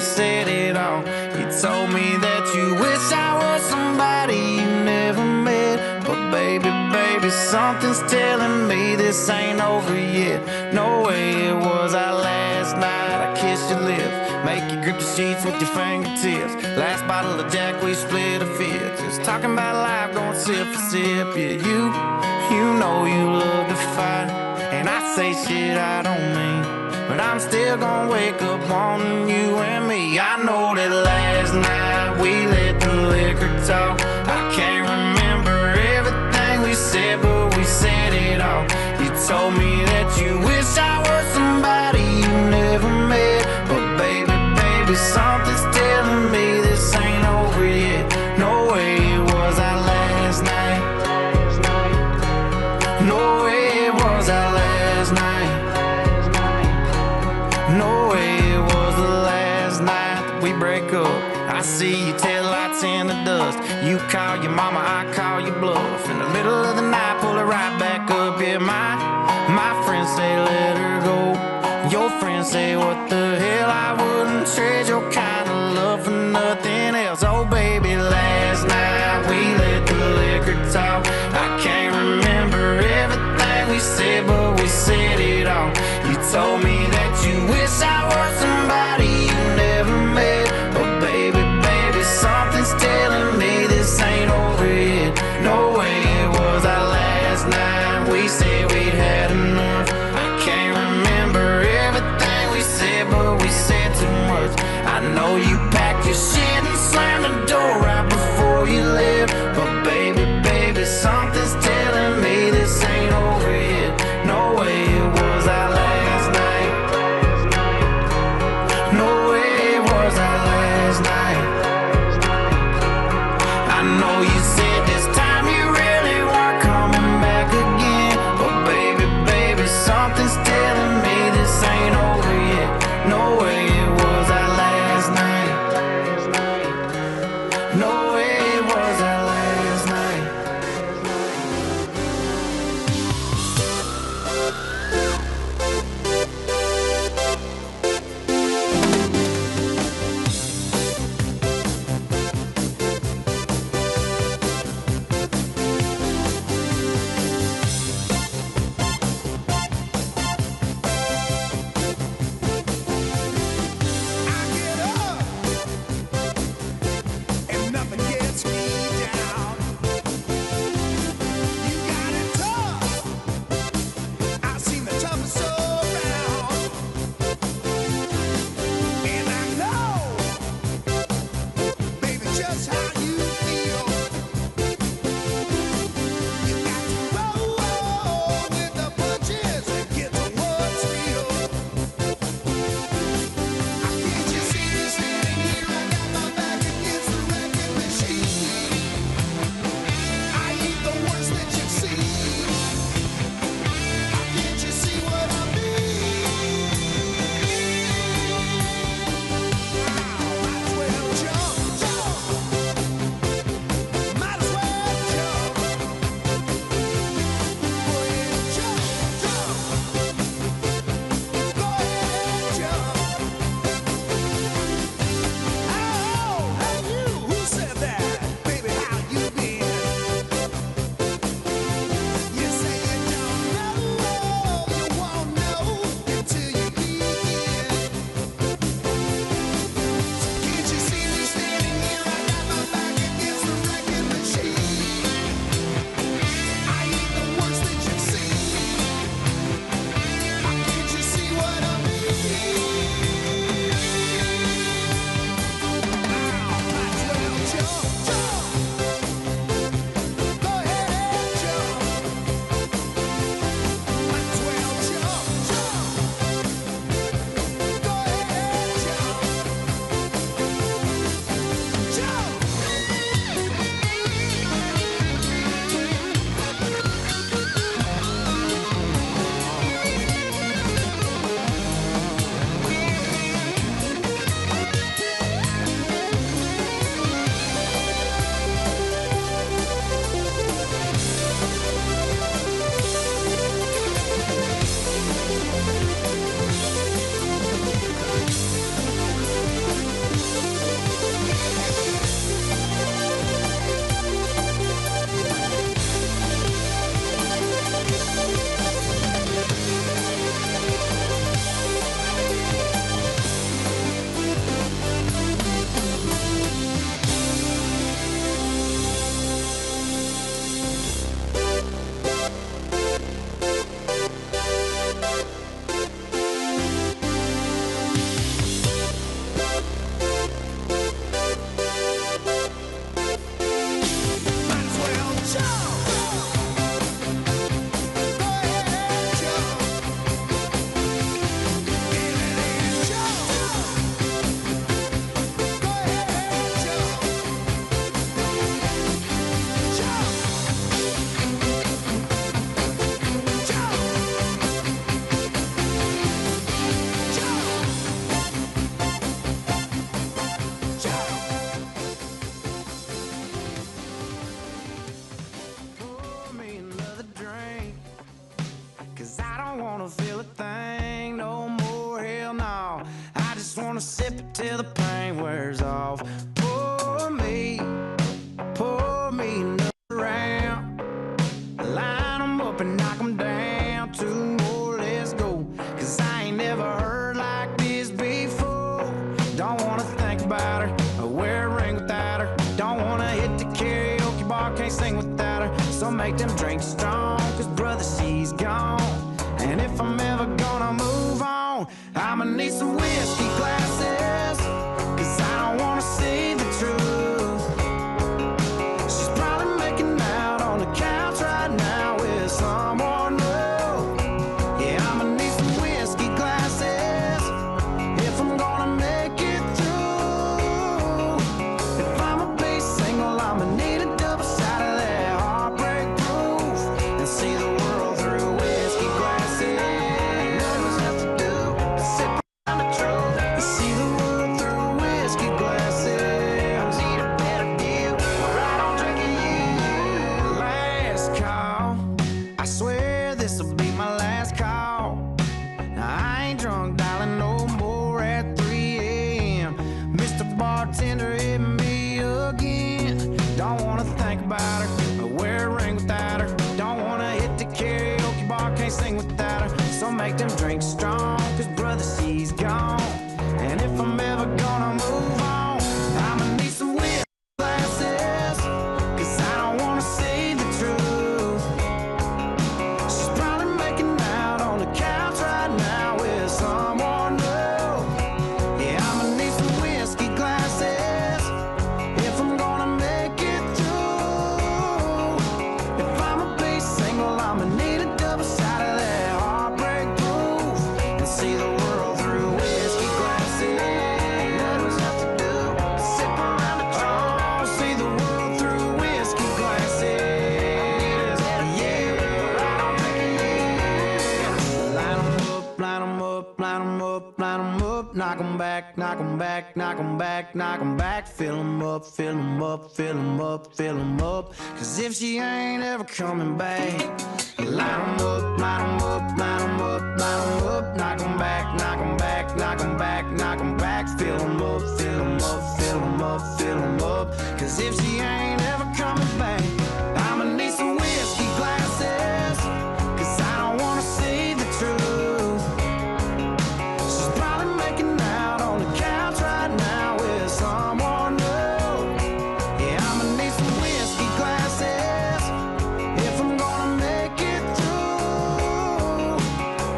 said it all. You told me that you wish I was somebody you never met. But baby, something's telling me this ain't over yet. No way it was our last night. I kissed your lips, make you grip the sheets with your fingertips. Last bottle of Jack, we split a fifth. Just talking about life, going sip for sip. Yeah, you know you love to fight, and I say shit I don't mean, but I'm still gonna wake up wanting you and me. I know that last night we let the liquor talk. I can't remember everything we said, but we said it all. You told me that you wish I was somebody you never met. But baby, something's telling me this ain't over yet. No way it was our last night. No way it was our last night. No way it was the last night that we break up. I see your taillights in the dust. You call your mama, I call your bluff. In the middle of the night, pull it right back up. Yeah, my friends say let her go. Your friends say what the hell, I wouldn't trade your kind of love for nothing else. Oh baby, last night we let the liquor talk. I can't remember everything we said, but we said it all. You told me that you wish I was somebody you never met. But baby, something's telling me this ain't over yet. No way it was our last night. We said we'd had enough. I can't remember everything we said, but we said wanna sip it till the pain wears off. Pour me another round. Line 'em up and knock 'em down. Two more, let's go. 'Cause I ain't never heard like this before. Don't wanna think about her or wear a ring without her. Don't wanna hit the karaoke bar, can't sing without her. So make them drinks strong, 'cause brother, she's gone. And if I'm ever gonna move on, I'ma need some whiskey glasses, 'cause I don't wanna see the truth. She's probably making out on the couch right now with someone new. Yeah, I'ma need some whiskey glasses if I'm gonna make it through. If I'ma be single, I'ma need a double shot of that heartbreak proof, and see the world through whiskey glasses. Ain't nothing left to do but sip around the truth and see the world through whiskey glasses. I need a better view, or I don't drink it. You last call, I swear this'll be my last call. Now I ain't drunk, darling, no more at 3 a.m. Mr. Bartender, hit me again. Don't wanna think about her or wear a ring without her. Don't wanna hit the karaoke bar, can't sing without her. So make them drinks strong, 'cause brother, she's gone. And if I'm ever gonna move on, I'ma need some whiskey glasses, 'cause I don't wanna see the truth. She's probably making out on the couch right now with someone new. Yeah, I'ma need some whiskey glasses if I'm gonna make it through. If I'ma be single, I'ma need a double shot of that heartbreak proof, and see the world through whiskey glasses. Ain't nothing left to do but sip around the truth, see the world through whiskey glasses. Yeah, I don't drink it. Line 'em up, line 'em up, line 'em up, line 'em up. Knock 'em back, knock 'em back, knock 'em back, knock 'em back. Fill 'em up, fill 'em up, fill 'em up, fill 'em up. 'Cause if she ain't ever coming back, line 'em up, line 'em up, line 'em up, line 'em up. Knock 'em back, knock 'em back, knock 'em back, knock 'em back. Fill 'em up, fill 'em up, fill 'em up, fill 'em up. 'Cause if she ain't ever coming back, I'ma need some whiskey glasses, 'cause I don't wanna see the truth. She's probably making out on the couch right now with someone new. Yeah, I'ma need some whiskey glasses if I'm gonna make it through.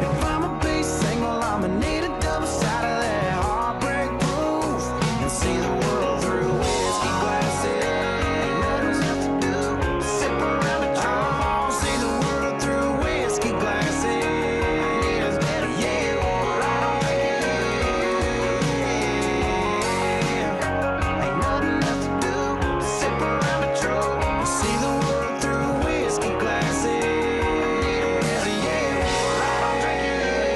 If I'ma be single, I'ma need a double shot of that heartbreak proof, and see the world through whiskey glasses. Ain't nothing left to do but sip around the truth, see the world through whiskey glasses. Yeah, or I don't drink it. Ain't nothing left to do but sip around the truth and see the world through whiskey glasses. Yeah, or I don't drink it.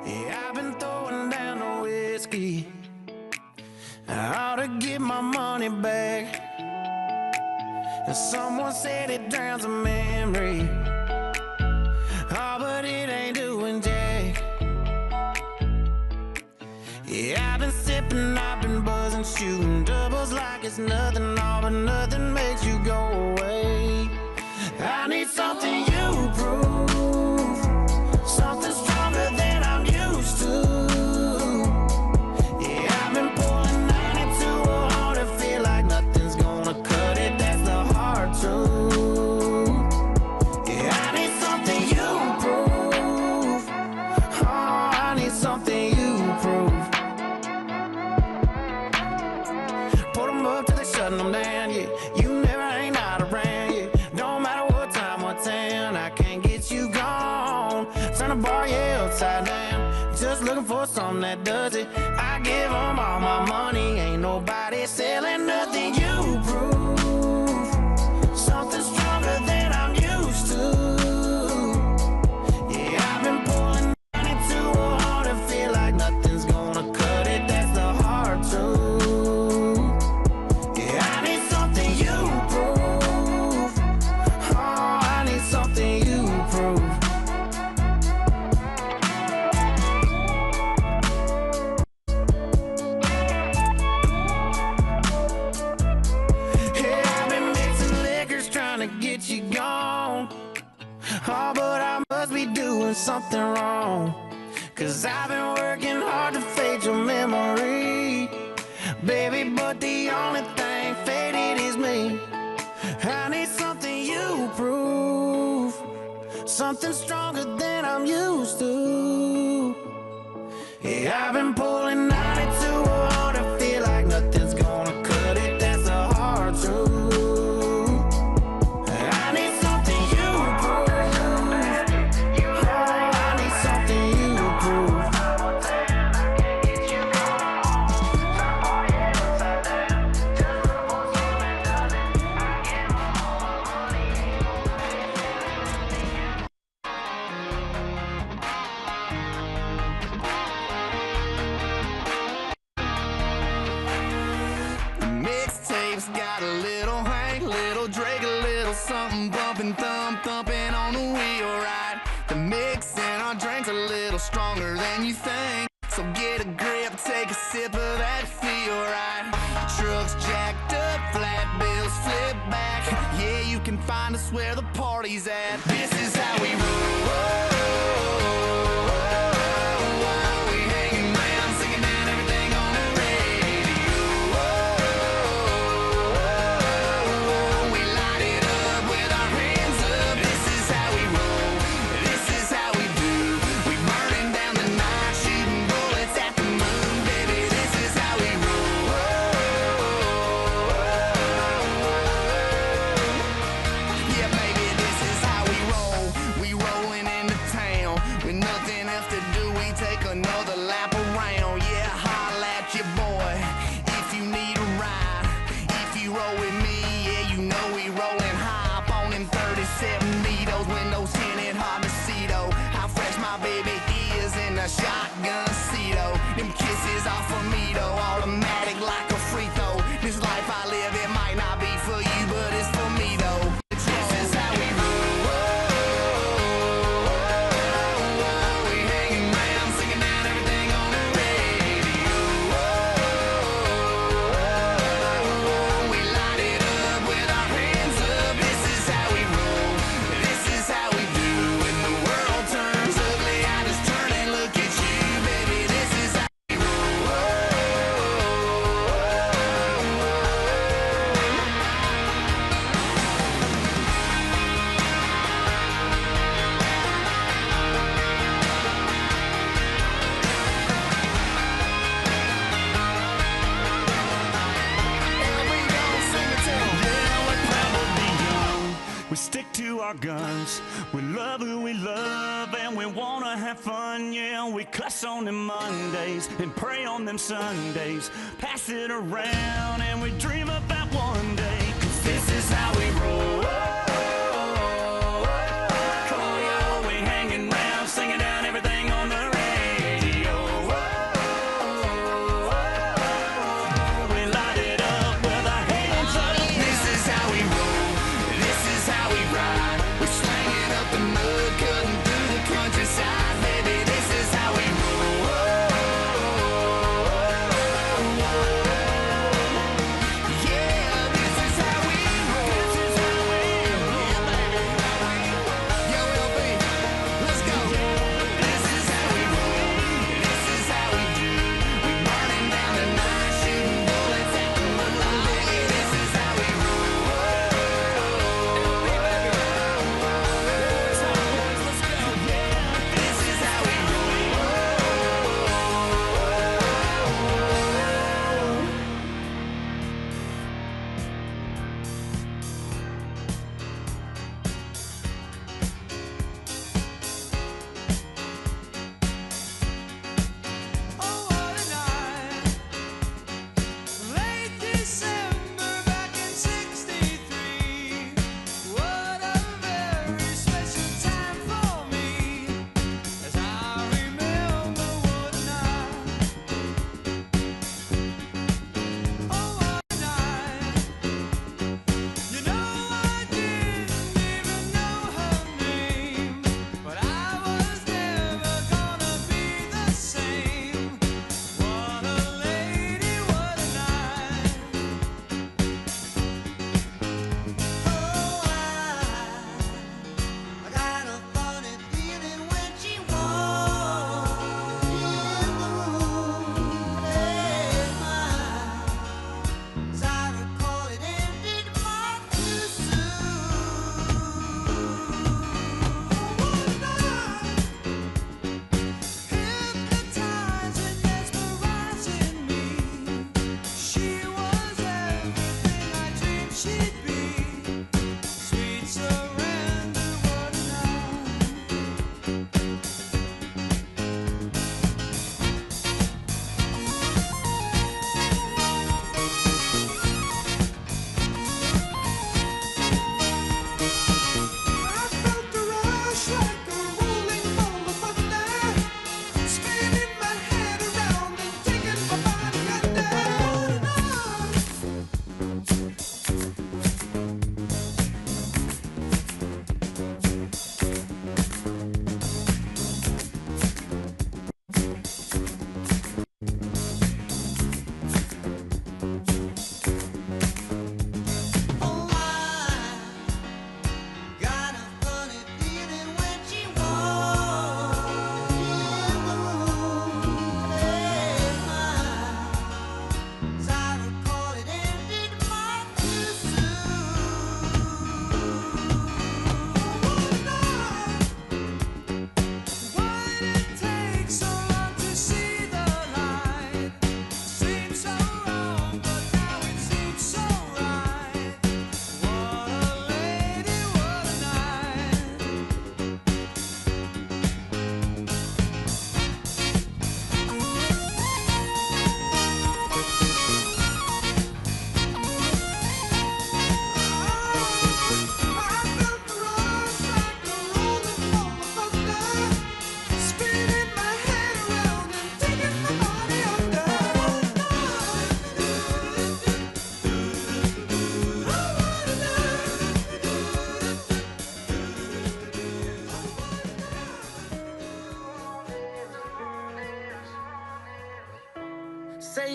Yeah, I've been throwing down the whiskey. I ought to get my money back. And someone said it drowns a memory. Oh, but it ain't doing jack. Yeah, I've been sipping, I've been buzzing, shooting doubles like it's nothing, all but nothing makes you go away. I need something you prove, something stronger than I'm used to. Yeah, I've been pulling 92 hard to feel like nothing's gonna cut it, that's the hard truth. Yeah, I need something you prove. Oh, I need something you prove. Put 'em up till they shutting them down, yeah. You never ain't not around, yeah. Don't matter what time, what town, I can't get you gone. Turn the bar, yeah, upside down. Just looking for something that does it. I give 'em all my money, ain't nobody selling nothing you prove. Something stronger than I'm used to. Yeah, I've been pulling 92 hard to feel like nothing's gonna cut it, that's the hard truth. Yeah, I need some get you gone. Oh, but I must be doing something wrong, 'cause I've been working hard to fade your memory, baby, but the only thing faded is me. I need something you prove, something stronger than I'm used to. Yeah, I've been pulling 92 on to feel like nothing's gonna cut it. That's a hard truth. I need something you prove. Oh, I need something you prove. Mixtapes got a little Hank, little Drake, a little something bumping, thumping on the wheel, right? The mix in our drinks a little stronger than you think, so get a grip, take a sip of that feel, right? Trucks jacked up, flat bills flip back. Yeah, you can find us where the party's at. This is how we roll. We hanging around, singing down everything on the radio. We light it up with our hands up. This is how we roll. This is how we do. We burning down the night, shooting bullets at the moon, baby. This is how we roll. Yeah, baby, this is how we roll. We rolling into town with nothing else to do. We take another lap around. Yeah, holla at your boy if you need a ride. If you roll with me, yeah, you know we rolling high up on them 37 needles, windows tinted, hard to see though how fresh my baby is in the shotgun seat though. Them kisses off of me though, automatic like a free throw. This life I live, it might not be for you, but it's for me though. This is how we roll. We hanging around, singing down everything on the radio. We light it up with our hands up. This is how we roll. This is how we do. When the world turns ugly, I just turn and look at you, baby. This is how we roll. And we gon' sing it to 'em. Yeah, we're proud to be young. We stick to our guns. We love who we love and we wanna have fun. Yeah, we cuss on them Mondays and pray on them Sundays. Pass it around and we dream about one day. 'Cause this is how we roll. Come on, y'all, we hanging round, singing down everything on the radio. We light it up with our hands up. This is how we roll. This is how we ride. We're slanging up the mud, cutting through the countryside, baby. This is how we roll. Yeah, this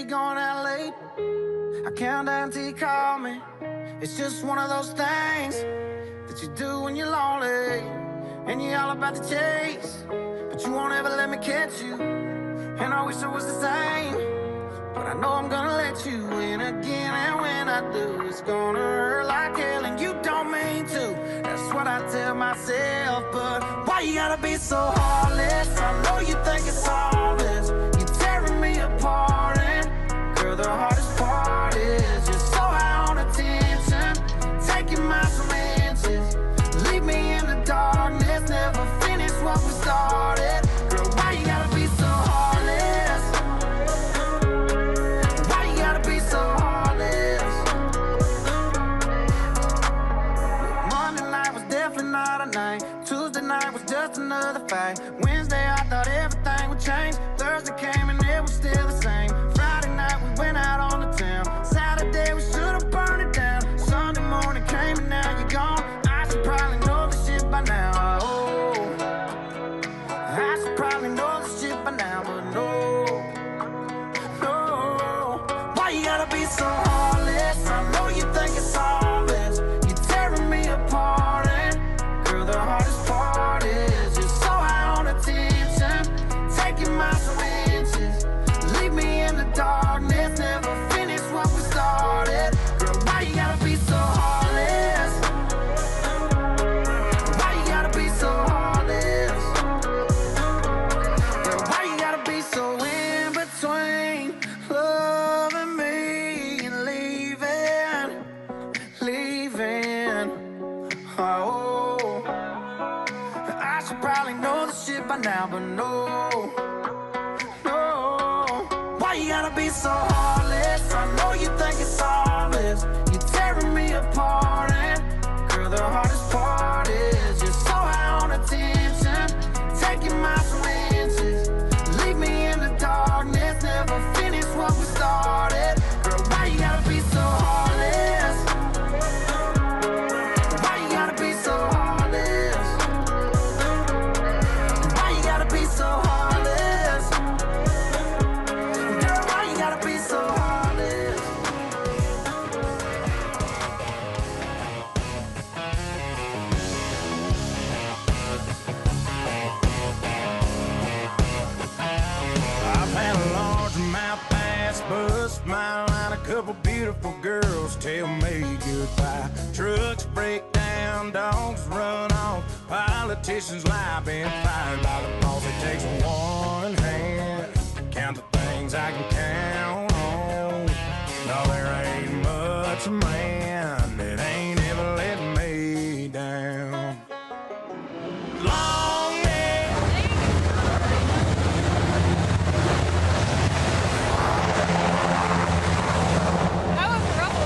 going out late. I count down till you call me. It's just one of those things that you do when you're lonely, and you're all about the chase, but you won't ever let me catch you. And I wish it was the same, but I know I'm gonna let you in again. And when I do, it's gonna hurt like hell, and you don't mean to. That's what I tell myself, but why you gotta be so heartless? I know you think it's all this. You're tearing me apart, and girl, the hardest part is you're so high on attention, taking my some inches. Leave me in the darkness, never finish what we started. Girl, why you gotta be so heartless? Why you gotta be so heartless? Monday night was definitely not a night. Tuesday night was just another fight. Wednesday I thought everything would change. Thursday came and it was still the same. Friday night we went out on the town. Saturday we should've burned it down. Sunday morning came and now you're gone. I should probably know this shit by now. Oh, I should probably know this shit by now, but no, no. Why you gotta be so heartless? I know you think it's all this. You're tearing me apart, and girl, the hardest part is you're so high on attention, taking my some inches. Leave me in the darkness, never finish what we started. Girl, why you gotta be so heartless? Why you gotta be so heartless? Girl, why you gotta be so in between loving me and leaving, leaving? Oh, I should probably know this shit by now, but no, no. Why you gotta be so heartless? I know you think it's all this. You're tearing me apart, and girl, the hardest part is you're so high on attention, taking my some inches. Leave me in the darkness, never finish what we started. Girl, why you gotta be so heartless? Why you gotta be so heartless? Why you gotta be so heartless? Girl, why you gotta be so heartless? I've had a largemouth ass bust my line, a couple beautiful girls tell me goodbye. Trucks break down, dogs run off, politicians lie, been fired by the boss. It takes one hand to count the things I can count on. No, there ain't much man that ain't ever let me down. Long hair. That was rough.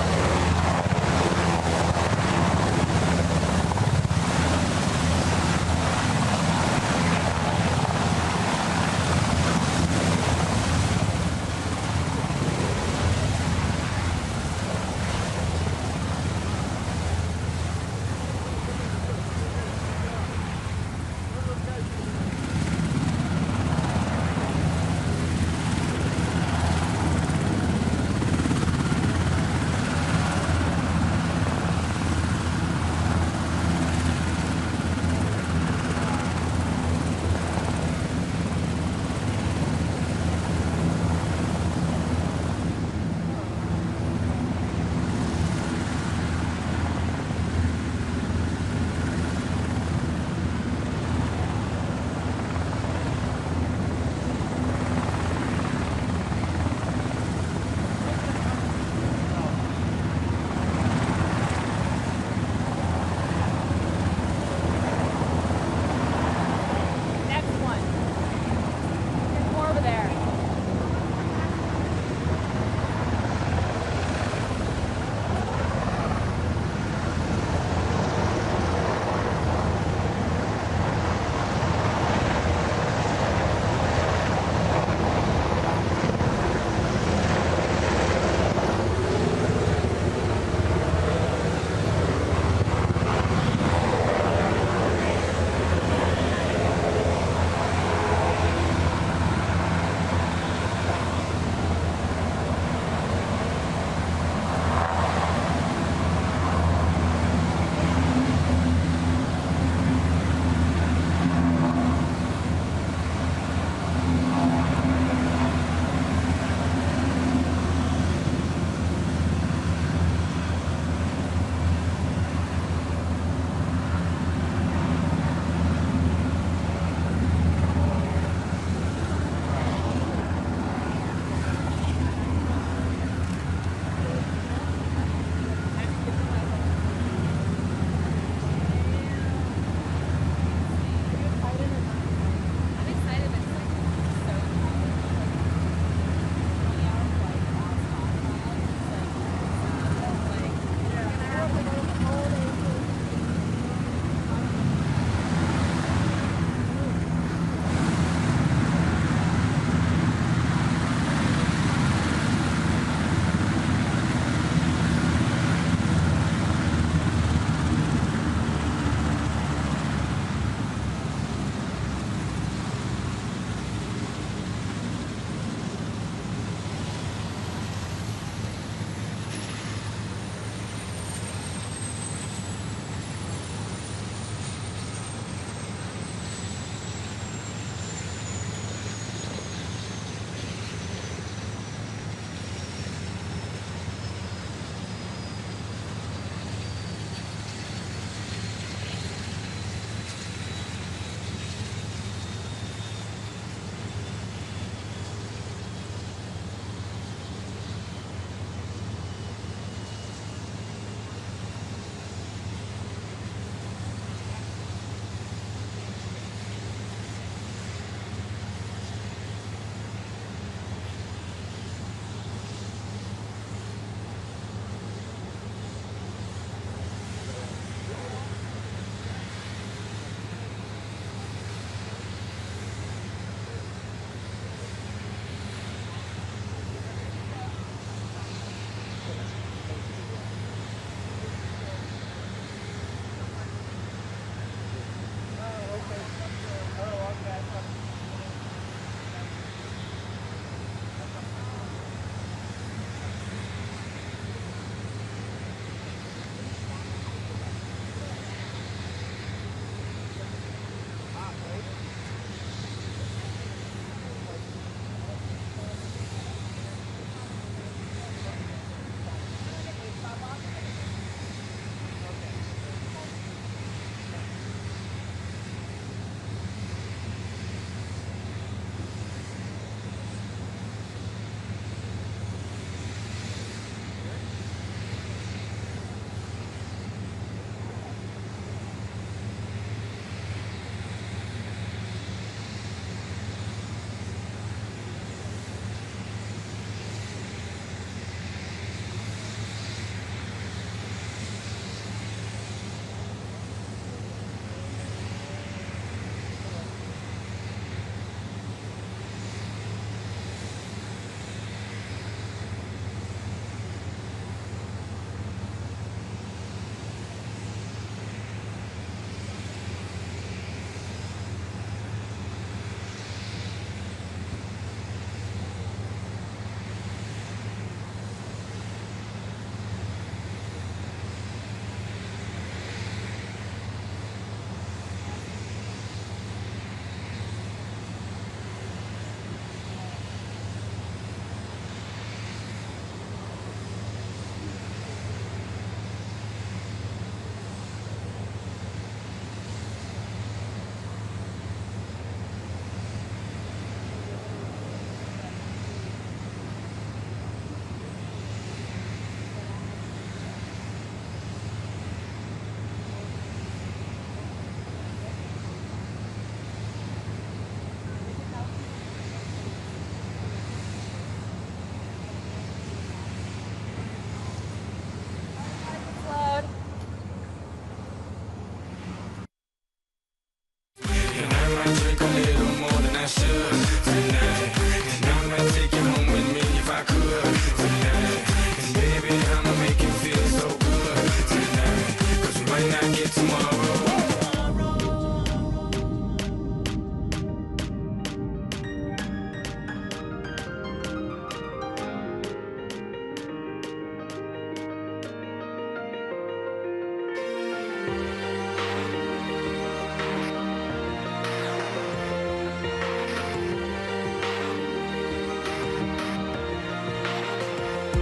might not get tomorrow.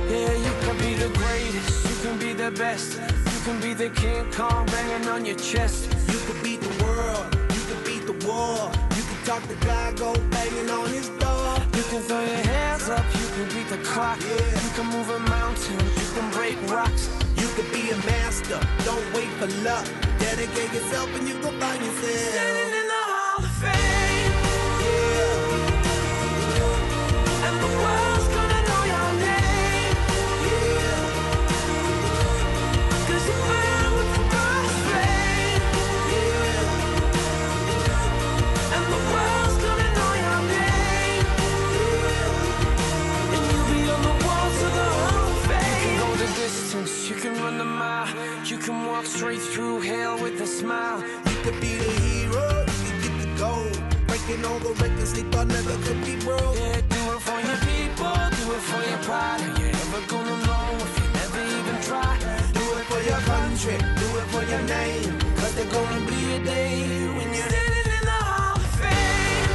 Yeah, you can be the greatest, you can be the best, you can be the King Kong banging on your chest. You could beat the world, you could beat the war. You could talk to God, go banging on his door. You can throw your hands up, you can beat the clock. Yeah. You can move a mountain, you can break rocks. You could be a master, don't wait for luck. Dedicate yourself and you go find yourself. Standing in the Hall of Fame, Yeah, and the world's gonna know your name. yeah, 'Cause you burn with the God's flame, yeah, and the world's gonna know your name. And you'll be on the walls of the Hall of Fame. You can go the distance, you can run the mile, you can walk straight through hell with a smile. you could be the hero, you could get the gold. Breaking all the records they thought never could be broke. Yeah, do it for your people, do it for your pride. Are you ever gonna know if you never even try? Do it for your country, do it for your name. Cause there's gonna be a day when you're Standing in the Hall of Fame,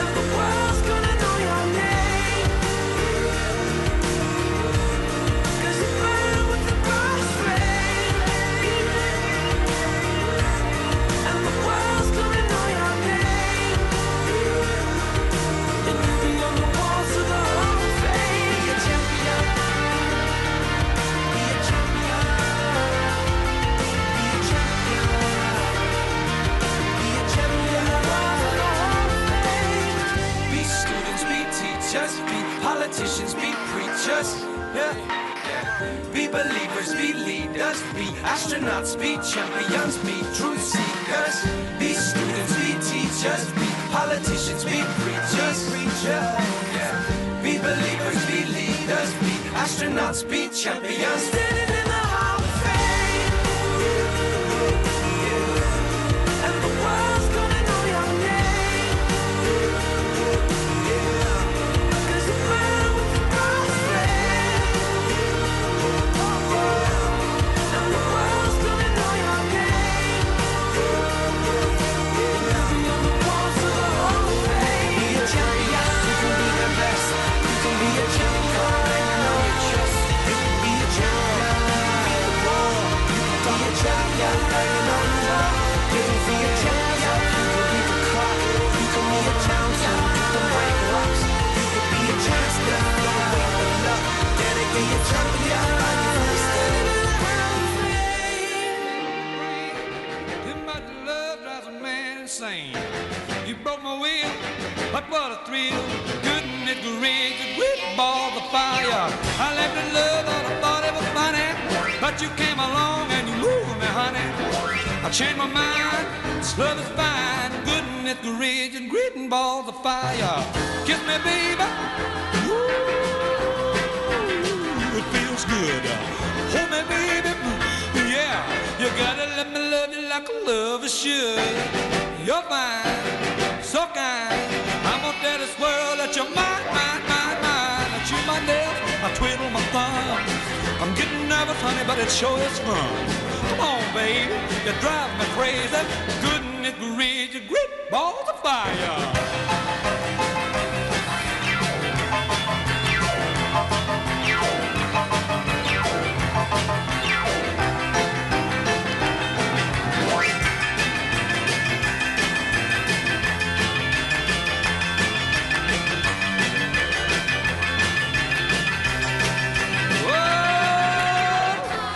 and the world's gonna know your name. 'Cause you burn with the God's flame, and the world's gonna know your name. And you'll be on the walls of the Hall of Fame. be a champion. Be a champion. Be a champion. Be a champion. Be students, be teachers, be politicians, be preachers. Yeah. Be believers, be leaders, be astronauts, be champions, be truth seekers. Be students, be teachers, be politicians, be preachers. Yeah. Be believers, be leaders, be astronauts, be champions. Standing in the Hall of Fame, and the world's gonna know your name. 'Cause you burn with the God's flame, and the world's gonna know your name. You'll be on the walls of the Hall of Fame. Be a champion, you can be the best. You can be a champion, banging on your chest. You can be a champion, be the war. You can be a champion, banging on the wall. You can be a champion, You can beat the clock, you can move a mountain, you can break rocks. you can be a champion, don't wait for luck. Dedicate your champion, Standing in the Hall of Fame. Too much love drives a man insane. You broke my will, but what a thrill. Couldn't it rig a great ball of fire? I left in love, all I thought it was funny. But you came along and you moved me, honey. I changed my mind, this love is fine. Couldn't it rig and greeting balls of fire? Kiss me, baby. Ooh, it feels good. Hold me, baby. Yeah, you gotta let me love you like a lover should. You're fine, so kind. I'm gonna tell this world that you're mine, mine, mine, mine. I chew my nails, I twiddle my thumbs. I'm getting nervous, honey, but it sure is fun. Come on, baby, you drive me crazy. Couldn't it reach your great balls of fire?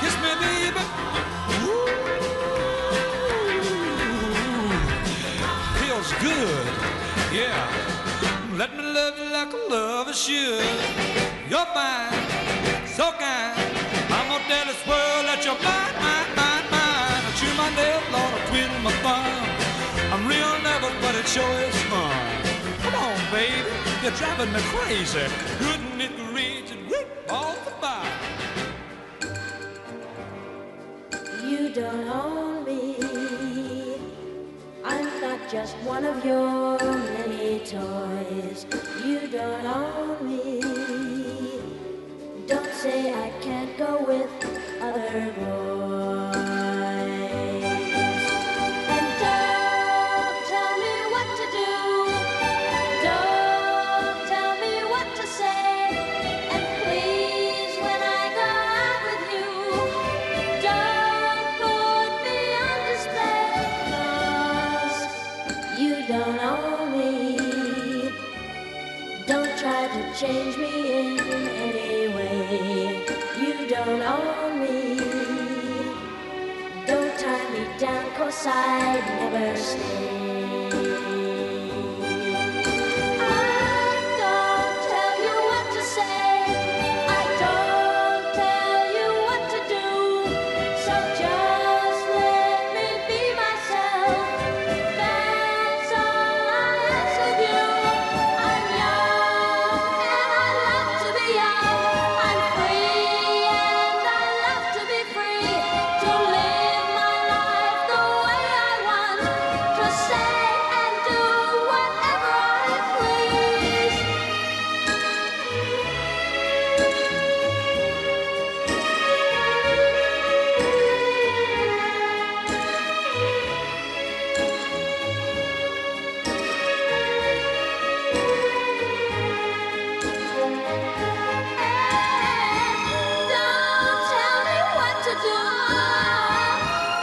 Kiss me, baby. Ooh, feels good. Yeah. Let me love you like a lover should. You're fine, so kind. I'm gonna tell this world that you're mine, mine, mine, mine. I chew my nails, Lord, I twiddle my thumb. I'm real nervous, but it sure is fun. Come on, baby, you're driving me crazy. Couldn't it reach and whip all the fire? You don't own me. I'm not just one of your many toys. You don't own me. Don't say I can't go with other boys. And don't tell me what to do. Don't tell me what to say. And please, when I go out with you, don't put me on display. 'Cause you don't own me. Don't try to change me in any way. You don't own me. Don't tie me down, 'cause I'd never stay. I don't tell you what to say. I don't tell you what to do. So just let me be myself. That's all I ask of you. I'm young and I love to be young. I'm free and I love to be free. To live my life the way I want. To say and do whatever I please. Don't tell me what to do.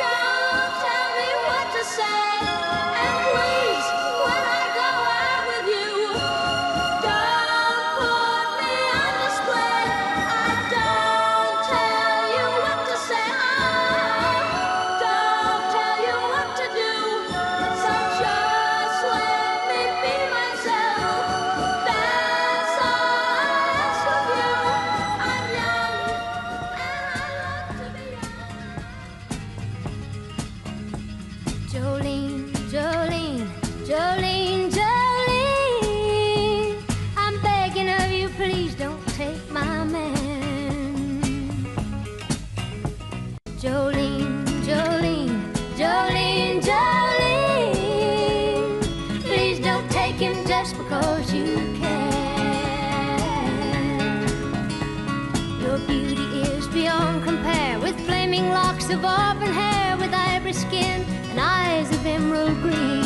Don't tell me what to say. And please, when I go out with you, don't put me on display. I don't tell you what to say. Don't tell you what to do. So just let me be myself. That's all I ask of you. I'm young and I love to be young. Jolene, Jolene, Jolene, Jolene, I'm begging of you, please don't take my man. Jolene, Jolene, Jolene, Jolene, please don't take him just because you can. Your beauty is beyond compare, with flaming locks of auburn hair, with ivory skin and eyes of emerald green.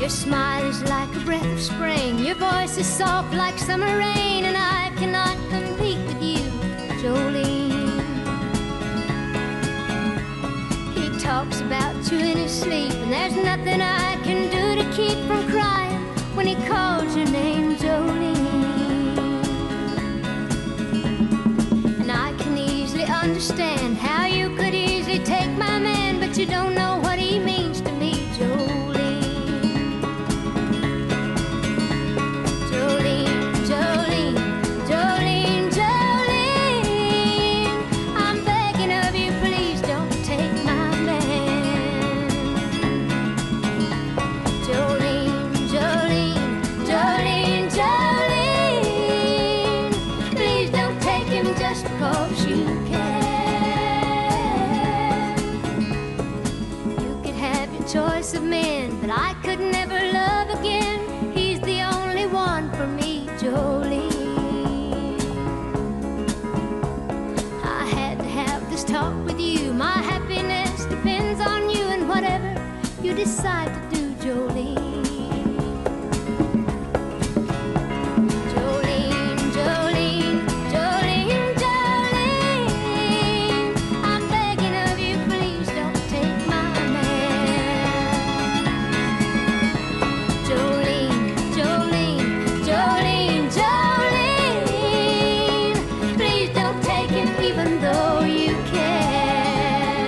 Your smile is like a breath of spring. Your voice is soft like summer rain, and I cannot compete with you, Jolene. He talks about you in his sleep, and there's nothing I can do to keep from crying when he calls your name, Jolene. And I can easily understand how you could easily take my man, but you don't know what he means to me, Jolene. Jolene, Jolene, Jolene, Jolene, I'm begging of you, please don't take my man. Jolene, Jolene, Jolene, Jolene, please don't take him just because you can. You could have your choice of men, but I could never love again. He's the only one for me, Jolene. I had to have this talk with you. My happiness depends on you, and whatever you decide to do, Jolene. Jolene, Jolene, Jolene, Jolene, I'm begging of you, please don't take my man. Jolene, Jolene, Jolene, Jolene, please don't take him even though you can.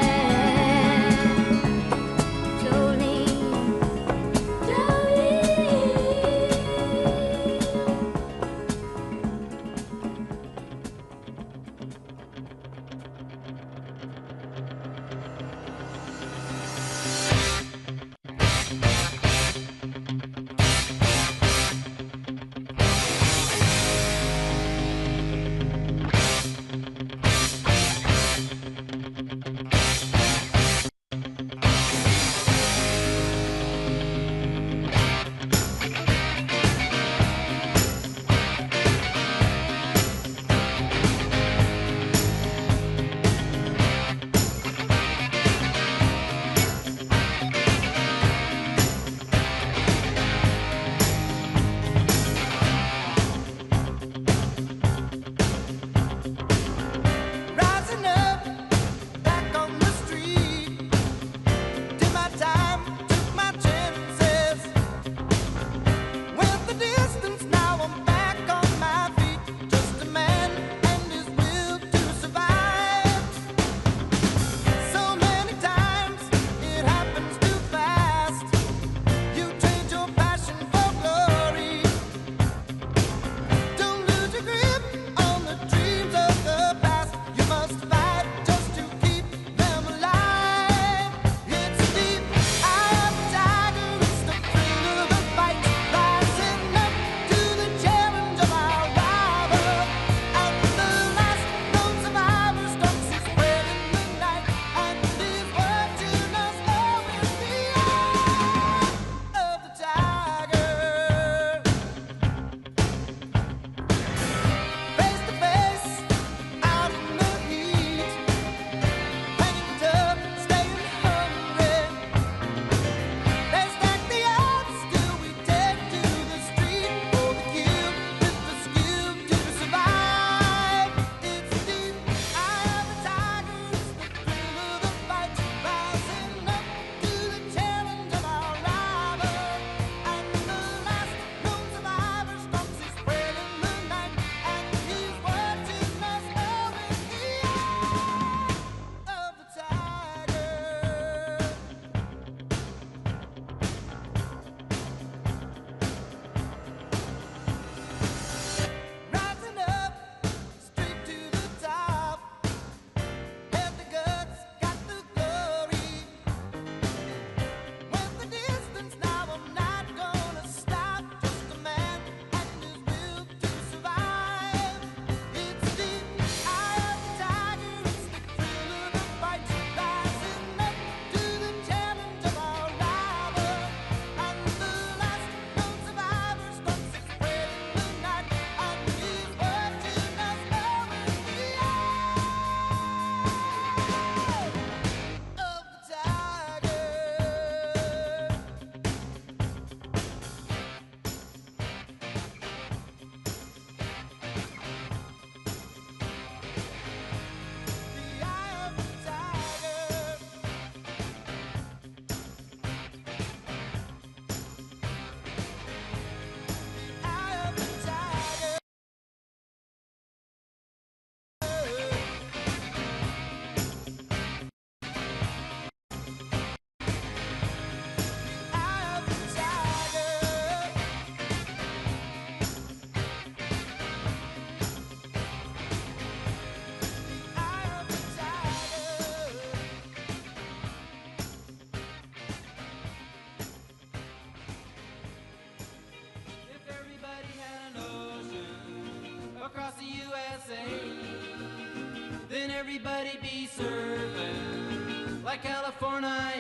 everybody be surfing like California.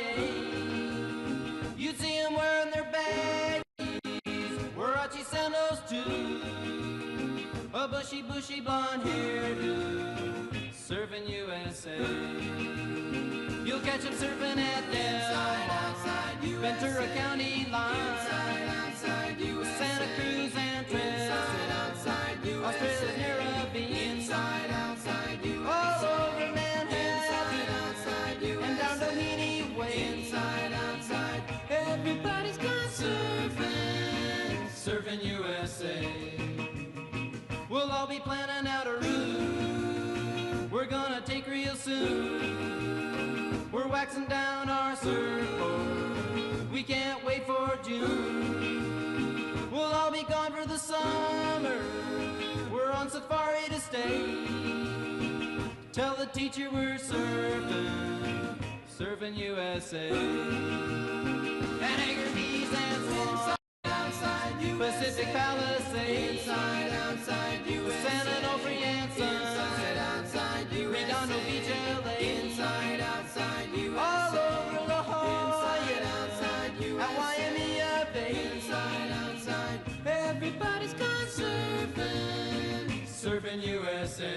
You'd see them wearing their baggies, Warachi sandals too, a bushy blonde hairdo, surfing USA. You'll catch them surfing at the Ventura County line, outside USA. Santa Cruz and Trinidad, Australia's Caribbean, outside USA. All over Manhattan, outside USA. And down Doheny Way, outside. Everybody's gone surfing USA. We'll all be planning out a route we're gonna take real soon. We're waxing down our surfboard, we can't wait for June. We'll all be gone for the summer, we're on safari to stay. Tell the teacher we're surfing USA. And Anchor Keys and Swan, outside USA. Pacific Palisades, outside USA. San Onofre and Sun, outside USA. Redondo Beach, LA, outside USA. All over La Jolla, outside USA. At Waimea Bay, outside. Everybody's gone surfing USA.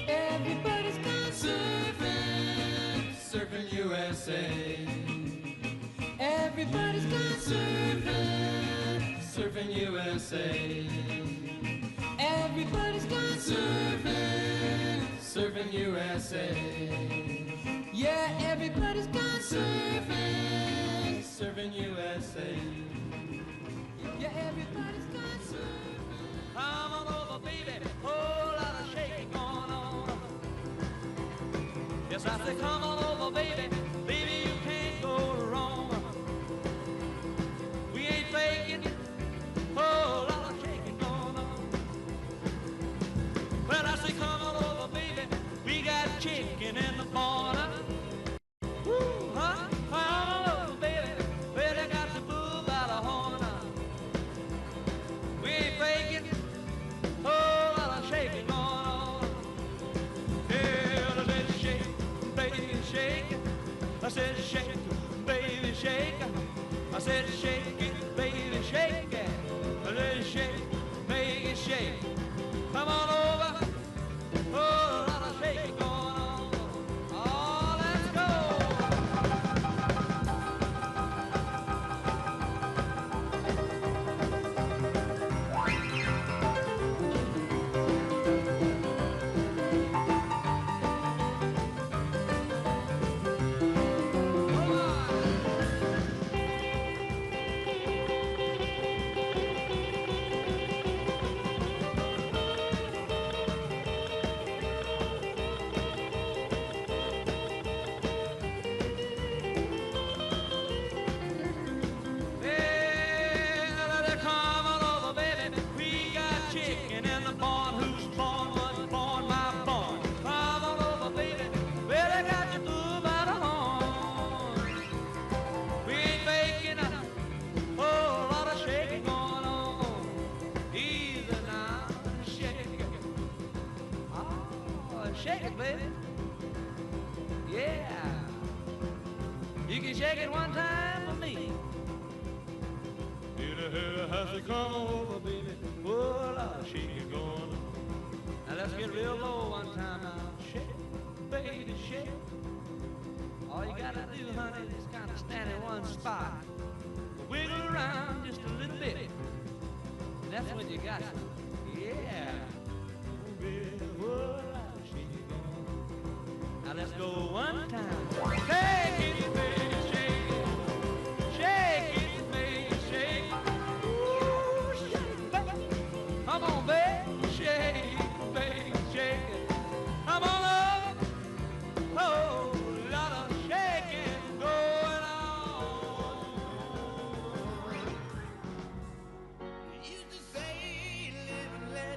Everybody's gone surfing USA. Everybody's gone surfing USA. Everybody's gone surfing USA. Yeah, everybody's gone surfing USA. Yeah, everybody's gone surfing. Come on over, baby, whole lot of shaking going on. Yes, I say come on over, baby, baby, you can't go wrong. We ain't faking, whole lot of shaking going on. Well, I say come on over, baby, we got chicken in the corner. Woo, huh? Come on over, baby, well, they got the bull by the horn. We ain't faking, whole lot of shaking going on. Yeah, I said shake, baby, shake. I said shake, baby, shake. I said shake it, baby, shake it. I said shake, make it shake. Come on over, oh, a lot of shaking going on. Oh, let's go. Shake it, baby. Yeah. You can shake it one time for me. Has to come over, baby. Oh, a lot of shaking going on. Now let's get real low one time now. Shake, baby, shake. All you gotta do, honey, is kind of stand in one spot. Wiggle around just a little bit. That's when you got it. Yeah. Oh, baby, oh, a lot of shaking going on. Now let's go one time. Shake it, baby, shake it. Shake it, baby, shake it. Ooh, shake it, baby. Come on, baby, shake it, baby, shake it. Come on up. Oh, a lot of shaking going on. You used to say live and let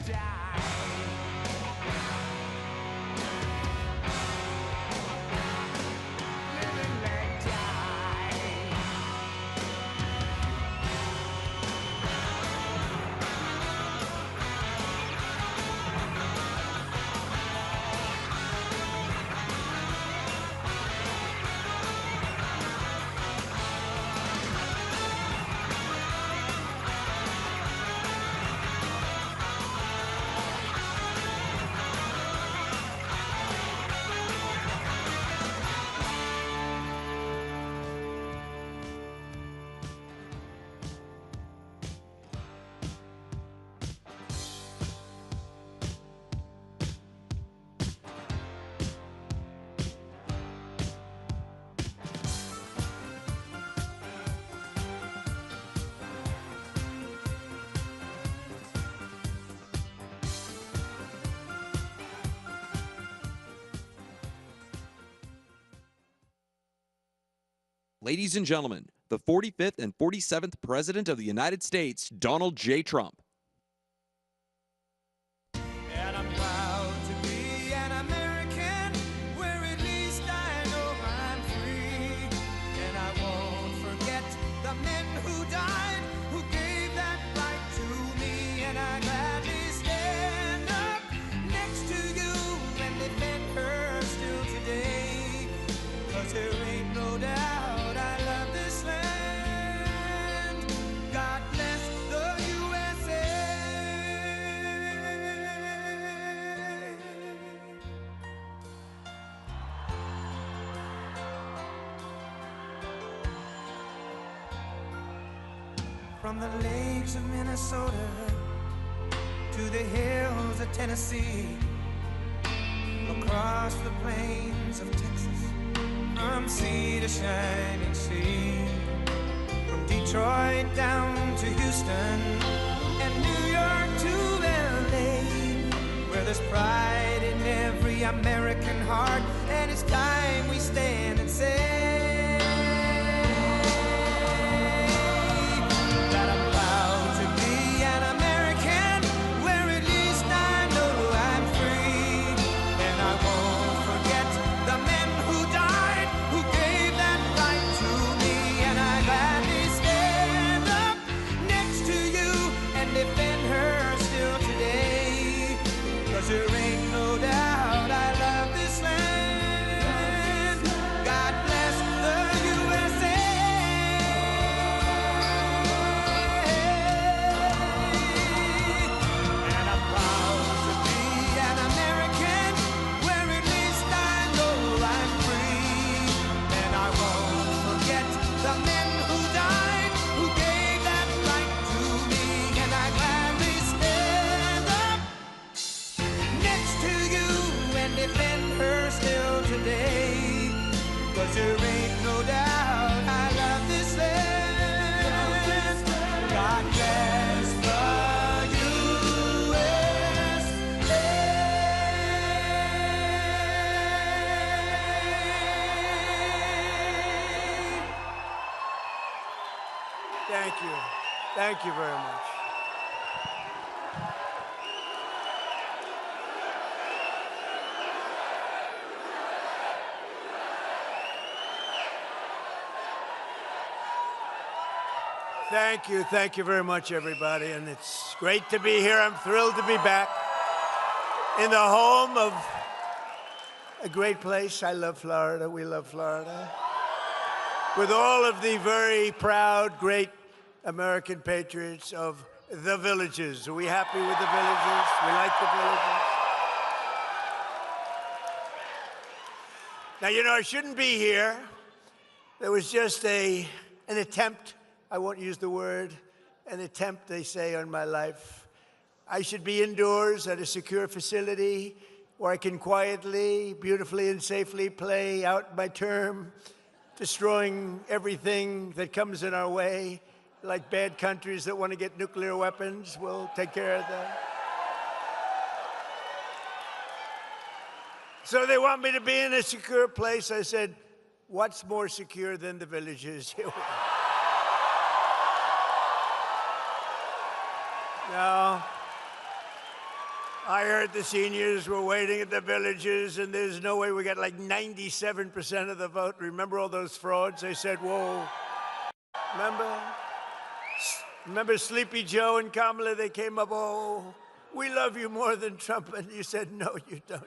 die. Live and let die. Ladies and gentlemen, the 45th and 47th President of the United States, Donald J. Trump. And I'm proud to be an American, where at least I know I'm free. And I won't forget the men who died, who gave that right to me. And I gladly stand up next to you and defend her still today. 'Cause there ain't no doubt I love this land. God bless the USA. From the lakes of Minnesota to the hills of Tennessee, across the plains of Texas, from sea to shining sea, from Detroit down to Houston and New York to LA, where there's pride in every American heart, and it's time we stand and say that I'm proud to be an American, where at least I know I'm free. And I won't forget the men who died, who gave that right to me. And I gladly stand up next to you and defend her still today. 'Cause there ain't no doubt I love this land. God bless the USA. And I'm proud to be an American, where at least I know I'm free. And I won't forget the men who died, who gave that right to me. And I gladly stand up next to you and defend her still today. 'Cause there ain't no doubt I love this land. God bless the USA. Thank you. Thank you very much. Thank you. Thank you very much, everybody. And it's great to be here. I'm thrilled to be back in the home of a great place. I love Florida. We love Florida. With all of the very proud, great American patriots of the villages. Are we happy with the villages? We like the villages. Now, you know, I shouldn't be here. There was just an attempt, I won't use the word, an attempt, they say, on my life. I should be indoors at a secure facility where I can quietly, beautifully, and safely play out my term, destroying everything that comes in our way, like bad countries that want to get nuclear weapons. We'll take care of that. So they want me to be in a secure place. I said, what's more secure than the villages? Here we go. No. I heard the seniors were waiting at the villages, and there's no way we got like 97% of the vote. Remember all those frauds? They said, whoa. Remember Sleepy Joe and Kamala? They came up, oh, we love you more than Trump. And you said, no, you don't.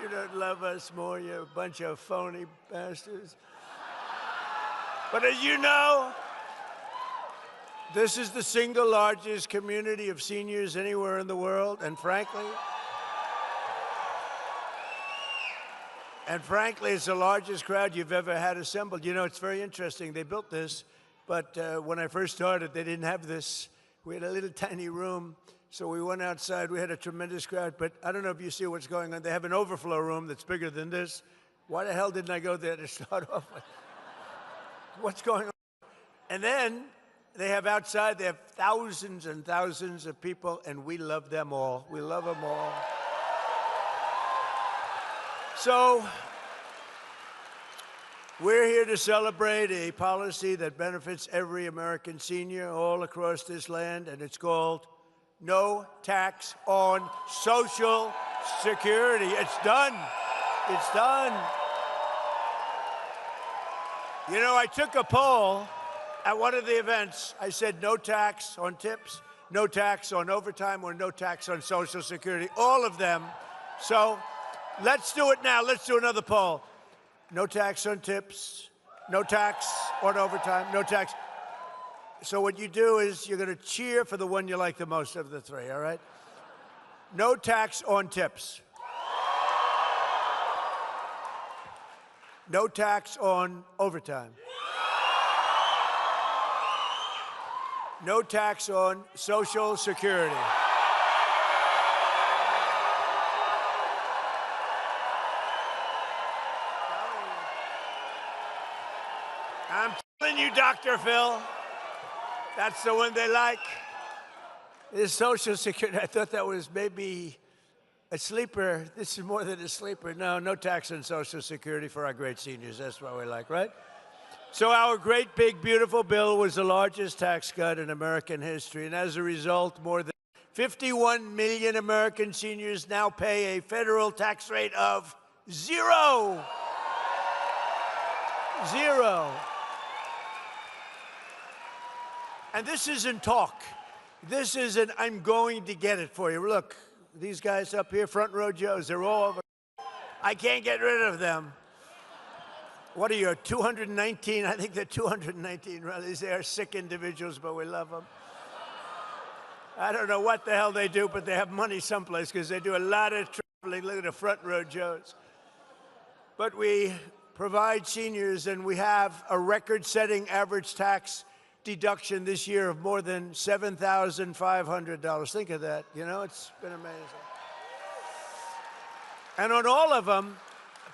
You don't love us more, you a bunch of phony bastards. But as you know, this is the single largest community of seniors anywhere in the world, and frankly, it's the largest crowd you've ever had assembled. You know, it's very interesting. They built this, but when I first started, they didn't have this. We had a little tiny room, so we went outside. We had a tremendous crowd, but I don't know if you see what's going on. They have an overflow room that's bigger than this. Why the hell didn't I go there to start off with? What's going on? And then they have outside, they have thousands and thousands of people, and we love them all. We love them all. So, we're here to celebrate a policy that benefits every American senior all across this land, and it's called No Tax on Social Security. It's done. It's done. You know, I took a poll at one of the events. I said no tax on tips, no tax on overtime, or no tax on Social Security, all of them. So let's do it now. Let's do another poll. No tax on tips, no tax on overtime, no tax. So what you do is you're going to cheer for the one you like the most of the three, all right? No tax on tips. No tax on overtime. No tax on Social Security. I'm telling you, Dr. Phil, that's the one they like. This Social Security, I thought that was maybe a sleeper. This is more than a sleeper. No, no tax on Social Security for our great seniors. That's what we like, right? So our great, big, beautiful bill was the largest tax cut in American history. And as a result, more than 51 million American seniors now pay a federal tax rate of 0. 0. And this isn't talk. This isn't, I'm going to get it for you. Look, these guys up here, front row Joes, they're all over. I can't get rid of them. What are you, 219? I think they're 219 rallies. They are sick individuals, but we love them. I don't know what the hell they do, but they have money someplace because they do a lot of traveling. Look at the front row Joes. But we provide seniors, and we have a record-setting average tax deduction this year of more than $7,500. Think of that. You know, it's been amazing. And on all of them,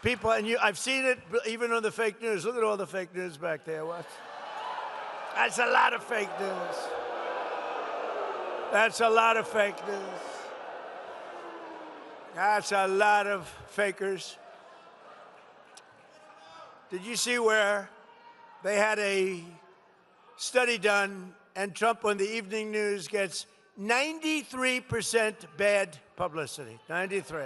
people, and I've seen it even on the fake news. Look at all the fake news back there. What? That's a lot of fake news. That's a lot of fake news. That's a lot of fakers. Did you see where they had a study done, and Trump on the evening news gets 93% bad publicity, 93.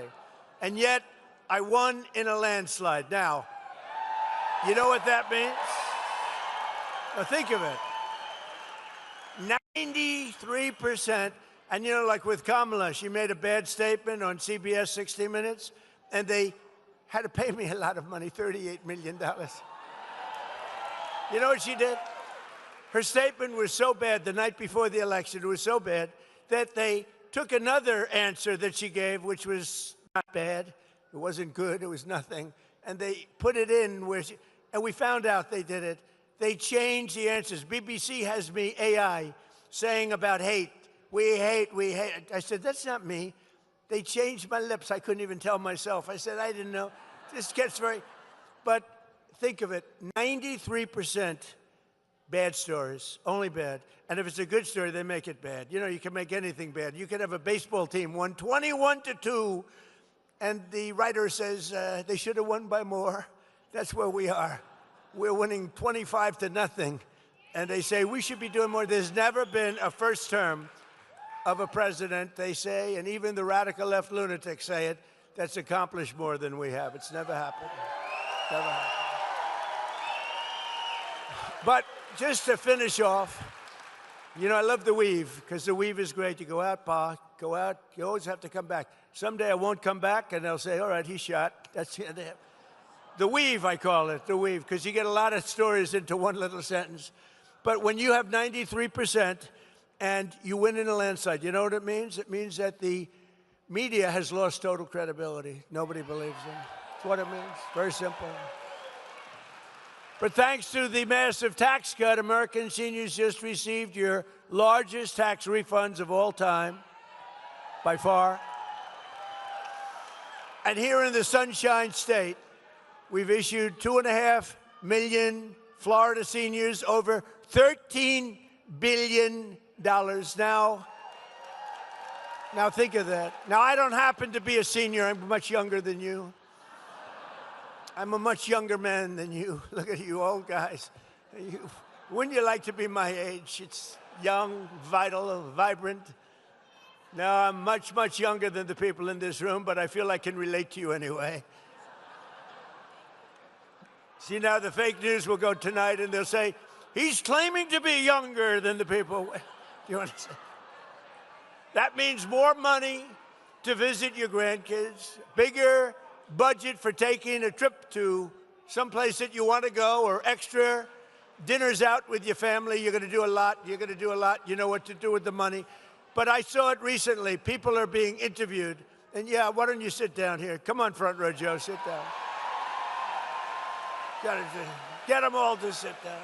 And yet, I won in a landslide. Now, you know what that means? Now think of it. 93%, and you know, like with Kamala, she made a bad statement on CBS 60 Minutes, and they had to pay me a lot of money, $38 million. You know what she did? Her statement was so bad the night before the election, it was so bad, that they took another answer that she gave, which was not bad. It wasn't good, it was nothing. And they put it in where she, and we found out they did it. They changed the answers. BBC has me, AI, saying about hate. We hate, we hate. I said, that's not me. They changed my lips. I couldn't even tell myself. I said, I didn't know. This gets very, but think of it, 93% bad stories, only bad. And if it's a good story, they make it bad. You know, you can make anything bad. You could have a baseball team won 21-2, and the writer says they should have won by more. That's where we are. We're winning 25-0, and they say we should be doing more. There's never been a first term of a president, they say, and even the radical left lunatics say it, that's accomplished more than we have. It's never happened. Never happened. But just to finish off, you know, I love the weave, because the weave is great. You go out, Pa, go out. You always have to come back. Someday I won't come back, and they'll say, all right, he's shot. That's it. The weave, I call it, the weave, because you get a lot of stories into one little sentence. But when you have 93% and you win in a landslide, you know what it means? It means that the media has lost total credibility. Nobody believes them. That's what it means. Very simple. But thanks to the massive tax cut, American seniors just received your largest tax refunds of all time, by far. And here in the Sunshine State, we've issued 2.5 million Florida seniors over $13 billion. Now think of that. Now, I don't happen to be a senior. I'm much younger than you. I'm a much younger man than you. Look at you old guys. Wouldn't you like to be my age? It's young, vital, vibrant. No, I'm much, much younger than the people in this room, but I feel I can relate to you anyway. See, now the fake news will go tonight, and they'll say, he's claiming to be younger than the people. Do you understand? That means more money to visit your grandkids, bigger budget for taking a trip to someplace that you want to go, or extra dinners out with your family. You're going to do a lot. You're going to do a lot. You know what to do with the money. But I saw it recently. People are being interviewed. And yeah, why don't you sit down here? Come on, front row, Joe. Sit down. Get them all to sit down.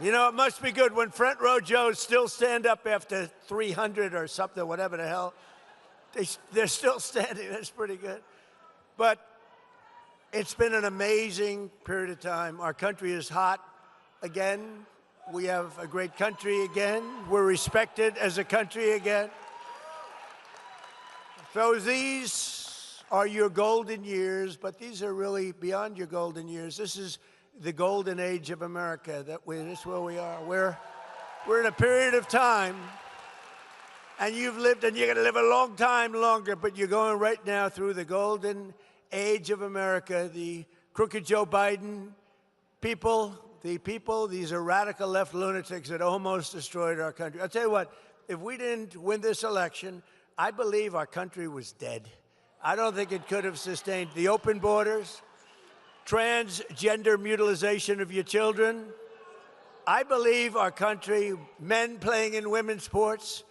You know, it must be good when front row Joes still stand up after 300 or something, whatever the hell. They're still standing. That's pretty good. But it's been an amazing period of time. Our country is hot again. We have a great country again. We're respected as a country again. So these are your golden years, but these are really beyond your golden years. This is the golden age of America. This is where we are. We're in a period of time. And you've lived, and you're going to live a long time longer, but you're going right now through the golden age of America. The crooked Joe Biden people, these are radical left lunatics that almost destroyed our country. I'll tell you what, if we didn't win this election, I believe our country was dead. I don't think it could have sustained the open borders, transgender mutilization of your children. I believe our country, men playing in women's sports,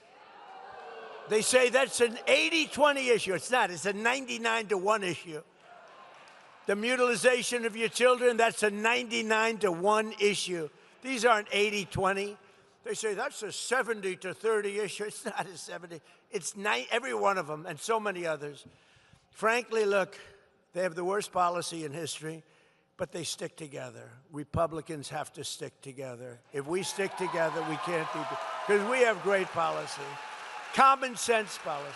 they say that's an 80-20 issue. It's not. It's a 99-1 issue. The mutilization of your children, that's a 99-1 issue. These aren't 80-20. They say that's a 70-30 issue. It's not a 70. It's every one of them, and so many others. Frankly, look, they have the worst policy in history, but they stick together. Republicans have to stick together. If we stick together, we can't be, because we have great policy. Common sense policy.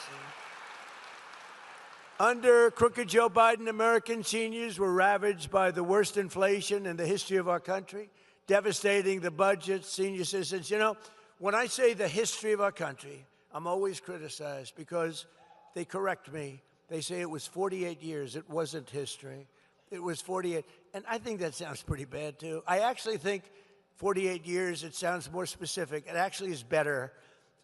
Under crooked Joe Biden, American seniors were ravaged by the worst inflation in the history of our country, devastating the budget, senior citizens. You know, when I say the history of our country, I'm always criticized because they correct me. They say it was 48 years. It wasn't history. It was 48. And I think that sounds pretty bad, too. I actually think 48 years, it sounds more specific. It actually is better.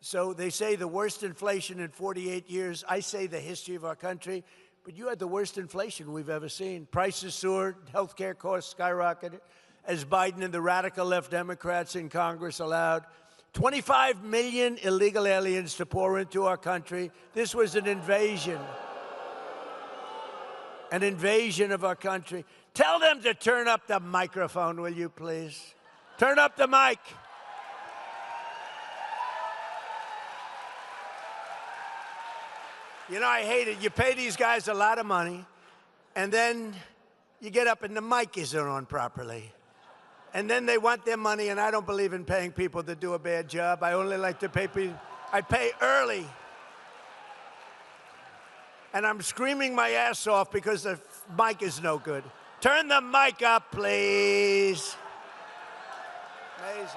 So they say the worst inflation in 48 years. I say the history of our country. But you had the worst inflation we've ever seen. Prices soared, health care costs skyrocketed, as Biden and the radical left Democrats in Congress allowed 25 million illegal aliens to pour into our country. This was an invasion of our country. Tell them to turn up the microphone, will you please? Turn up the mic. You know, I hate it. You pay these guys a lot of money, and then you get up and the mic isn't on properly. And then they want their money, and I don't believe in paying people to do a bad job. I only like to pay people. I pay early. And I'm screaming my ass off because the mic is no good. Turn the mic up, please. Amazing.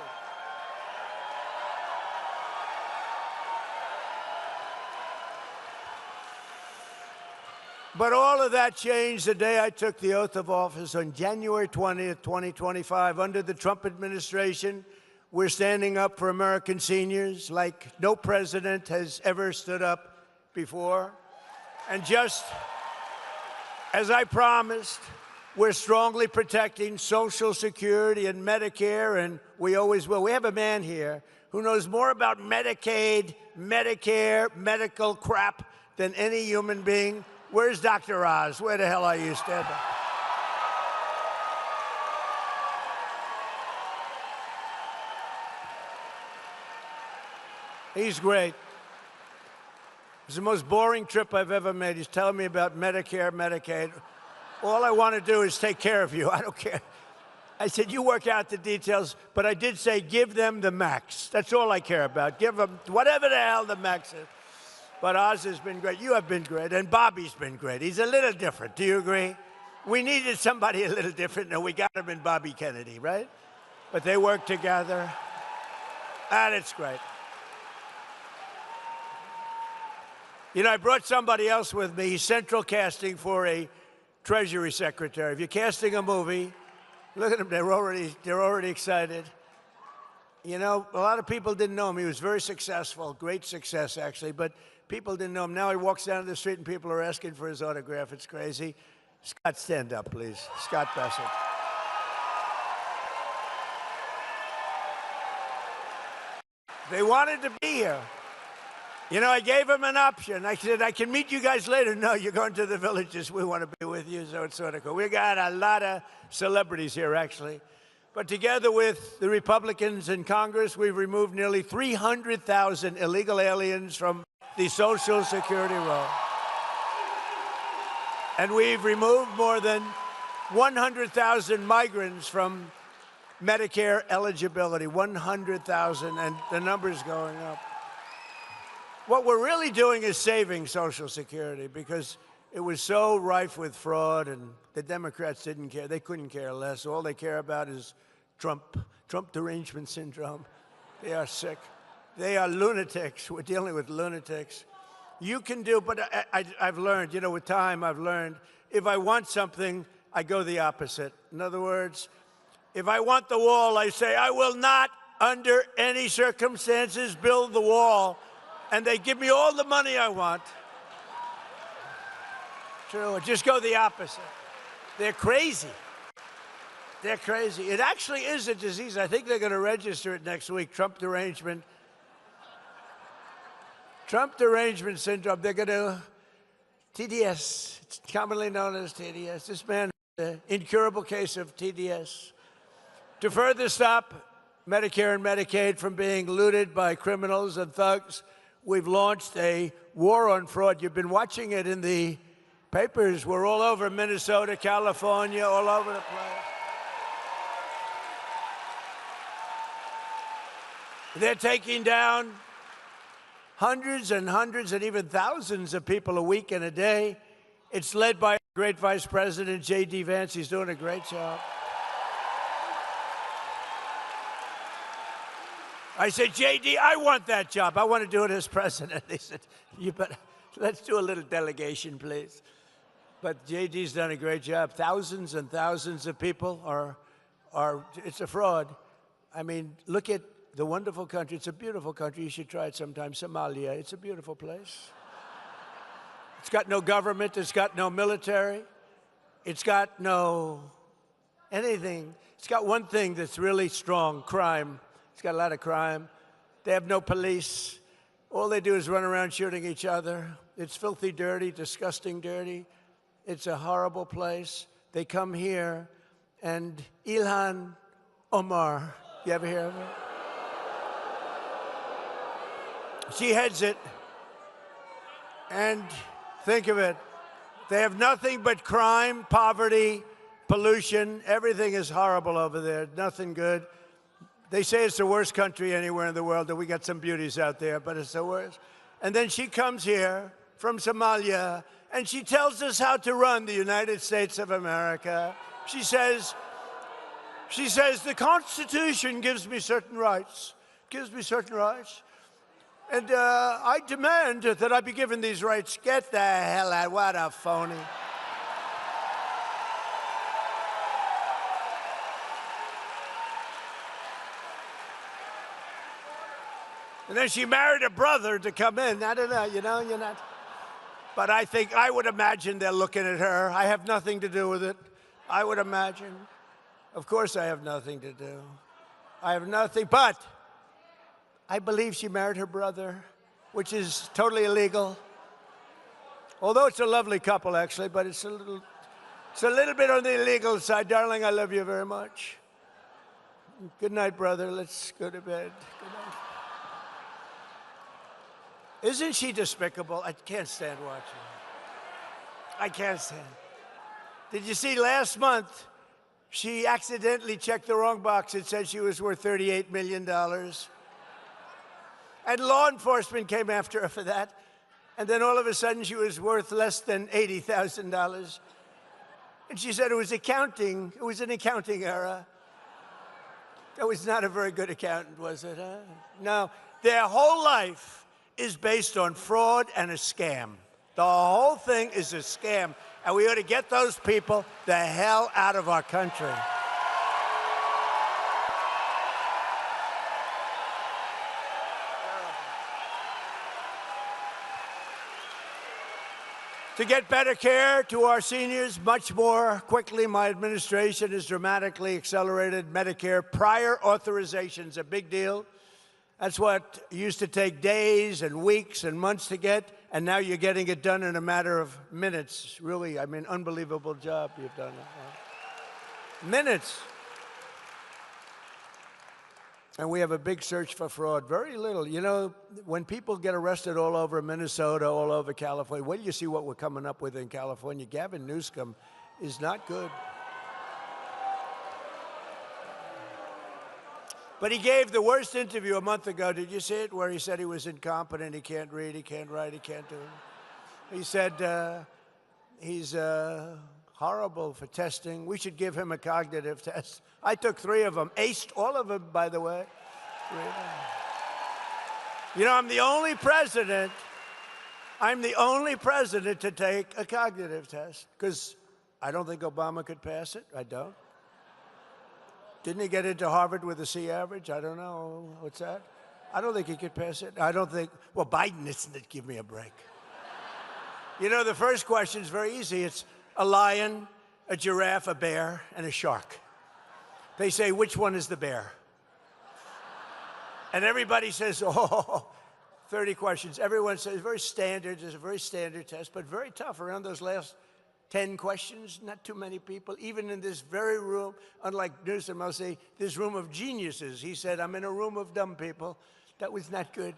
But all of that changed the day I took the oath of office on January 20th, 2025. Under the Trump administration, we're standing up for American seniors like no president has ever stood up before. And just as I promised, we're strongly protecting Social Security and Medicare, and we always will. We have a man here who knows more about Medicaid, Medicare, medical crap than any human being. Where's Dr. Oz? Where the hell are you? Stand up. He's great. It was the most boring trip I've ever made. He's telling me about Medicare, Medicaid. All I want to do is take care of you. I don't care. I said, you work out the details, but I did say give them the max. That's all I care about. Give them whatever the hell the max is. But Oz has been great. You have been great. And Bobby's been great. He's a little different. Do you agree? We needed somebody a little different, and we got him in Bobby Kennedy, right? But they work together, and it's great. You know, I brought somebody else with me. He's central casting for a Treasury Secretary. If you're casting a movie, look at them. They're already excited. You know, a lot of people didn't know him. He was very successful, great success, actually, but people didn't know him. Now he walks down the street and people are asking for his autograph. It's crazy. Scott, stand up, please. Scott Bassett. They wanted to be here. You know, I gave him an option. I said, I can meet you guys later. No, you're going to the villages. We want to be with you, so it's sort of cool. We got a lot of celebrities here, actually. But together with the Republicans in Congress, we've removed nearly 300,000 illegal aliens from the Social Security roll. And we've removed more than 100,000 migrants from Medicare eligibility. 100,000, and the number's going up. What we're really doing is saving Social Security because it was so rife with fraud, and the Democrats didn't care. They couldn't care less. All they care about is Trump derangement syndrome. They are sick. They are lunatics. We're dealing with lunatics. You can do, but I've learned, you know, with time, I've learned, if I want something, I go the opposite. In other words, if I want the wall, I say, I will not, under any circumstances, build the wall. And they give me all the money I want. True, just go the opposite. They're crazy. They're crazy. It actually is a disease. I think they're going to register it next week, Trump derangement syndrome. They're going to, TDS, it's commonly known as TDS. This man has an incurable case of TDS. To further stop Medicare and Medicaid from being looted by criminals and thugs, we've launched a war on fraud. You've been watching it in the papers. We're all over Minnesota, California, all over the place. They're taking down hundreds and hundreds and even thousands of people a week and a day. It's led by great Vice President J.D. Vance. He's doing a great job. I said, J.D., I want that job. I want to do it as president. They said, you better, let's do a little delegation, please. But J.D.'s done a great job. Thousands and thousands of people are, it's a fraud. I mean, look at the wonderful country. It's a beautiful country. You should try it sometime. Somalia, it's a beautiful place. It's got no government. It's got no military. It's got no anything. It's got one thing that's really strong, crime. It's got a lot of crime. They have no police. All they do is run around shooting each other. It's filthy dirty, disgusting dirty. It's a horrible place. They come here, and Ilhan Omar, you ever hear of her? She heads it. And think of it. They have nothing but crime, poverty, pollution. Everything is horrible over there. Nothing good. They say it's the worst country anywhere in the world, and we got some beauties out there, but it's the worst. And then she comes here from Somalia, and she tells us how to run the United States of America. She says, the Constitution gives me certain rights. Gives me certain rights. And I demand that I be given these rights. Get the hell out. What a phony. And then she married a brother to come in. I don't know, you're not. But I would imagine they're looking at her. I have nothing to do with it. I would imagine. Of course I have nothing to do. I have nothing, but I believe she married her brother, which is totally illegal. Although it's a lovely couple, actually, but it's a little bit on the illegal side. Darling, I love you very much. Good night, brother. Let's go to bed. Good night. Isn't she despicable? I can't stand watching her. I can't stand. Did you see last month, she accidentally checked the wrong box. It said she was worth $38 million. And law enforcement came after her for that. And then all of a sudden, she was worth less than $80,000. And she said it was accounting. It was an accounting error. That was not a very good accountant, was it? Huh? No, their whole life is based on fraud and a scam. The whole thing is a scam, and we ought to get those people the hell out of our country. To get better care to our seniors much more quickly, my administration has dramatically accelerated Medicare prior authorization's a big deal. That's what used to take days and weeks and months to get, and now you're getting it done in a matter of minutes. Really, I mean, unbelievable job you've done. Minutes. And we have a big search for fraud. Very little. You know, when people get arrested all over Minnesota, all over California, wait till you see what we're coming up with in California. Gavin Newsom is not good. But he gave the worst interview a month ago. Did you see it? Where he said he was incompetent, he can't read, he can't write, he can't do it. He said he's horrible for testing. We should give him a cognitive test. I took 3 of them, aced all of them, by the way. 3 of them. You know, I'm the only president to take a cognitive test, because I don't think Obama could pass it. I don't. Didn't he get into Harvard with a C average? I don't know. What's that? I don't think he could pass it. I don't think, well, Biden isn't. Give me a break. You know, the first question is very easy. It's a lion, a giraffe, a bear, and a shark. They say, which one is the bear? And everybody says, oh, 30 questions. Everyone says, very standard. It's a very standard test, but very tough around those last 10 questions. Not too many people, even in this very room, unlike Newsom, I'll say, this room of geniuses. He said, I'm in a room of dumb people. That was not good.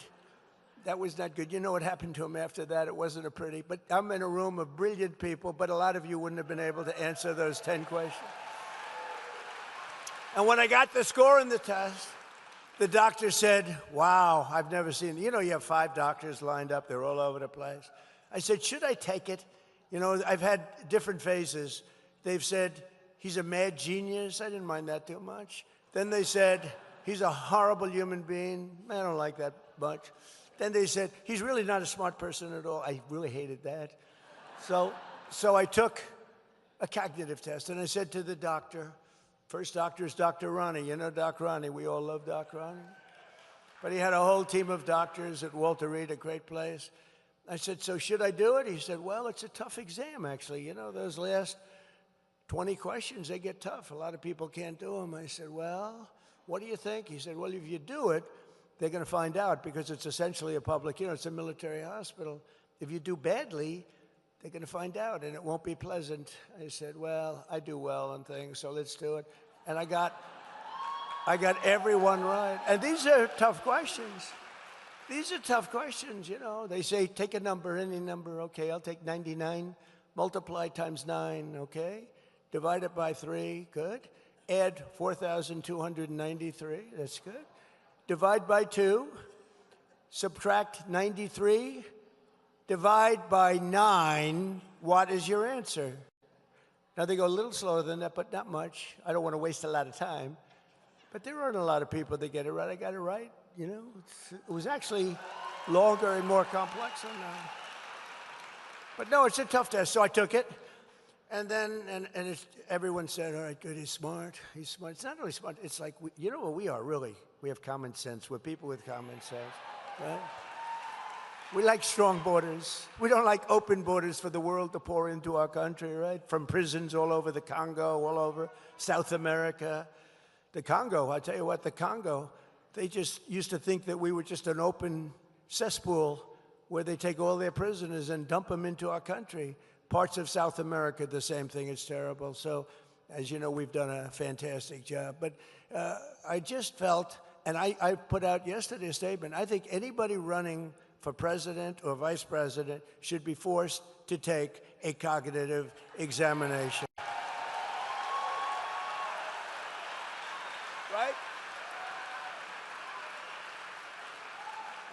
That was not good. You know what happened to him after that? It wasn't a pretty, but I'm in a room of brilliant people, but a lot of you wouldn't have been able to answer those 10 questions. And when I got the score in the test, the doctor said, wow, I've never seen, you know, you have 5 doctors lined up. They're all over the place. I said, should I take it? You know, I've had different phases. They've said, he's a mad genius. I didn't mind that too much. Then they said, he's a horrible human being. I don't like that much. Then they said, he's really not a smart person at all. I really hated that. So I took a cognitive test, and I said to the doctor, first doctor is Dr. Ronnie. You know Doc Ronnie. We all love Doc Ronnie. But he had a whole team of doctors at Walter Reed, a great place. I said, so should I do it? He said, well, it's a tough exam, actually. You know, those last 20 questions, they get tough. A lot of people can't do them. I said, well, what do you think? He said, well, if you do it, they're going to find out, because it's essentially a public, you know, it's a military hospital. If you do badly, they're going to find out, and it won't be pleasant. I said, well, I do well on things, so let's do it. And I got everyone right. And these are tough questions. These are tough questions, you know. They say, take a number, any number. Okay, I'll take 99. Multiply times 9, okay? Divide it by 3, good. Add 4,293, that's good. Divide by 2. Subtract 93. Divide by 9. What is your answer? Now, they go a little slower than that, but not much. I don't want to waste a lot of time. But there aren't a lot of people that get it right. I got it right, you know. It was actually longer and more complex. But no, it's a tough test, so I took it. And then, everyone said, all right, good, he's smart. He's smart. It's not really smart. It's like, you know what we are, really? We have common sense. We're people with common sense, right? We like strong borders. We don't like open borders for the world to pour into our country, right? From prisons all over the Congo, all over South America. The Congo, I tell you what, the Congo, they just used to think that we were just an open cesspool where they take all their prisoners and dump them into our country. Parts of South America, the same thing. It's terrible. So, as you know, we've done a fantastic job. But I just felt, and I put out yesterday a statement, I think anybody running for president or vice president should be forced to take a cognitive examination. Right?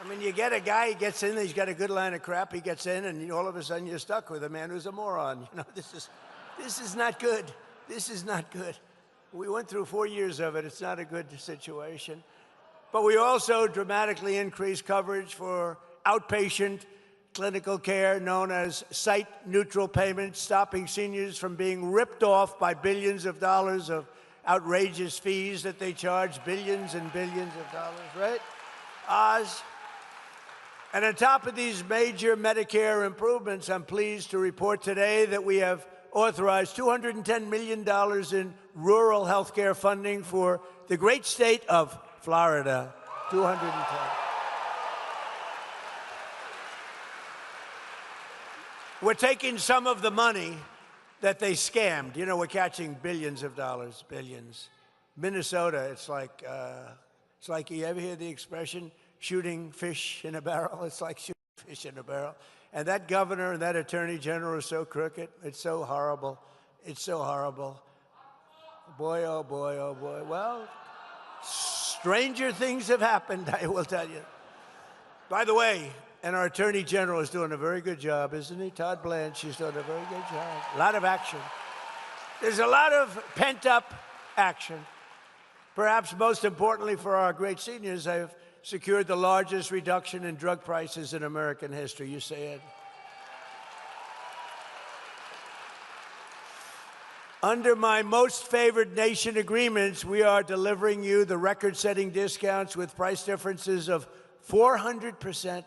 I mean, you get a guy, he gets in, he's got a good line of crap, he gets in, and all of a sudden you're stuck with a man who's a moron. You know, this is not good. This is not good. We went through 4 years of it. It's not a good situation. But we also dramatically increased coverage for outpatient clinical care known as site-neutral payments, stopping seniors from being ripped off by billions of dollars of outrageous fees that they charge, billions and billions of dollars, right? Oz. And on top of these major Medicare improvements, I'm pleased to report today that we have authorized $210 million in rural health care funding for the great state of Florida. 210. We're taking some of the money that they scammed. You know, we're catching billions of dollars, billions. Minnesota, it's like you ever hear the expression, shooting fish in a barrel? It's like shooting fish in a barrel. And that governor and that attorney general are so crooked. It's so horrible. It's so horrible. Boy, oh boy, oh boy. Well, stranger things have happened, I will tell you. By the way, and our Attorney General is doing a very good job, isn't he? Todd Blanche, she's doing a very good job. A lot of action. There's a lot of pent-up action. Perhaps most importantly for our great seniors, I've secured the largest reduction in drug prices in American history. You say it. Under my most favored nation agreements, we are delivering you the record-setting discounts with price differences of 400%,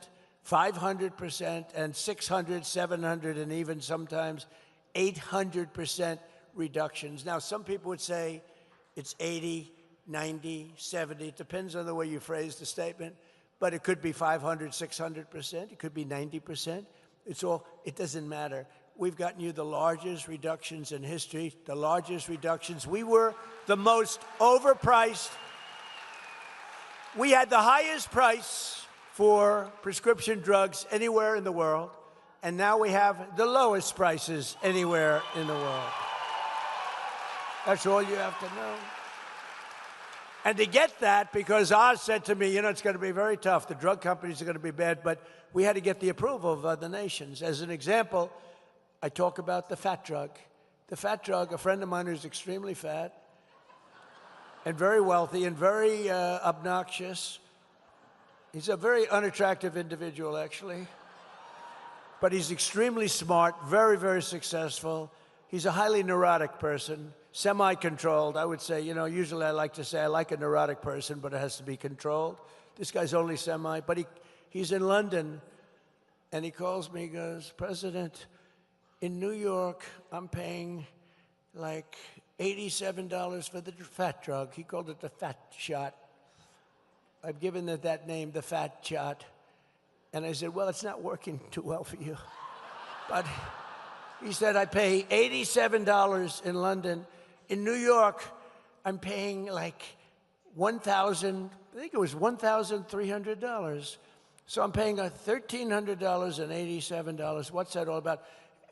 500%, and 600, 700, and even sometimes 800% reductions. Now, some people would say it's 80, 90, 70. It depends on the way you phrase the statement. But it could be 500, 600%. It could be 90%. It doesn't matter. We've gotten you the largest reductions in history, the largest reductions. We were the most overpriced. We had the highest price for prescription drugs anywhere in the world, and now we have the lowest prices anywhere in the world. That's all you have to know. And to get that, because Oz said to me, you know, it's going to be very tough. The drug companies are going to be bad, but we had to get the approval of other nations. As an example, I talk about the fat drug. The fat drug, a friend of mine who's extremely fat and very wealthy and very obnoxious. He's a very unattractive individual, actually. But he's extremely smart, very, very successful. He's a highly neurotic person, semi-controlled. I would say, you know, usually I like to say I like a neurotic person, but it has to be controlled. This guy's only semi, but he's in London, and he calls me, he goes, President, in New York, I'm paying like $87 for the fat drug. He called it the fat shot. I've given it that name, the fat shot. And I said, well, it's not working too well for you. But he said, I pay $87 in London. In New York, I'm paying like $1,300. So I'm paying $1,300 and $87. What's that all about?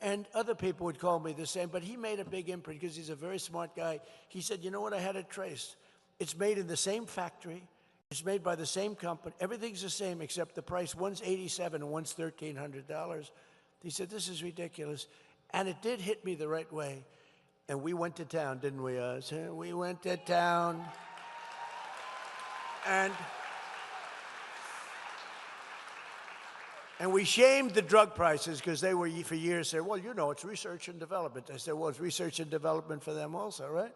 And other people would call me the same, but he made a big imprint because he's a very smart guy. He said, you know what, I had it traced. It's made in the same factory. It's made by the same company. Everything's the same except the price. One's $87 and one's $1,300. He said, this is ridiculous. And it did hit me the right way. And we went to town, didn't we, Oz? We went to town. And we shamed the drug prices because they were, for years, said, well, you know, it's research and development. I said, well, it's research and development for them also, right?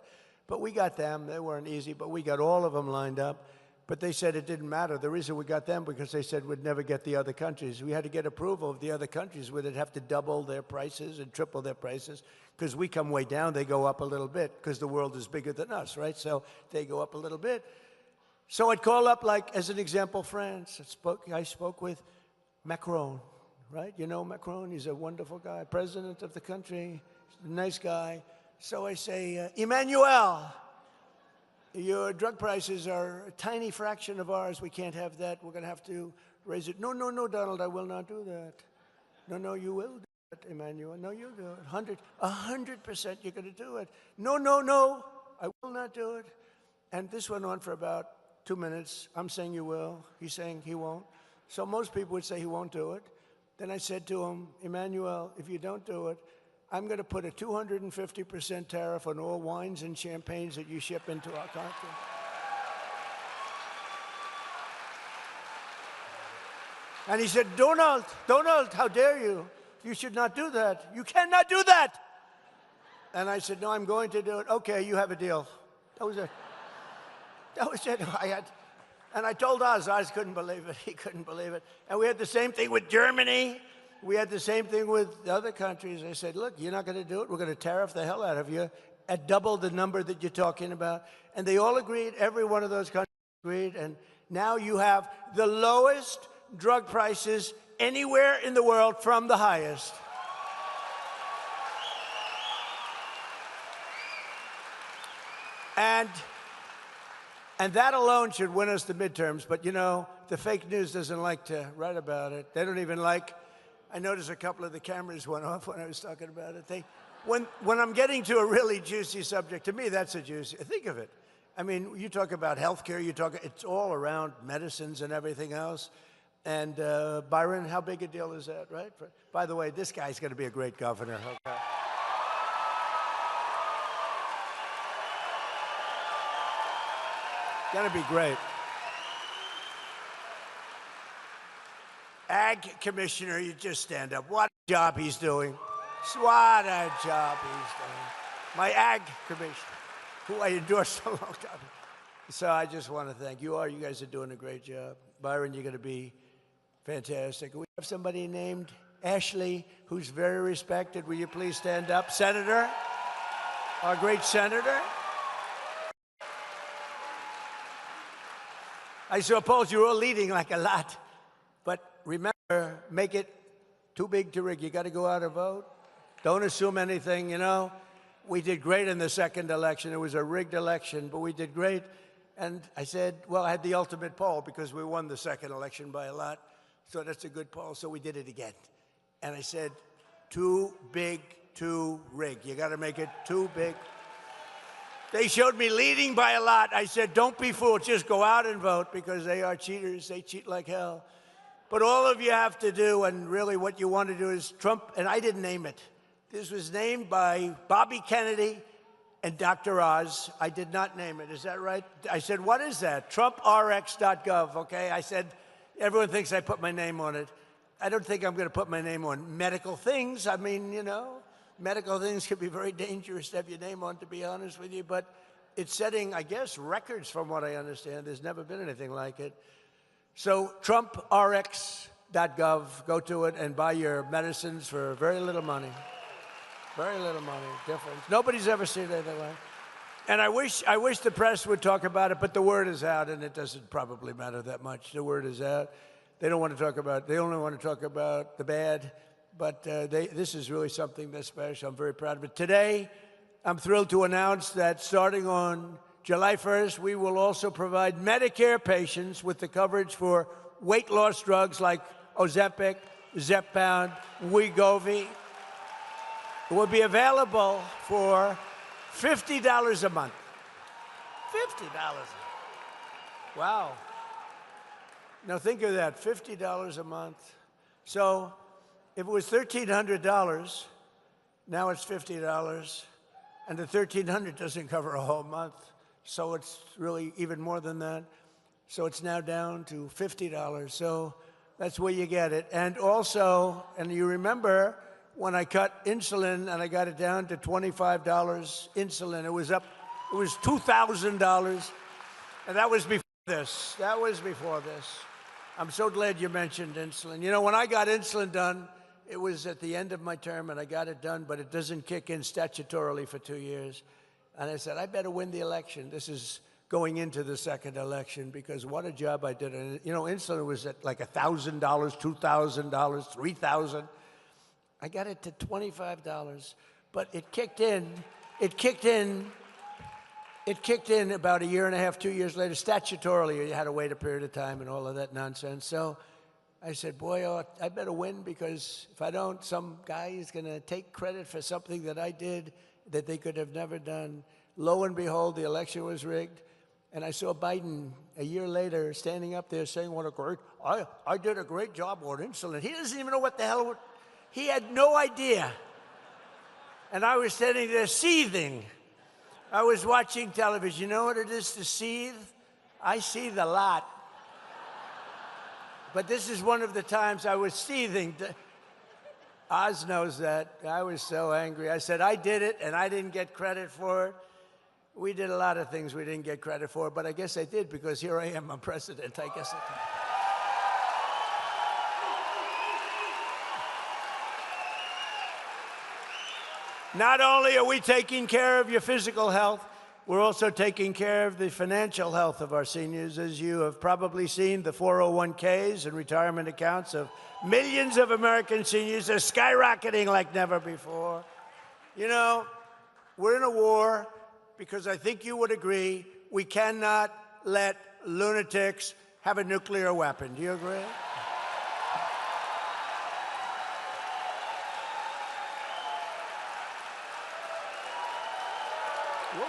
But we got them. They weren't easy, but we got all of them lined up. But they said it didn't matter. The reason we got them, because they said we'd never get the other countries. We had to get approval of the other countries where they'd have to double their prices and triple their prices. Because we come way down, they go up a little bit, because the world is bigger than us, right? So they go up a little bit. So I'd call up, like, as an example, France. I spoke with Macron, right? You know Macron, he's a wonderful guy, president of the country, nice guy. So I say, Emmanuel, your drug prices are a tiny fraction of ours. We can't have that. We're going to have to raise it. No, no, no, Donald, I will not do that. No, no, you will do it, Emmanuel. No, you'll do it. 100% you're going to do it. No, no, no, I will not do it. And this went on for about 2 minutes. I'm saying you will. He's saying he won't. So most people would say he won't do it. Then I said to him, Emmanuel, if you don't do it, I'm going to put a 250% tariff on all wines and champagnes that you ship into our country. And he said, Donald, how dare you? You should not do that. You cannot do that. And I said, no, I'm going to do it. Okay, you have a deal. That was it. That was it. And I told Oz couldn't believe it. He couldn't believe it. And we had the same thing with Germany. We had the same thing with the other countries. I said, look, you're not going to do it. We're going to tariff the hell out of you at double the number that you're talking about. And they all agreed. Every one of those countries agreed. And now you have the lowest drug prices anywhere in the world from the highest. And that alone should win us the midterms. But, you know, the fake news doesn't like to write about it. They don't even like, I noticed a couple of the cameras went off when I was talking about it. When I'm getting to a really juicy subject, to me, that's a juicy, think of it. I mean, you talk about healthcare, it's all around medicines and everything else. And Byron, how big a deal is that, right? By the way, this guy's going to be a great governor. Okay. Gonna be great. Ag Commissioner, you just stand up. What a job he's doing. What a job he's doing. My Ag Commissioner, who I endorsed a long time. So I just want to thank you all. You guys are doing a great job. Byron, you're going to be fantastic. We have somebody named Ashley, who's very respected. Will you please stand up? Senator, our great senator. I suppose you're all leading like a lot, but remember, make it too big to rig. You got to go out and vote. Don't assume anything, you know. We did great in the second election. It was a rigged election, but we did great. And I said, well, I had the ultimate poll because we won the second election by a lot. So that's a good poll, so we did it again. And I said, too big to rig. You got to make it too big. They showed me leading by a lot. I said, don't be fooled, just go out and vote because they are cheaters. They cheat like hell. But all of you have to do, and really what you want to do is Trump, and I didn't name it. This was named by Bobby Kennedy and Dr. Oz. I did not name it. Is that right? I said, what is that? TrumpRx.gov, okay? I said, everyone thinks I put my name on it. I don't think I'm going to put my name on medical things. I mean, you know. Medical things can be very dangerous to have your name on, to be honest with you, but it's setting, I guess, records from what I understand. There's never been anything like it. So TrumpRx.gov, go to it and buy your medicines for very little money. Very little money, difference. Nobody's ever seen anything like it. And I wish the press would talk about it, but the word is out, and it doesn't probably matter that much. The word is out. They don't want to talk about, they only want to talk about the bad. But this is really something that's special. I'm very proud of it. Today, I'm thrilled to announce that starting on July 1st, we will also provide Medicare patients with the coverage for weight loss drugs like Ozempic, Zepbound, Wegovy. It will be available for $50 a month. $50 a month. Wow. Now think of that, $50 a month. So if it was $1,300, now it's $50, and the $1,300 doesn't cover a whole month, so it's really even more than that. So it's now down to $50. So That's where you get it. And also, and you remember when I cut insulin and I got it down to $25 insulin, it was $2,000. And that was before this. That was before this. I'm so glad you mentioned insulin. You know, when I got insulin done, it was at the end of my term, and I got it done, but it doesn't kick in statutorily for 2 years. And I said, I better win the election. This is going into the second election, because what a job I did. And, you know, insulin was at like $1,000, $2,000, $3,000. I got it to $25, but it kicked in. It kicked in about a year and a half, 2 years later. Statutorily, you had to wait a period of time and all of that nonsense. So I said, boy, I better win, because if I don't, some guy is going to take credit for something that I did that they could have never done. Lo and behold, the election was rigged. And I saw Biden a year later standing up there saying, I did a great job on insulin. He doesn't even know what the hell, he had no idea. And I was standing there seething. I was watching television. You know what it is to seethe? I seethe a lot. But this is one of the times I was seething. Oz knows that. I was so angry. I said, I did it, and I didn't get credit for it. We did a lot of things we didn't get credit for, but I guess I did, because here I am, I'm president. I guess I did. Not only are we taking care of your physical health, we're also taking care of the financial health of our seniors. As you have probably seen, the 401ks and retirement accounts of millions of American seniors are skyrocketing like never before. You know, we're in a war, because I think you would agree, we cannot let lunatics have a nuclear weapon. Do you agree? Whoa.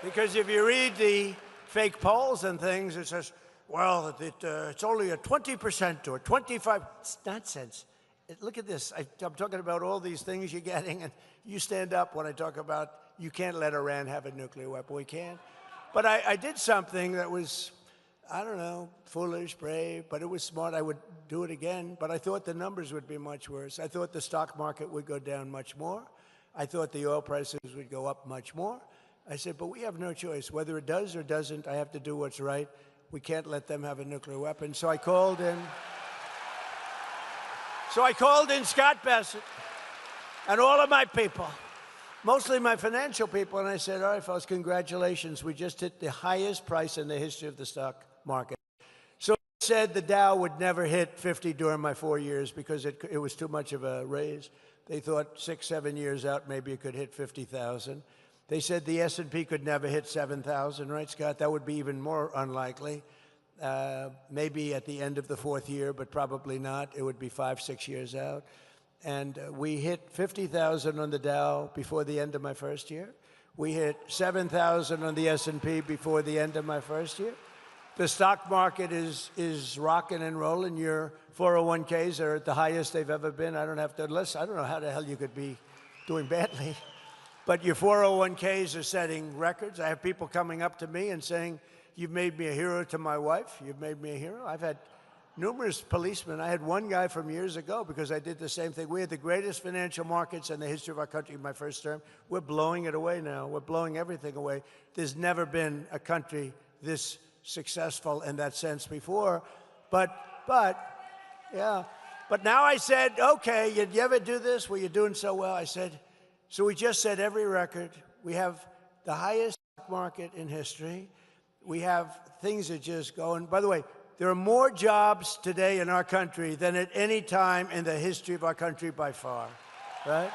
Because if you read the fake polls and things, it says, well, it's only a 20% or 25%. It's nonsense. Look at this. I'm talking about all these things you're getting, and you stand up when I talk about you can't let Iran have a nuclear weapon. We can't. But I did something that was, I don't know, foolish, brave, but it was smart. I would do it again, but I thought the numbers would be much worse. I thought the stock market would go down much more. I thought the oil prices would go up much more. I said, but we have no choice. Whether it does or doesn't, I have to do what's right. We can't let them have a nuclear weapon. So I called in. Scott Bassett and all of my people, mostly my financial people, and I said, all right, folks, congratulations. We just hit the highest price in the history of the stock market. So I said the Dow would never hit 50 during my 4 years, because it was too much of a raise. They thought 6, 7 years out, maybe it could hit 50,000. They said the S&P could never hit 7,000, right, Scott? That would be even more unlikely. Maybe at the end of the 4th year, but probably not. It would be 5, 6 years out. And we hit 50,000 on the Dow before the end of my first year. We hit 7,000 on the S&P before the end of my first year. The stock market is rocking and rolling. Your 401ks are at the highest they've ever been. I don't have to list. I don't know how the hell you could be doing badly. But your 401ks are setting records. I have people coming up to me and saying, you've made me a hero to my wife. You've made me a hero. I've had numerous policemen. I had one guy from years ago, because I did the same thing. We had the greatest financial markets in the history of our country in my first term. We're blowing it away now. We're blowing everything away. There's never been a country this successful in that sense before. But now I said, okay, you ever do this? Well, you're doing so well. I said, so we just set every record. We have the highest stock market in history. We have things that just go. And by the way, there are more jobs today in our country than at any time in the history of our country by far, right?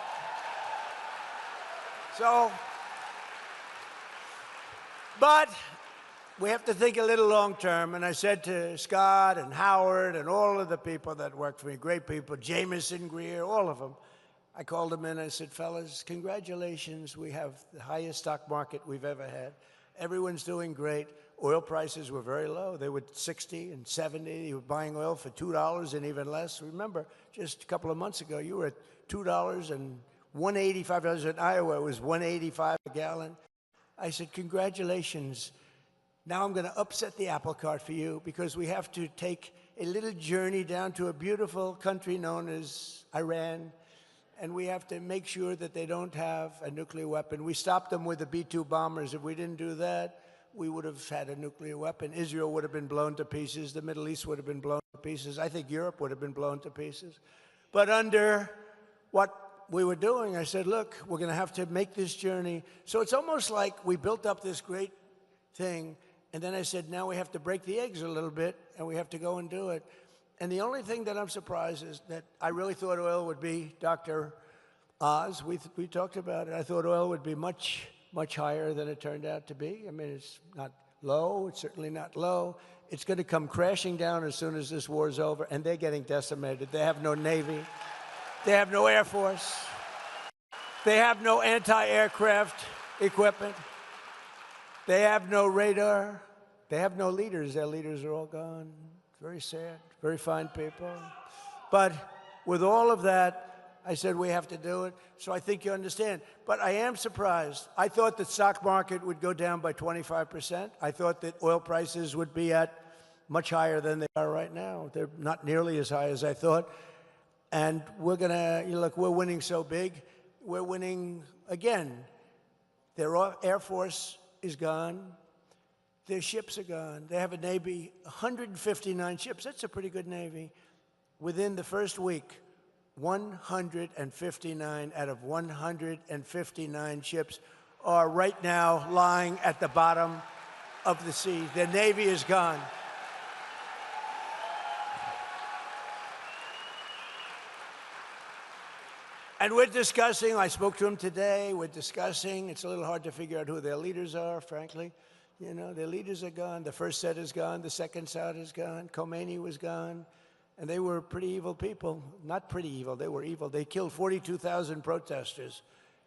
So, but we have to think a little long term. And I said to Scott and Howard and all of the people that worked for me, great people, Jameson, Greer, all of them, I called them in and I said, fellas, congratulations. We have the highest stock market we've ever had. Everyone's doing great. oil prices were very low. They were 60 and 70. You were buying oil for $2 and even less. Remember, just a couple of months ago, you were at $2 and $1.85. In Iowa, it was $1.85 a gallon. I said, congratulations. Now I'm going to upset the apple cart for you because we have to take a little journey down to a beautiful country known as Iran, and we have to make sure that they don't have a nuclear weapon. We stopped them with the B-2 bombers. If we didn't do that, we would have had a nuclear weapon. Israel would have been blown to pieces. The Middle East would have been blown to pieces. I think Europe would have been blown to pieces. But under what we were doing, I said, look, we're going to have to make this journey. So it's almost like we built up this great thing, and then I said, now we have to break the eggs a little bit, and we have to go and do it. And the only thing that I'm surprised is that I really thought oil would be, Dr. Oz, we talked about it. I thought oil would be much, much higher than it turned out to be. I mean, it's not low. It's certainly not low. It's going to come crashing down as soon as this war is over, and they're getting decimated. They have no Navy. They have no Air Force. They have no anti-aircraft equipment. They have no radar. They have no leaders. Their leaders are all gone. Very sad. Very fine people. But with all of that, I said we have to do it. So I think you understand. But I am surprised. I thought the stock market would go down by 25%. I thought that oil prices would be at much higher than they are right now. They're not nearly as high as I thought. And we're going to, look, we're winning so big. We're winning again. Their Air Force is gone. Their ships are gone. They have a Navy, 159 ships. That's a pretty good Navy. Within the first week, 159 out of 159 ships are right now lying at the bottom of the sea. Their Navy is gone. And we're discussing, I spoke to him today, we're discussing, it's a little hard to figure out who their leaders are, frankly. You know, their leaders are gone. The first set is gone. The second set is gone. Khomeini was gone. And they were pretty evil people. Not pretty evil, they were evil. They killed 42,000 protesters.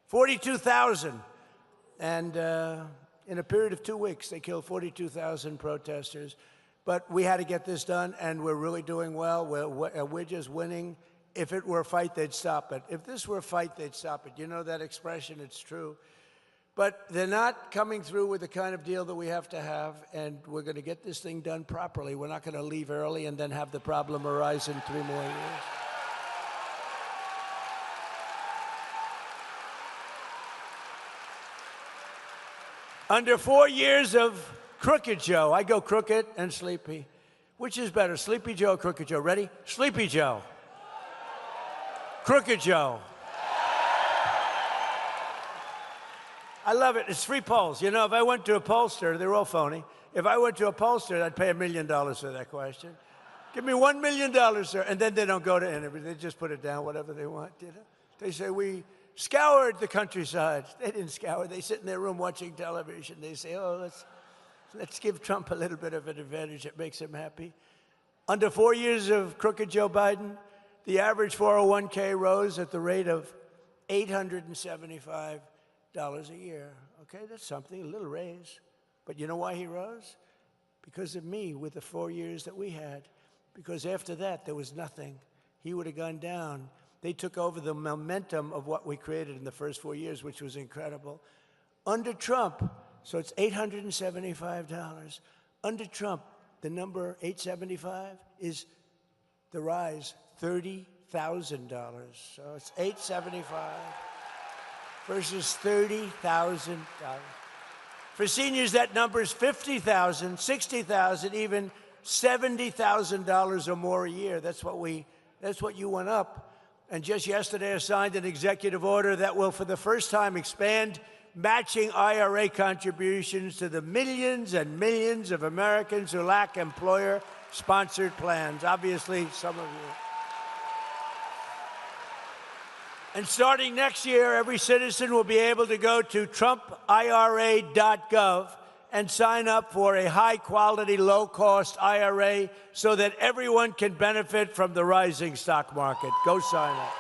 42,000! And in a period of 2 weeks, they killed 42,000 protesters. But we had to get this done, and we're really doing well. We're just winning. If it were a fight, they'd stop it. If this were a fight, they'd stop it. You know that expression, it's true. But they're not coming through with the kind of deal that we have to have, and we're going to get this thing done properly. We're not going to leave early and then have the problem arise in 3 more years. Under 4 years of Crooked Joe, I go crooked and sleepy. Which is better, Sleepy Joe or Crooked Joe? Ready? Sleepy Joe. Crooked Joe. I love it. It's free polls. You know, if I went to a pollster, they're all phony. If I went to a pollster, I'd pay $1 million for that question. Give me $1 million, sir. And then they don't go to interview. They just put it down, whatever they want. You know? They say, we scoured the countryside. They didn't scour. They sit in their room watching television. They say, oh, let's give Trump a little bit of an advantage. It makes him happy. Under 4 years of Crooked Joe Biden, the average 401k rose at the rate of $875 a year. Okay, that's something, a little raise. But you know why he rose? Because of me with the 4 years that we had. Because after that, there was nothing. He would have gone down. They took over the momentum of what we created in the first 4 years, which was incredible. Under Trump, so it's $875. Under Trump, the number 875 is the rise, $30,000. So it's $875 versus $30,000. For seniors, that number is $50,000, $60,000, even $70,000 or more a year. That's what you went up. And just yesterday, I signed an executive order that will, for the first time, expand matching IRA contributions to the millions and millions of Americans who lack employer-sponsored plans. Obviously, some of you. And starting next year, every citizen will be able to go to TrumpIRA.gov and sign up for a high-quality, low-cost IRA so that everyone can benefit from the rising stock market. Go sign up.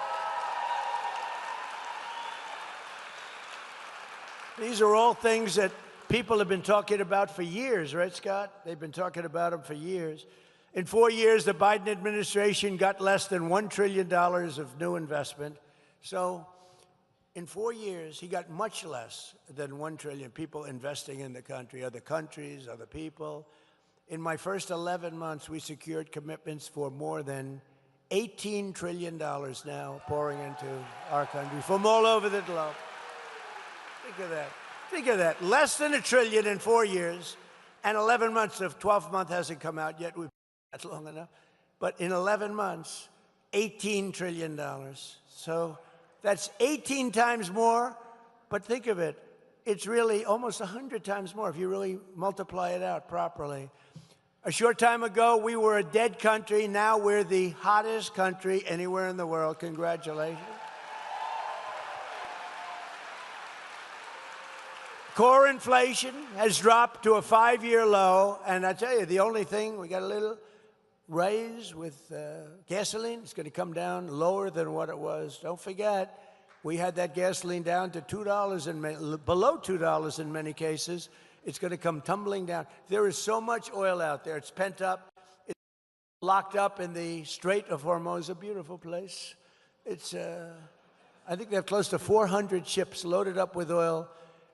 These are all things that people have been talking about for years, right, Scott? They've been talking about them for years. In 4 years, the Biden administration got less than $1 trillion of new investment. So in 4 years, he got much less than $1 trillion people investing in the country, other countries, other people. In my first 11 months, we secured commitments for more than $18 trillion now pouring into our country from all over the globe. Think of that. Think of that. Less than $1 trillion in 4 years, and 11 months. Of 12th month hasn't come out yet. That's long enough. But in 11 months, $18 trillion. So that's 18 times more. But think of it. It's really almost 100 times more if you really multiply it out properly. A short time ago, we were a dead country. Now we're the hottest country anywhere in the world. Congratulations. Core inflation has dropped to a 5-year low. And I tell you, the only thing, we got a little raise with gasoline. It's going to come down lower than what it was. Don't forget, we had that gasoline down to $2 and below $2 in many cases. It's going to come tumbling down. There is so much oil out there. It's pent up. It's locked up in the Strait of Hormuz, a beautiful place. It's, I think they have close to 400 ships loaded up with oil.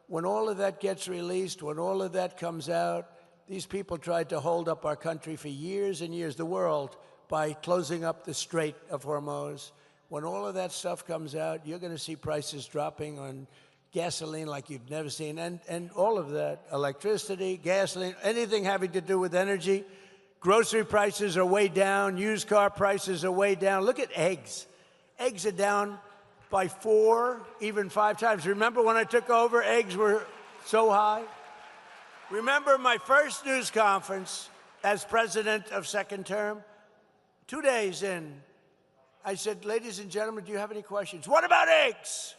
When all of that gets released, when all of that comes out, these people tried to hold up our country for years and years, the world, by closing up the Strait of Hormuz. When all of that stuff comes out, you're going to see prices dropping on gasoline like you've never seen, and all of that, electricity, gasoline, anything having to do with energy. Grocery prices are way down. Used car prices are way down. Look at eggs. Eggs are down by 4, even 5 times. Remember when I took over, eggs were so high? Remember my first news conference as president of second term? 2 days in, I said, ladies and gentlemen, do you have any questions? What about eggs?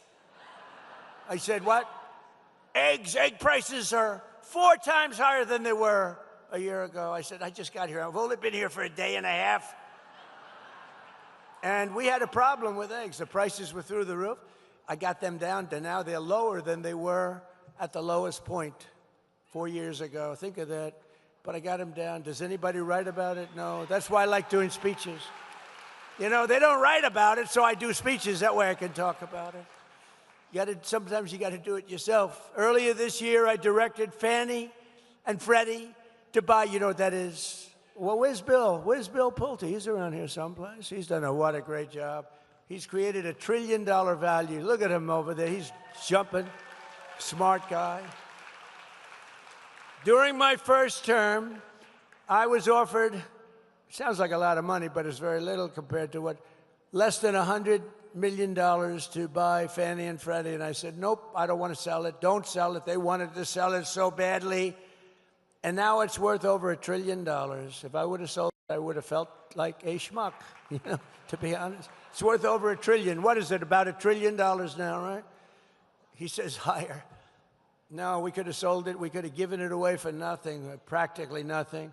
I said, what? Eggs. Egg prices are 4 times higher than they were a year ago. I said, I just got here. I've only been here for a day and a half. And we had a problem with eggs. The prices were through the roof. I got them down to now they're lower than they were at the lowest point 4 years ago. Think of that. But I got them down. Does anybody write about it? No. That's why I like doing speeches. You know, they don't write about it, so I do speeches. That way I can talk about it. Sometimes you got to do it yourself. Earlier this year, I directed Fannie and Freddie to buy, you know what that is? Well, where's Bill? Where's Bill Pulte? He's around here someplace. He's done what a great job. He's created $1 trillion value. Look at him over there. He's jumping. Smart guy. During my first term, I was offered, sounds like a lot of money, but it's very little compared to what, less than $100 million to buy Fannie and Freddie. And I said, nope, I don't want to sell it. Don't sell it. They wanted to sell it so badly. And now it's worth over $1 trillion. If I would have sold it, I would have felt like a schmuck, you know, to be honest. It's worth over $1 trillion. What is it, about $1 trillion now, right? He says higher. No, we could have sold it. We could have given it away for nothing, practically nothing.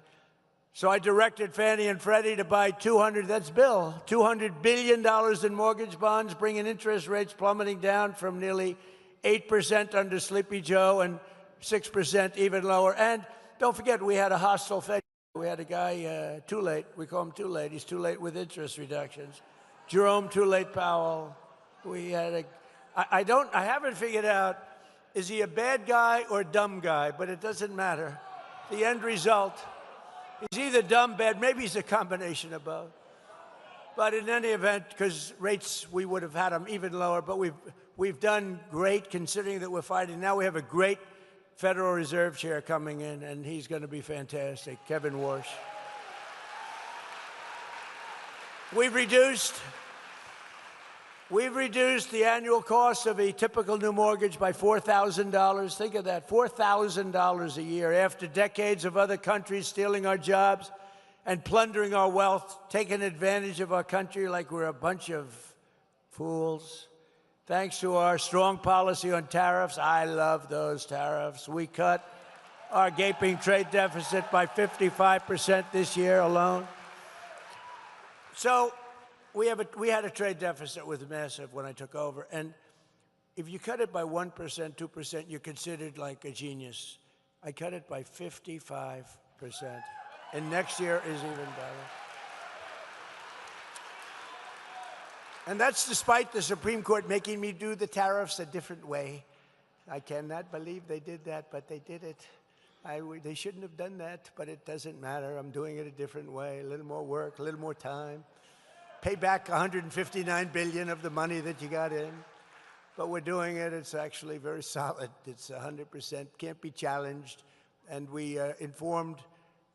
So I directed Fannie and Freddie to buy $200 billion in mortgage bonds, bringing interest rates plummeting down from nearly 8% under Sleepy Joe and 6% even lower. And don't forget, we had a hostile Fed. We had a guy, too late. We call him too late. He's too late with interest reductions. Jerome Too Late Powell. We had I haven't figured out, is he a bad guy or a dumb guy? But it doesn't matter. The end result, he's either dumb, bad, maybe he's a combination of both. But in any event, because rates, we would have had them even lower, but we've done great considering that we're fighting. Now we have a great Federal Reserve chair coming in, and he's going to be fantastic, Kevin Warsh. We've reduced the annual cost of a typical new mortgage by $4,000. Think of that, $4,000 a year after decades of other countries stealing our jobs and plundering our wealth, taking advantage of our country like we're a bunch of fools. Thanks to our strong policy on tariffs, I love those tariffs. We cut our gaping trade deficit by 55% this year alone. So we had a trade deficit with massive when I took over. And if you cut it by 1%, 2%, you're considered like a genius. I cut it by 55%. And next year is even better. And that's despite the Supreme Court making me do the tariffs a different way. I cannot believe they did that, but they did it. They shouldn't have done that, but it doesn't matter. I'm doing it a different way, a little more work, a little more time. Pay back $159 billion of the money that you got in. But we're doing it. It's actually very solid. It's 100%, can't be challenged. And we informed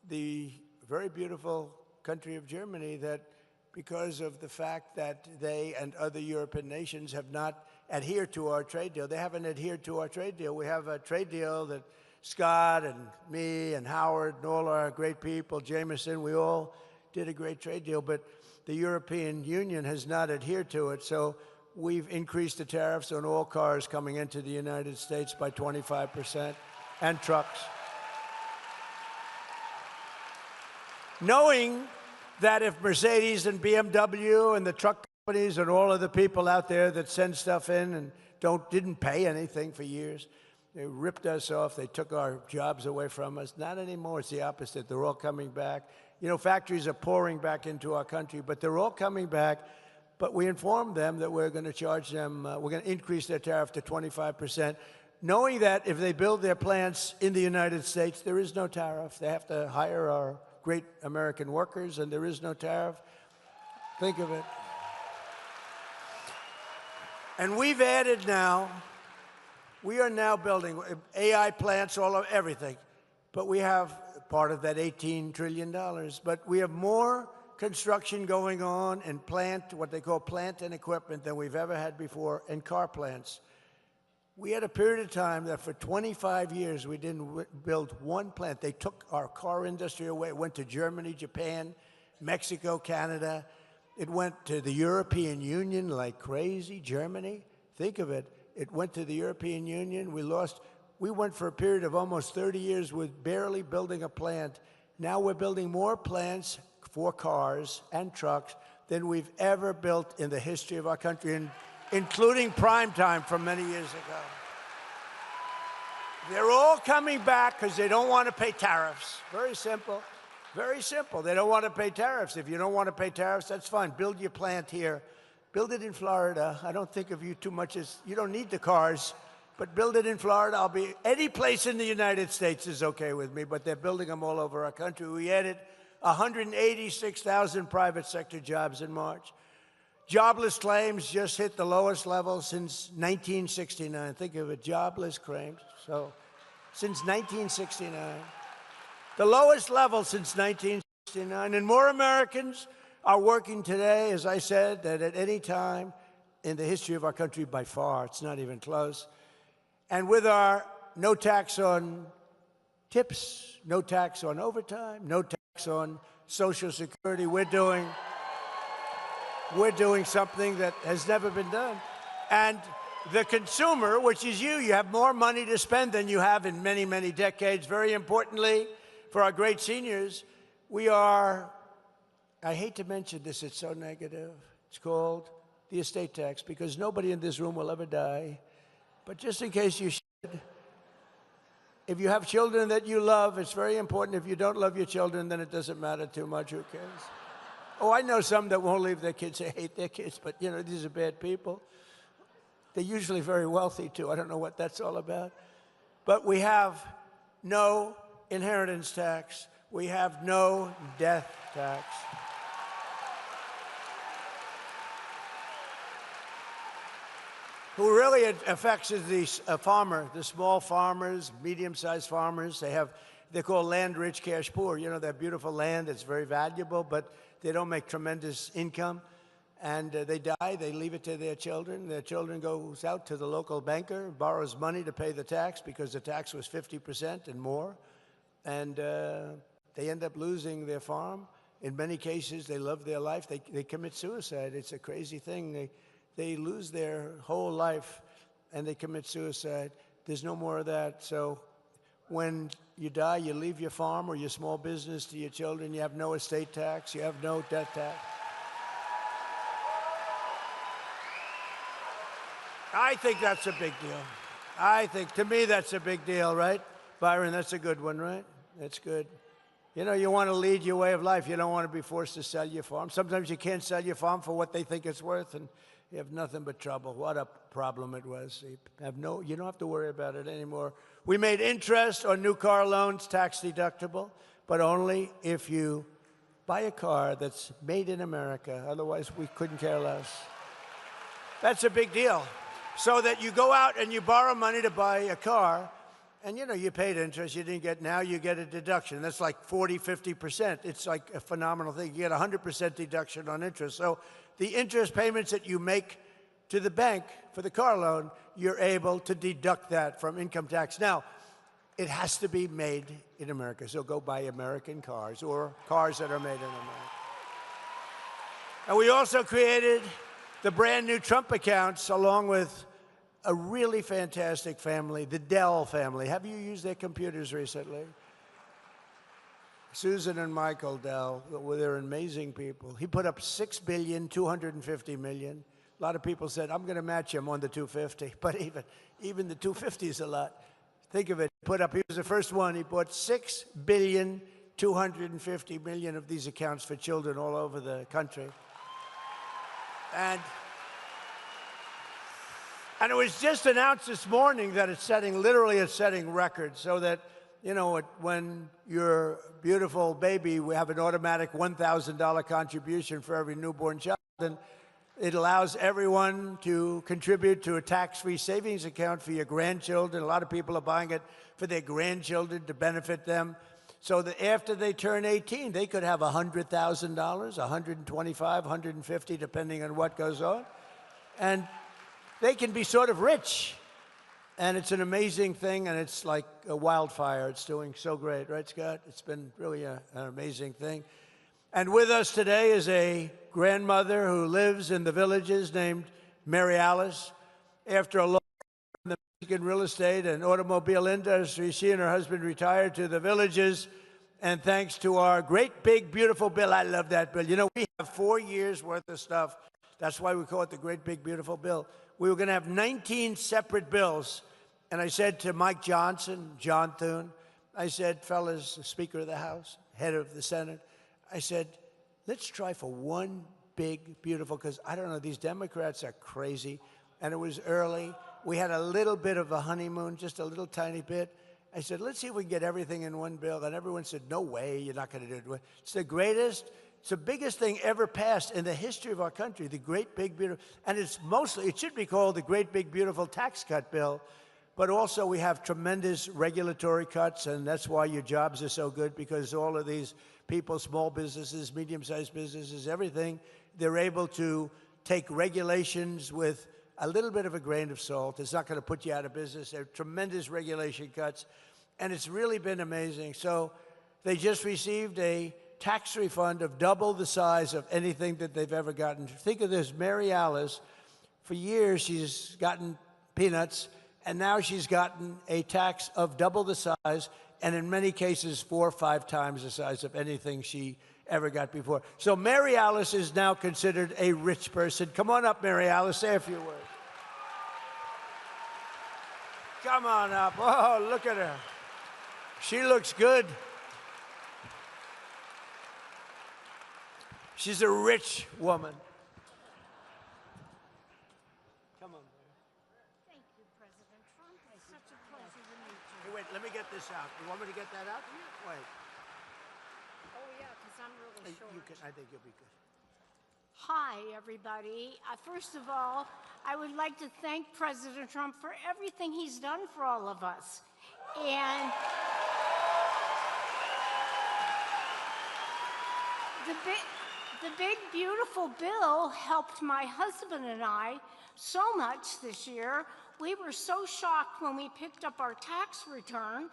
the very beautiful country of Germany that because of the fact that they and other European nations have not adhered to our trade deal. They haven't adhered to our trade deal. We have a trade deal that Scott and me and Howard and all our great people, Jameson, we all did a great trade deal, but the European Union has not adhered to it. So we've increased the tariffs on all cars coming into the United States by 25% and trucks. Knowing that if Mercedes and BMW and the truck companies and all of the people out there that send stuff in and didn't pay anything for years, they ripped us off, they took our jobs away from us. Not anymore, it's the opposite. They're all coming back. You know, factories are pouring back into our country, but they're all coming back. But we informed them that we're going to charge them, we're going to increase their tariff to 25%, knowing that if they build their plants in the United States, there is no tariff. They have to hire our great American workers, and there is no tariff. Think of it. And we've added now, we are now building AI plants, all of everything. But we have part of that $18 trillion. But we have more construction going on and what they call plant and equipment than we've ever had before, and car plants. We had a period of time that for 25 years we didn't build one plant. They took our car industry away. It went to Germany, Japan, Mexico, Canada. It went to the European Union like crazy. Germany, think of it. It went to the European Union. We went for a period of almost 30 years with barely building a plant. Now we're building more plants for cars and trucks than we've ever built in the history of our country, including prime time from many years ago. They're all coming back because they don't want to pay tariffs. Very simple. Very simple. They don't want to pay tariffs. If you don't want to pay tariffs, that's fine. Build your plant here. Build it in Florida. I don't think of you too much as, you don't need the cars, but build it in Florida. Any place in the United States is okay with me, but they're building them all over our country. We added 186,000 private sector jobs in March. Jobless claims just hit the lowest level since 1969. Think of it, jobless claims. So, since 1969. The lowest level since 1969. And more Americans are working today, as I said, than at any time in the history of our country by far. It's not even close. And with our no tax on tips, no tax on overtime, no tax on Social Security, we're doing something that has never been done. And the consumer, which is you have more money to spend than you have in many, many decades. Very importantly, for our great seniors, I hate to mention this, it's so negative. It's called the estate tax, because nobody in this room will ever die. But just in case you should, if you have children that you love, it's very important. If you don't love your children, then it doesn't matter too much. Who cares? Oh, I know some that won't leave their kids. They hate their kids, but, you know, these are bad people. They're usually very wealthy, too. I don't know what that's all about. But we have no inheritance tax. We have no death tax. Who really it affects is the farmer, the small farmers, medium-sized farmers. They're called land-rich, cash-poor. You know, they have beautiful land that's very valuable, but they don't make tremendous income. And they die, they leave it to their children. Their children goes out to the local banker, borrows money to pay the tax because the tax was 50% and more. And they end up losing their farm. In many cases, they love their life. They commit suicide. It's a crazy thing. They lose their whole life and they commit suicide. There's no more of that. So when you die, you leave your farm or your small business to your children. You have no estate tax. You have no death tax. I think that's a big deal. To me, that's a big deal, right? Byron, that's a good one, right? That's good. You know, you want to lead your way of life. You don't want to be forced to sell your farm. Sometimes you can't sell your farm for what they think it's worth, and you have nothing but trouble. What a problem it was. You don't have to worry about it anymore. We made interest on new car loans tax deductible, but only if you buy a car that's made in America. Otherwise, we couldn't care less. That's a big deal. So that you go out and you borrow money to buy a car, and you know, you paid interest, you didn't get, now you get a deduction. That's like 40, 50%. It's like a phenomenal thing. You get 100% deduction on interest. So the interest payments that you make to the bank for the car loan, you're able to deduct that from income tax. Now, it has to be made in America. So go buy American cars or cars that are made in America. And we also created the brand new Trump accounts along with a really fantastic family, the Dell family. Have you used their computers recently? Susan and Michael Dell, they're amazing people. He put up $6.25 billion. A lot of people said, I'm going to match him on the 250, but even the 250 is a lot. Think of it, he was the first one, he bought $6.25 billion of these accounts for children all over the country. And it was just announced this morning that it's literally setting records, so that, you know, when your beautiful baby, we have an automatic $1,000 contribution for every newborn child, and it allows everyone to contribute to a tax-free savings account for your grandchildren. A lot of people are buying it for their grandchildren to benefit them, so that after they turn 18, they could have $100,000, $125,000, $150,000, depending on what goes on. And they can be sort of rich. And it's an amazing thing, and it's like a wildfire. It's doing so great, right, Scott? It's been really an amazing thing. And with us today is a grandmother who lives in the Villages named Mary Alice. After a long time in the Mexican real estate and automobile industry, she and her husband retired to the Villages. And thanks to our great, big, beautiful bill, I love that bill. You know, we have 4 years worth of stuff. That's why we call it the Great Big Beautiful Bill. We were going to have 19 separate bills. And I said to Mike Johnson, John Thune, I said, fellas, the Speaker of the House, head of the Senate, I said, let's try for one big, beautiful, because I don't know, these Democrats are crazy. And it was early. We had a little bit of a honeymoon, just a little tiny bit. I said, let's see if we can get everything in one bill. And everyone said, no way, you're not going to do it. It's the greatest. It's the biggest thing ever passed in the history of our country, the Great Big Beautiful, and it should be called the Great Big Beautiful Tax Cut Bill, but also we have tremendous regulatory cuts, and that's why your jobs are so good, because all of these people, small businesses, medium-sized businesses, everything, they're able to take regulations with a little bit of a grain of salt. It's not going to put you out of business. There are tremendous regulation cuts, and it's really been amazing. So they just received a tax refund of double the size of anything that they've ever gotten. Think of this, Mary Alice, for years she's gotten peanuts, and now she's gotten a tax of double the size, and in many cases 4 or 5 times the size of anything she ever got before. So Mary Alice is now considered a rich person. Come on up, Mary Alice, say a few words. Come on up. Oh, look at her. She looks good. She's a rich woman. Come on, baby. Thank you, President Trump. It's such a pleasure to meet you. Hey, wait, let me get this out. You want me to get that out? Wait. Oh, yeah, because I'm really short. I think you'll be good. Hi, everybody. First of all, I would like to thank President Trump for everything he's done for all of us. And the big, beautiful bill helped my husband and I so much this year. We were so shocked when we picked up our tax return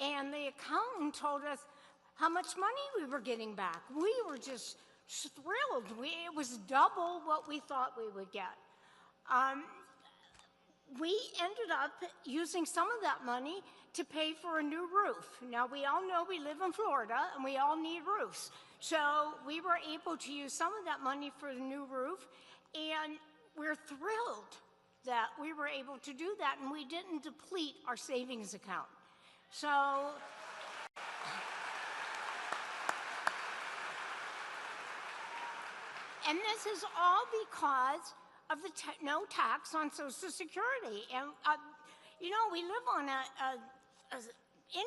and the accountant told us how much money we were getting back. We were just thrilled. It was double what we thought we would get. We ended up using some of that money to pay for a new roof. Now, we all know we live in Florida and we all need roofs. So we were able to use some of that money for the new roof, and we're thrilled that we were able to do that, and we didn't deplete our savings account. So, and this is all because of the no tax on Social Security. And, you know, we live on a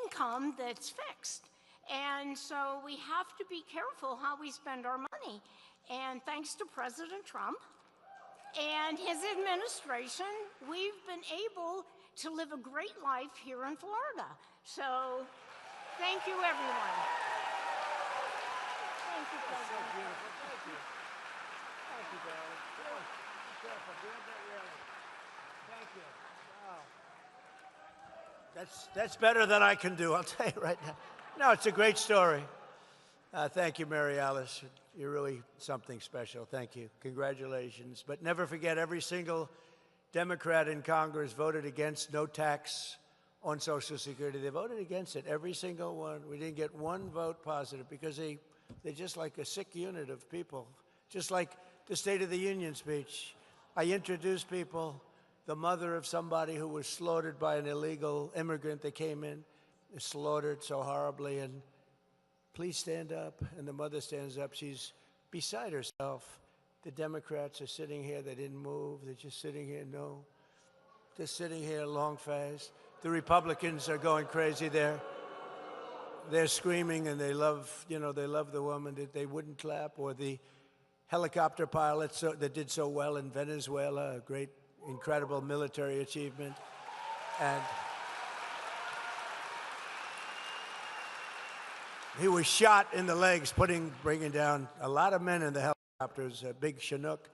income that's fixed. And so we have to be careful how we spend our money. And thanks to President Trump and his administration, we've been able to live a great life here in Florida. So thank you, everyone. Thank you, President. Thank you. Thank you, darling. Be careful. Be ready. Thank you. Wow. That's better than I can do, I'll tell you right now. No, it's a great story. Thank you, Mary Alice. You're really something special. Thank you. Congratulations. But never forget, every single Democrat in Congress voted against no tax on Social Security. They voted against it, every single one. We didn't get one vote positive because they're just like a sick unit of people. Just like the State of the Union speech. I introduced people, the mother of somebody who was slaughtered by an illegal immigrant that came in, slaughtered so horribly, and please stand up. And the mother stands up. She's beside herself. The Democrats are sitting here. They didn't move. They're just sitting here. No. They're sitting here long fast. The Republicans are going crazy. They're screaming, and they love, you know, they love the woman that they wouldn't clap, or the helicopter pilots that did so well in Venezuela, a great, incredible military achievement. And he was shot in the legs, bringing down a lot of men in the helicopters, a big Chinook.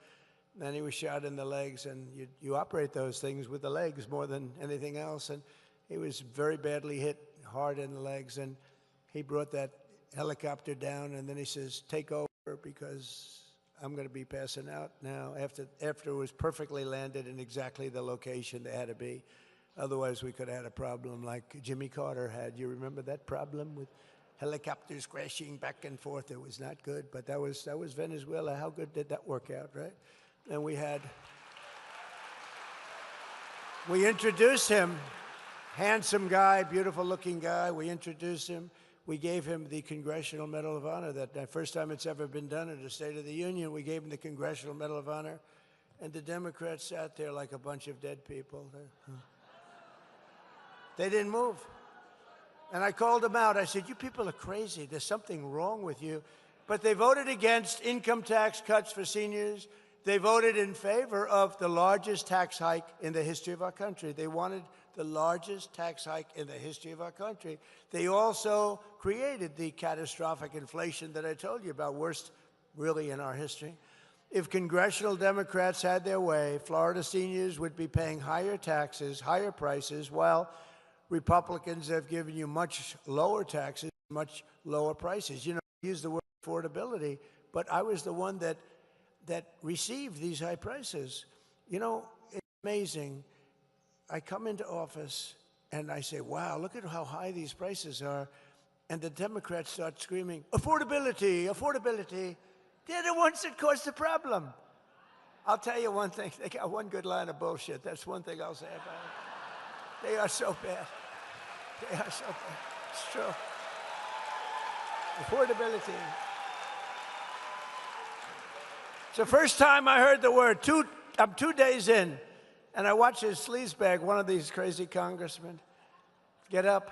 And he was shot in the legs, and you operate those things with the legs more than anything else. And he was very badly hit hard in the legs, and he brought that helicopter down, and then he says, take over, because I'm going to be passing out now, after it was perfectly landed in exactly the location they had to be. Otherwise, we could have had a problem like Jimmy Carter had. You remember that problem with helicopters crashing back and forth? It was not good, but that was Venezuela. How good did that work out, right? And we introduced him, handsome guy, beautiful looking guy. We introduced him. We gave him the Congressional Medal of Honor. The first time it's ever been done at a State of the Union. We gave him the Congressional Medal of Honor. And the Democrats sat there like a bunch of dead people. They didn't move. And I called them out. I said, you people are crazy. There's something wrong with you. But they voted against income tax cuts for seniors. They voted in favor of the largest tax hike in the history of our country. They wanted the largest tax hike in the history of our country. They also created the catastrophic inflation that I told you about, worst really in our history. If congressional Democrats had their way, Florida seniors would be paying higher taxes, higher prices, while Republicans have given you much lower taxes, much lower prices. You know, I use the word affordability, but I was the one that received these high prices. You know, it's amazing. I come into office and I say, wow, look at how high these prices are. And the Democrats start screaming, affordability, affordability. They're the ones that caused the problem. I'll tell you one thing. They got one good line of bullshit. That's one thing I'll say about it. They are so bad. They are so bad. It's true. Affordability. It's the first time I heard the word. I'm 2 days in, and I watch this sleazebag, one of these crazy congressmen, get up,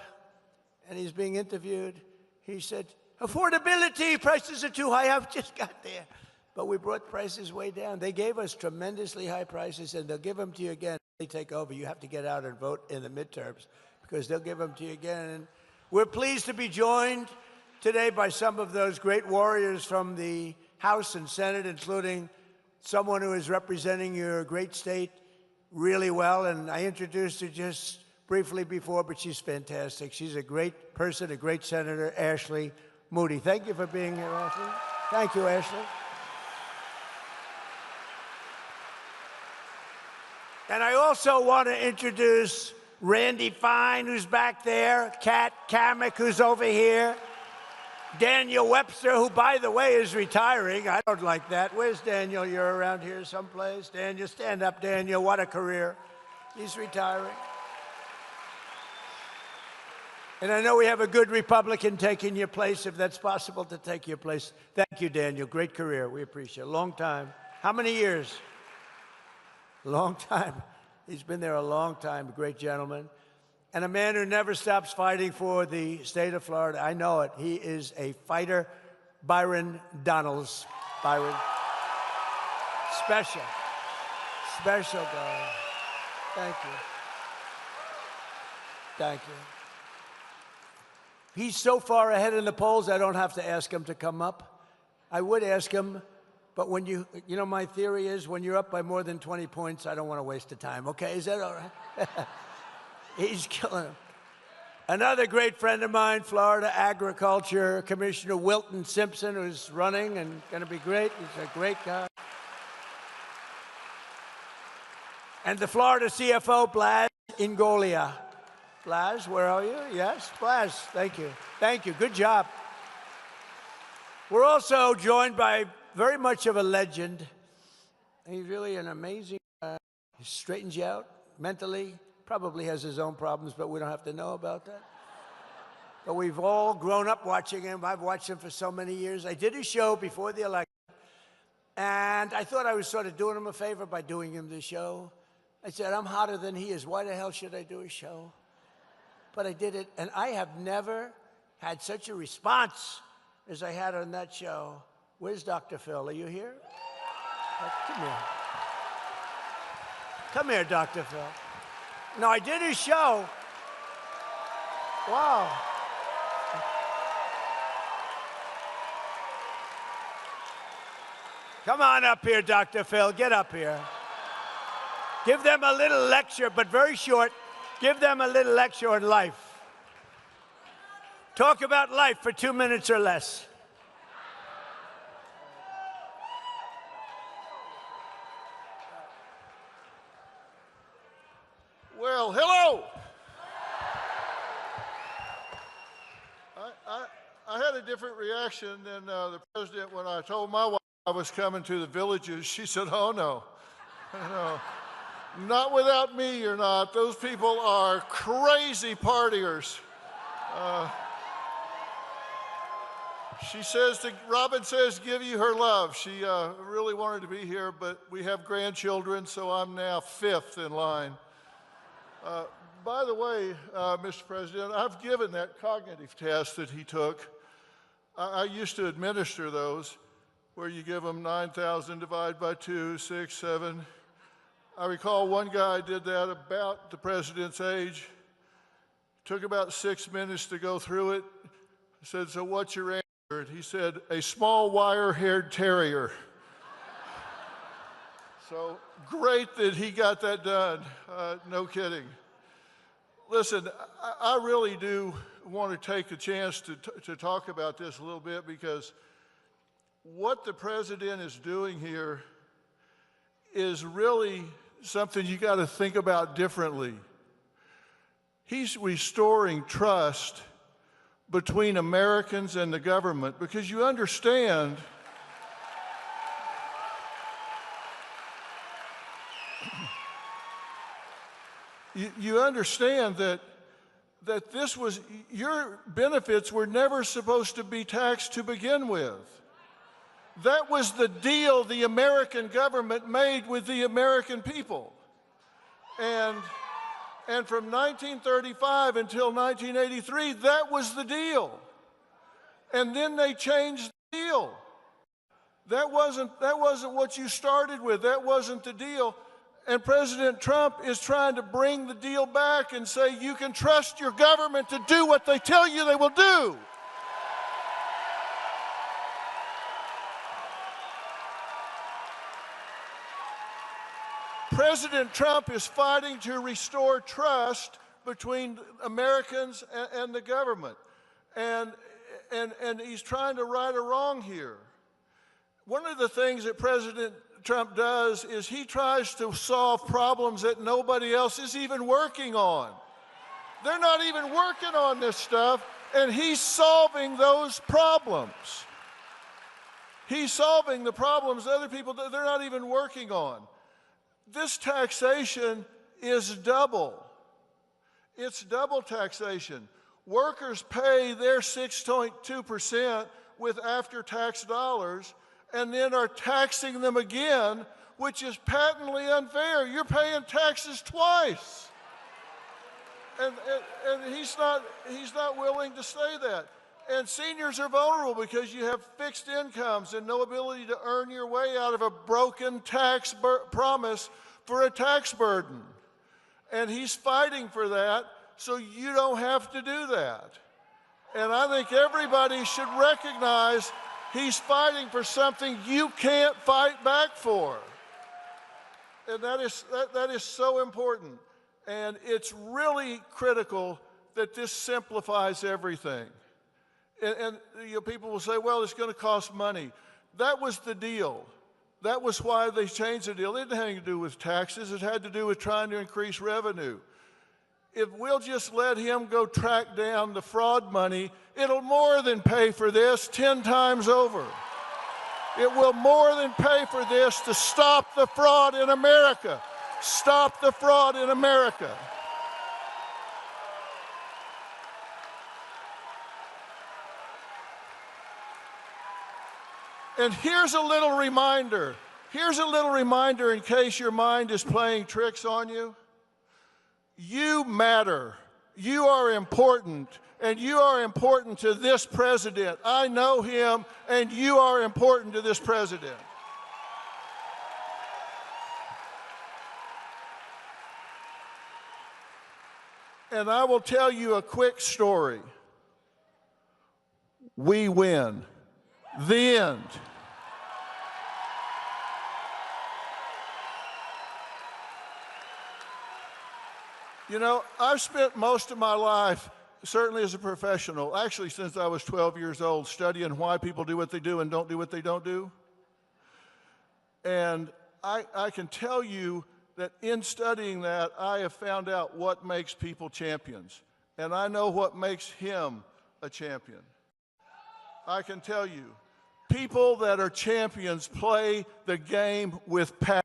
and he's being interviewed. He said, affordability, prices are too high. I've just got there. But we brought prices way down. They gave us tremendously high prices, and they'll give them to you again. They take over. You have to get out and vote in the midterms, because they'll give them to you again. And we're pleased to be joined today by some of those great warriors from the House and Senate, including someone who is representing your great state really well. And I introduced her just briefly before, but she's fantastic. She's a great person, a great senator, Ashley Moody. Thank you for being here, Ashley. Thank you, Ashley. And I also want to introduce Randy Fine, who's back there, Kat Kamek, who's over here, Daniel Webster, who, by the way, is retiring. I don't like that. Where's Daniel? You're around here someplace. Daniel, stand up, Daniel. What a career. He's retiring. And I know we have a good Republican taking your place, if that's possible to take your place. Thank you, Daniel. Great career. We appreciate it. Long time. How many years? Long time. He's been there a long time. Great gentleman. And a man who never stops fighting for the state of Florida. I know it. He is a fighter. Byron Donalds. Byron. Special. Special guy. Thank you. Thank you. He's so far ahead in the polls, I don't have to ask him to come up. I would ask him, but when you know, my theory is when you're up by more than 20 points, I don't want to waste the time, okay? Is that all right? He's killing him. Another great friend of mine, Florida Agriculture Commissioner Wilton Simpson, who's running and going to be great. He's a great guy. And the Florida CFO, Blas Ingolia. Blas, where are you? Yes, Blas, thank you. Thank you, good job. We're also joined by very much of a legend. He's really an amazing guy. He straightens you out mentally, probably has his own problems, but we don't have to know about that. But we've all grown up watching him. I've watched him for so many years. I did a show before the election, and I thought I was sort of doing him a favor by doing him this show. I said, I'm hotter than he is. Why the hell should I do a show? But I did it, and I have never had such a response as I had on that show. Where's Dr. Phil? Are you here? Come here. Come here, Dr. Phil. No, I did his show. Wow. Come on up here, Dr. Phil. Get up here. Give them a little lecture, but very short. Give them a little lecture on life. Talk about life for 2 minutes or less. Well, hello. I had a different reaction than the president when I told my wife I was coming to the villages. She said, oh, no. No. Not without me, you're not. Those people are crazy partiers. She says, Robin says, give you her love. She really wanted to be here, but we have grandchildren, so I'm now 5th in line. By the way, Mr. President, I've given that cognitive test that he took. I used to administer those, where you give them 9,000 divided by 2, 6, 7. I recall one guy did that about the president's age. Took about 6 minutes to go through it. I said, so what's your answer? He said, a small wire-haired terrier. So great that he got that done. No kidding. Listen, I really do want to take a chance to talk about this a little bit, because what the president is doing here is really something you got to think about differently. He's restoring trust between Americans and the government, because you understand you understand that this was, your benefits were never supposed to be taxed to begin with. That was the deal the American government made with the American people. And from 1935 until 1983, that was the deal. And then they changed the deal. That wasn't what you started with. That wasn't the deal. And President Trump is trying to bring the deal back and say you can trust your government to do what they tell you they will do. President Trump is fighting to restore trust between Americans and the government. And he's trying to right a wrong here. One of the things that President Trump does is he tries to solve problems that nobody else is even working on. They're not even working on this stuff, and he's solving those problems. He's solving the problems other people, they're not even working on. This taxation is double. It's double taxation. Workers pay their 6.2% with after-tax dollars and then are taxing them again, which is patently unfair. You're paying taxes twice. And he's not willing to say that. And seniors are vulnerable because you have fixed incomes and no ability to earn your way out of a broken tax promise for a tax burden. And he's fighting for that so you don't have to do that. And I think everybody should recognize he's fighting for something you can't fight back for. And that is so important. And it's really critical that this simplifies everything. And you know, people will say, well, it's going to cost money. That was the deal. That was why they changed the deal. It didn't have anything to do with taxes. It had to do with trying to increase revenue. If we'll just let him go track down the fraud money, it'll more than pay for this 10 times over. It will more than pay for this to stop the fraud in America. Stop the fraud in America. And here's a little reminder. Here's a little reminder in case your mind is playing tricks on you. You matter. You are important. And you are important to this president. I know him, and you are important to this president. And I will tell you a quick story. We win. The end. You know, I've spent most of my life, certainly as a professional, actually since I was 12 years old, studying why people do what they do and don't do what they don't do. And I can tell you that in studying that, I have found out what makes people champions. And I know what makes him a champion. I can tell you, people that are champions play the game with passion.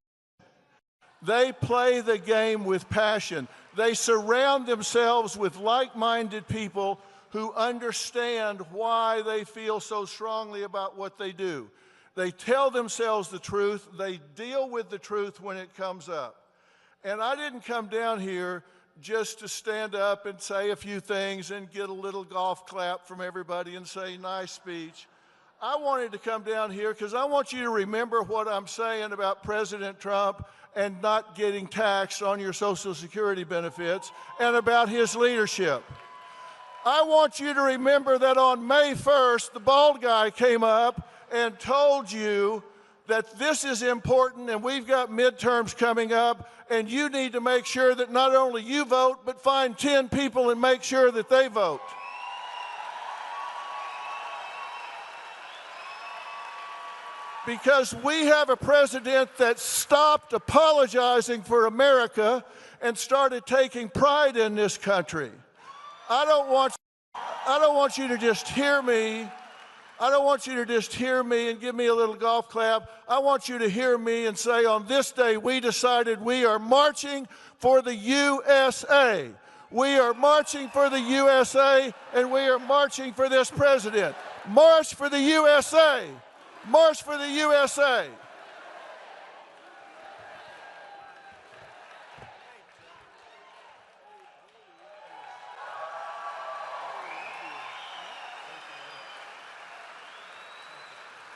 They play the game with passion. They surround themselves with like-minded people who understand why they feel so strongly about what they do. They tell themselves the truth. They deal with the truth when it comes up. And I didn't come down here just to stand up and say a few things and get a little golf clap from everybody and say nice speech. I wanted to come down here because I want you to remember what I'm saying about President Trump and not getting taxed on your Social Security benefits and about his leadership. I want you to remember that on May 1st, the bald guy came up and told you that this is important and we've got midterms coming up and you need to make sure that not only you vote, but find 10 people and make sure that they vote. Because we have a president that stopped apologizing for America and started taking pride in this country. I don't want you to just hear me. I don't want you to just hear me and give me a little golf clap. I want you to hear me and say, on this day, we decided we are marching for the USA. We are marching for the USA, and we are marching for this president. March for the USA. March for the USA.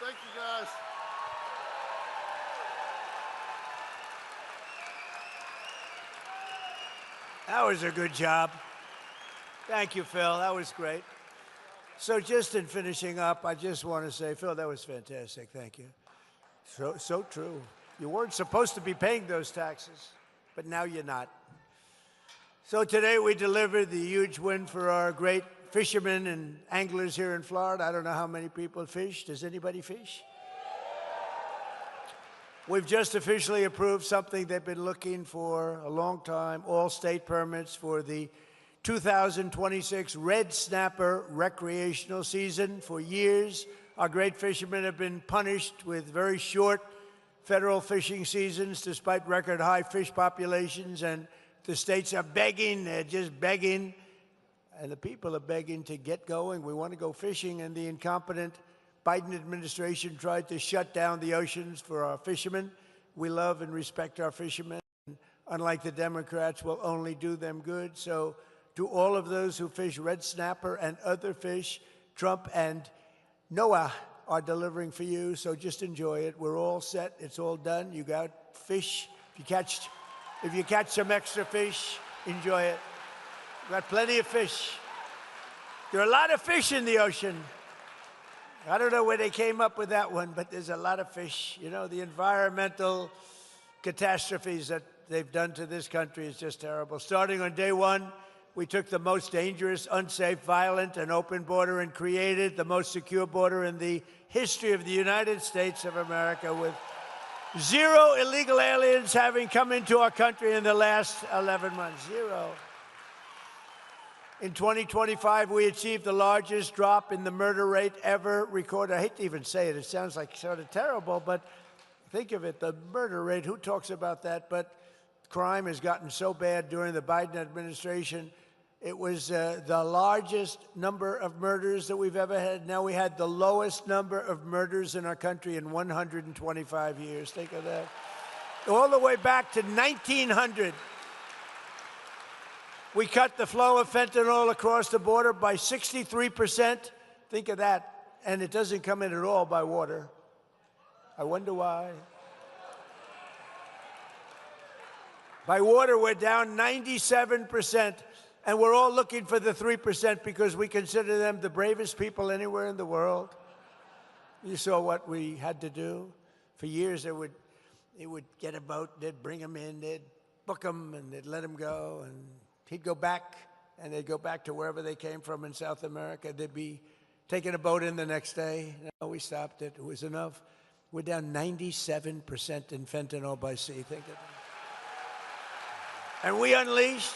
Thank you, guys. That was a good job. Thank you, Phil. That was great. So just in finishing up, I just want to say, Phil, that was fantastic. Thank you. So true. You weren't supposed to be paying those taxes, but now you're not. So today we delivered the huge win for our great fishermen and anglers here in Florida. I don't know how many people fish. Does anybody fish? We've just officially approved something they've been looking for a long time, all state permits for the 2026 red snapper recreational season. For years, our great fishermen have been punished with very short federal fishing seasons despite record high fish populations, and the states are begging, they're just begging. and the people are begging to get going. We want to go fishing, and the incompetent Biden administration tried to shut down the oceans for our fishermen. We love and respect our fishermen. Unlike the Democrats, will only do them good. So to all of those who fish red snapper and other fish, Trump and Noah are delivering for you. So just enjoy it. We're all set. It's all done. You got fish. If you catch some extra fish, enjoy it. We've got plenty of fish. There are a lot of fish in the ocean. I don't know where they came up with that one, but there's a lot of fish. You know, the environmental catastrophes that they've done to this country is just terrible. Starting on day one, we took the most dangerous, unsafe, violent, and open border and created the most secure border in the history of the United States of America, with 0 illegal aliens having come into our country in the last 11 months. 0. In 2025, we achieved the largest drop in the murder rate ever recorded. I hate to even say it. It sounds like sort of terrible, but think of it, the murder rate. Who talks about that? But crime has gotten so bad during the Biden administration. It was the largest number of murders that we've ever had. Now we had the lowest number of murders in our country in 125 years. Think of that. All the way back to 1900. We cut the flow of fentanyl across the border by 63%. Think of that. And it doesn't come in at all by water. I wonder why. By water, we're down 97%. And we're all looking for the 3% because we consider them the bravest people anywhere in the world. You saw what we had to do. For years, they would get a boat, they'd bring him in, they'd book him, and they'd let him go. And he'd go back, and they'd go back to wherever they came from in South America. They'd be taking a boat in the next day. No, we stopped it. It was enough. We're down 97% in fentanyl by sea. Think of that. And we unleashed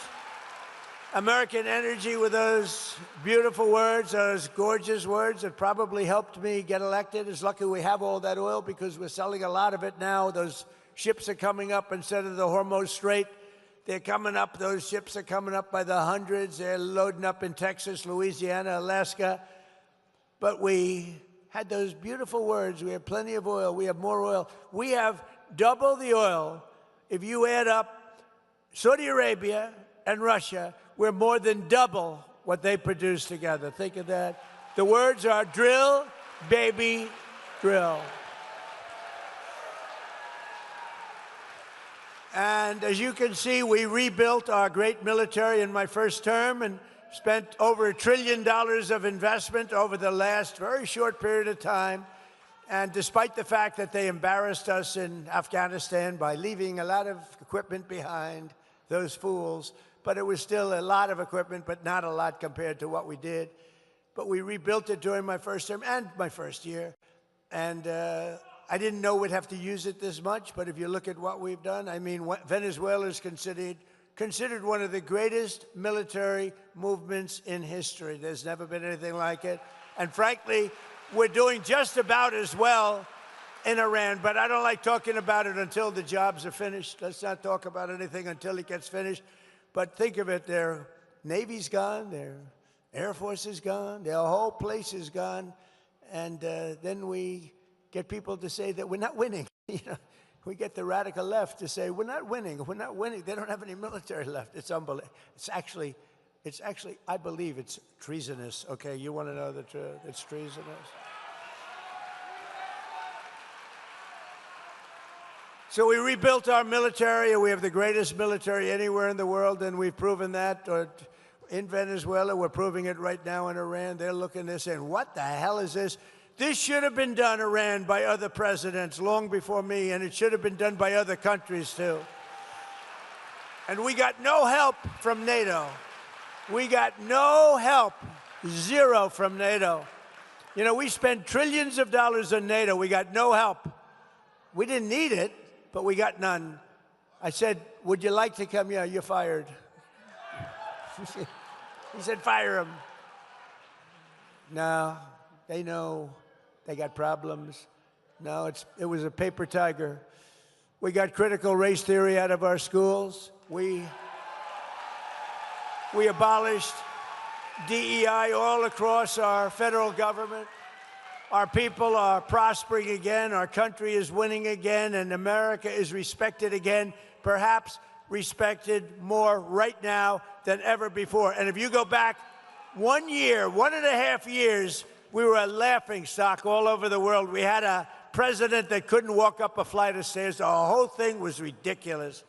American energy with those beautiful words, those gorgeous words that probably helped me get elected. It's lucky we have all that oil because we're selling a lot of it now. Those ships are coming up instead of the Hormuz Strait. They're coming up. Those ships are coming up by the hundreds. They're loading up in Texas, Louisiana, Alaska. But we had those beautiful words. We have plenty of oil. We have more oil. We have double the oil. If you add up Saudi Arabia and Russia, we're more than double what they produce together. Think of that. The words are drill, baby, drill. And as you can see, we rebuilt our great military in my first term and spent over $1 trillion of investment over the last very short period of time. And despite the fact that they embarrassed us in Afghanistan by leaving a lot of equipment behind, those fools, but it was still a lot of equipment, but not a lot compared to what we did. But we rebuilt it during my first term and my first year. And I didn't know we'd have to use it this much, but if you look at what we've done, I mean, Venezuela is considered one of the greatest military movements in history. There's never been anything like it. And frankly, we're doing just about as well in Iran, but I don't like talking about it until the jobs are finished. Let's not talk about anything until it gets finished. But think of it, their Navy's gone, their Air Force is gone, their whole place is gone. And then we get people to say that we're not winning. You know, we get the radical left to say, we're not winning. They don't have any military left. It's unbelievable. It's actually, I believe it's treasonous. Okay, you want to know the truth? It's treasonous. So we rebuilt our military, and we have the greatest military anywhere in the world, and we've proven that. In Venezuela, we're proving it right now in Iran. They're looking at this saying, what the hell is this? This should have been done, Iran, by other presidents long before me, and it should have been done by other countries, too. And we got no help from NATO. We got no help, zero from NATO. You know, we spend trillions of dollars on NATO. We got no help. We didn't need it, but we got none. I said, would you like to come? Yeah, you're fired. He said, fire him. No, they know they got problems. No, it was a paper tiger. We got critical race theory out of our schools. We abolished DEI all across our federal government. Our people are prospering again, our country is winning again, and America is respected again, perhaps respected more right now than ever before. And if you go back 1 year, 1.5 years, we were a laughingstock all over the world. We had a president that couldn't walk up a flight of stairs. The whole thing was ridiculous.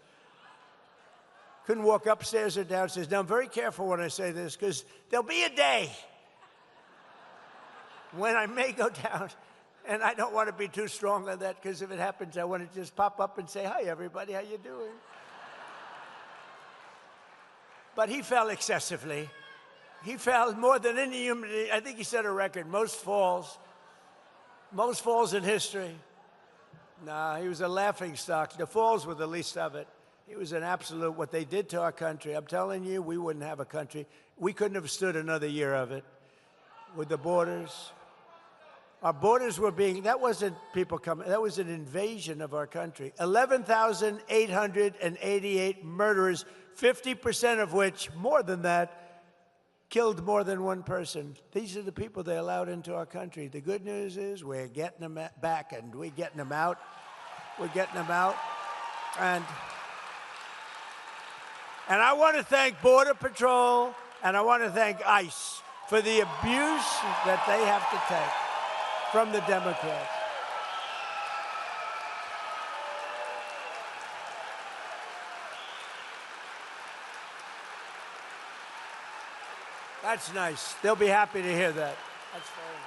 Couldn't walk upstairs or downstairs. Now, I'm very careful when I say this, because there'll be a day when I may go down, and I don't want to be too strong on that, because if it happens, I want to just pop up and say, hi, everybody, how you doing? But he fell excessively. He fell more than any human. I think he set a record, most falls in history. Nah, he was a laughingstock. The falls were the least of it. It was an absolute, what they did to our country. I'm telling you, we wouldn't have a country. We couldn't have stood another year of it with the borders. Our borders were being, that wasn't people coming, that was an invasion of our country. 11,888 murderers, 50% of which, more than that, killed more than one person. These are the people they allowed into our country. The good news is we're getting them back, and we're getting them out. We're getting them out. And I want to thank Border Patrol, and I want to thank ICE for the abuse that they have to take from the Democrats. That's nice. They'll be happy to hear that. That's very nice.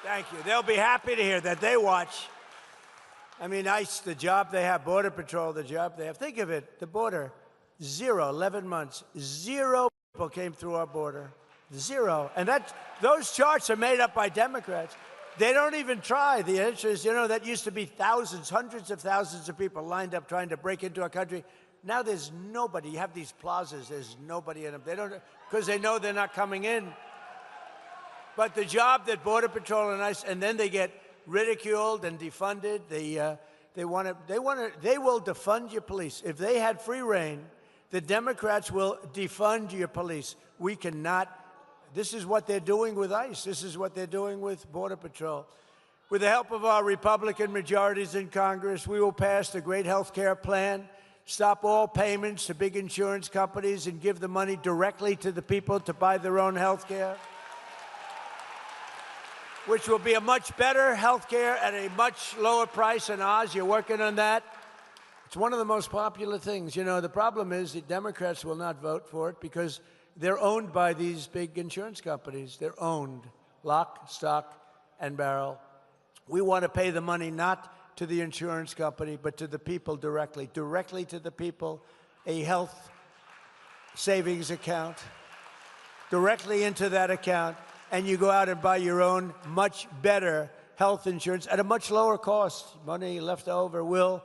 Very nice. Thank you. They'll be happy to hear that. They watch. I mean, ICE, the job they have, Border Patrol, the job they have. Think of it, the border, 11 months, 0 people came through our border, 0. And those charts are made up by Democrats. They don't even try. The answer is, that used to be thousands, hundreds of thousands of people lined up trying to break into our country. Now there's nobody. You have these plazas, there's nobody in them. They don't, because they know they're not coming in. But the job that Border Patrol and ICE, and then they get ridiculed and defunded. They will defund your police. If they had free reign, the Democrats will defund your police. We cannot. This is what they're doing with ICE. This is what they're doing with Border Patrol. With the help of our Republican majorities in Congress, we will pass the great health care plan, stop all payments to big insurance companies, and give the money directly to the people to buy their own health care, which will be a much better health care at a much lower price than ours. You're working on that. It's one of the most popular things. The problem is the Democrats will not vote for it because they're owned by these big insurance companies. They're owned, lock, stock, and barrel. We want to pay the money not to the insurance company, but to the people directly to the people, a health savings account, directly into that account, and you go out and buy your own much better health insurance at a much lower cost. Money left over will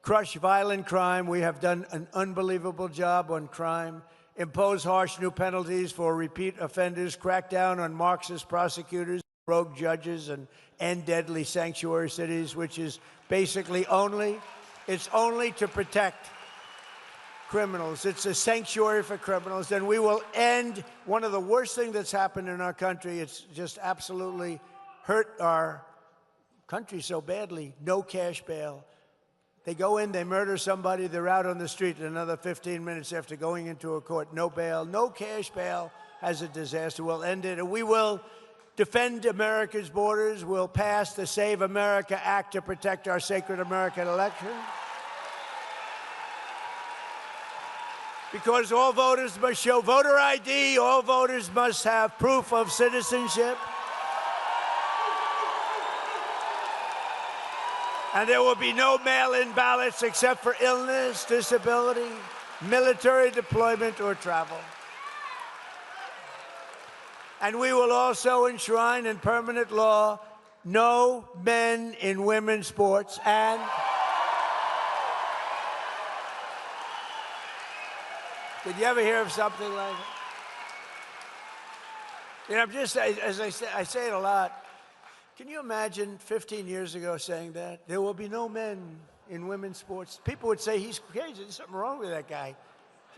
crush violent crime. We have done an unbelievable job on crime. Impose harsh new penalties for repeat offenders, crack down on Marxist prosecutors, rogue judges, and end deadly sanctuary cities, which is basically only to protect criminals. It's a sanctuary for criminals. Then we will end one of the worst things that's happened in our country. It's just absolutely hurt our country so badly. No cash bail. They go in, they murder somebody, they're out on the street in another 15 minutes after going into a court. No bail, no cash bail as a disaster. We'll end it, and we will defend America's borders. We'll pass the Save America Act to protect our sacred American election. Because all voters must show voter ID, all voters must have proof of citizenship. And there will be no mail-in ballots except for illness, disability, military deployment, or travel. And we will also enshrine in permanent law no men in women's sports. And did you ever hear of something like that? I'm just, as I say it a lot. Can you imagine 15 years ago saying that? There will be no men in women's sports. People would say he's crazy. There's something wrong with that guy.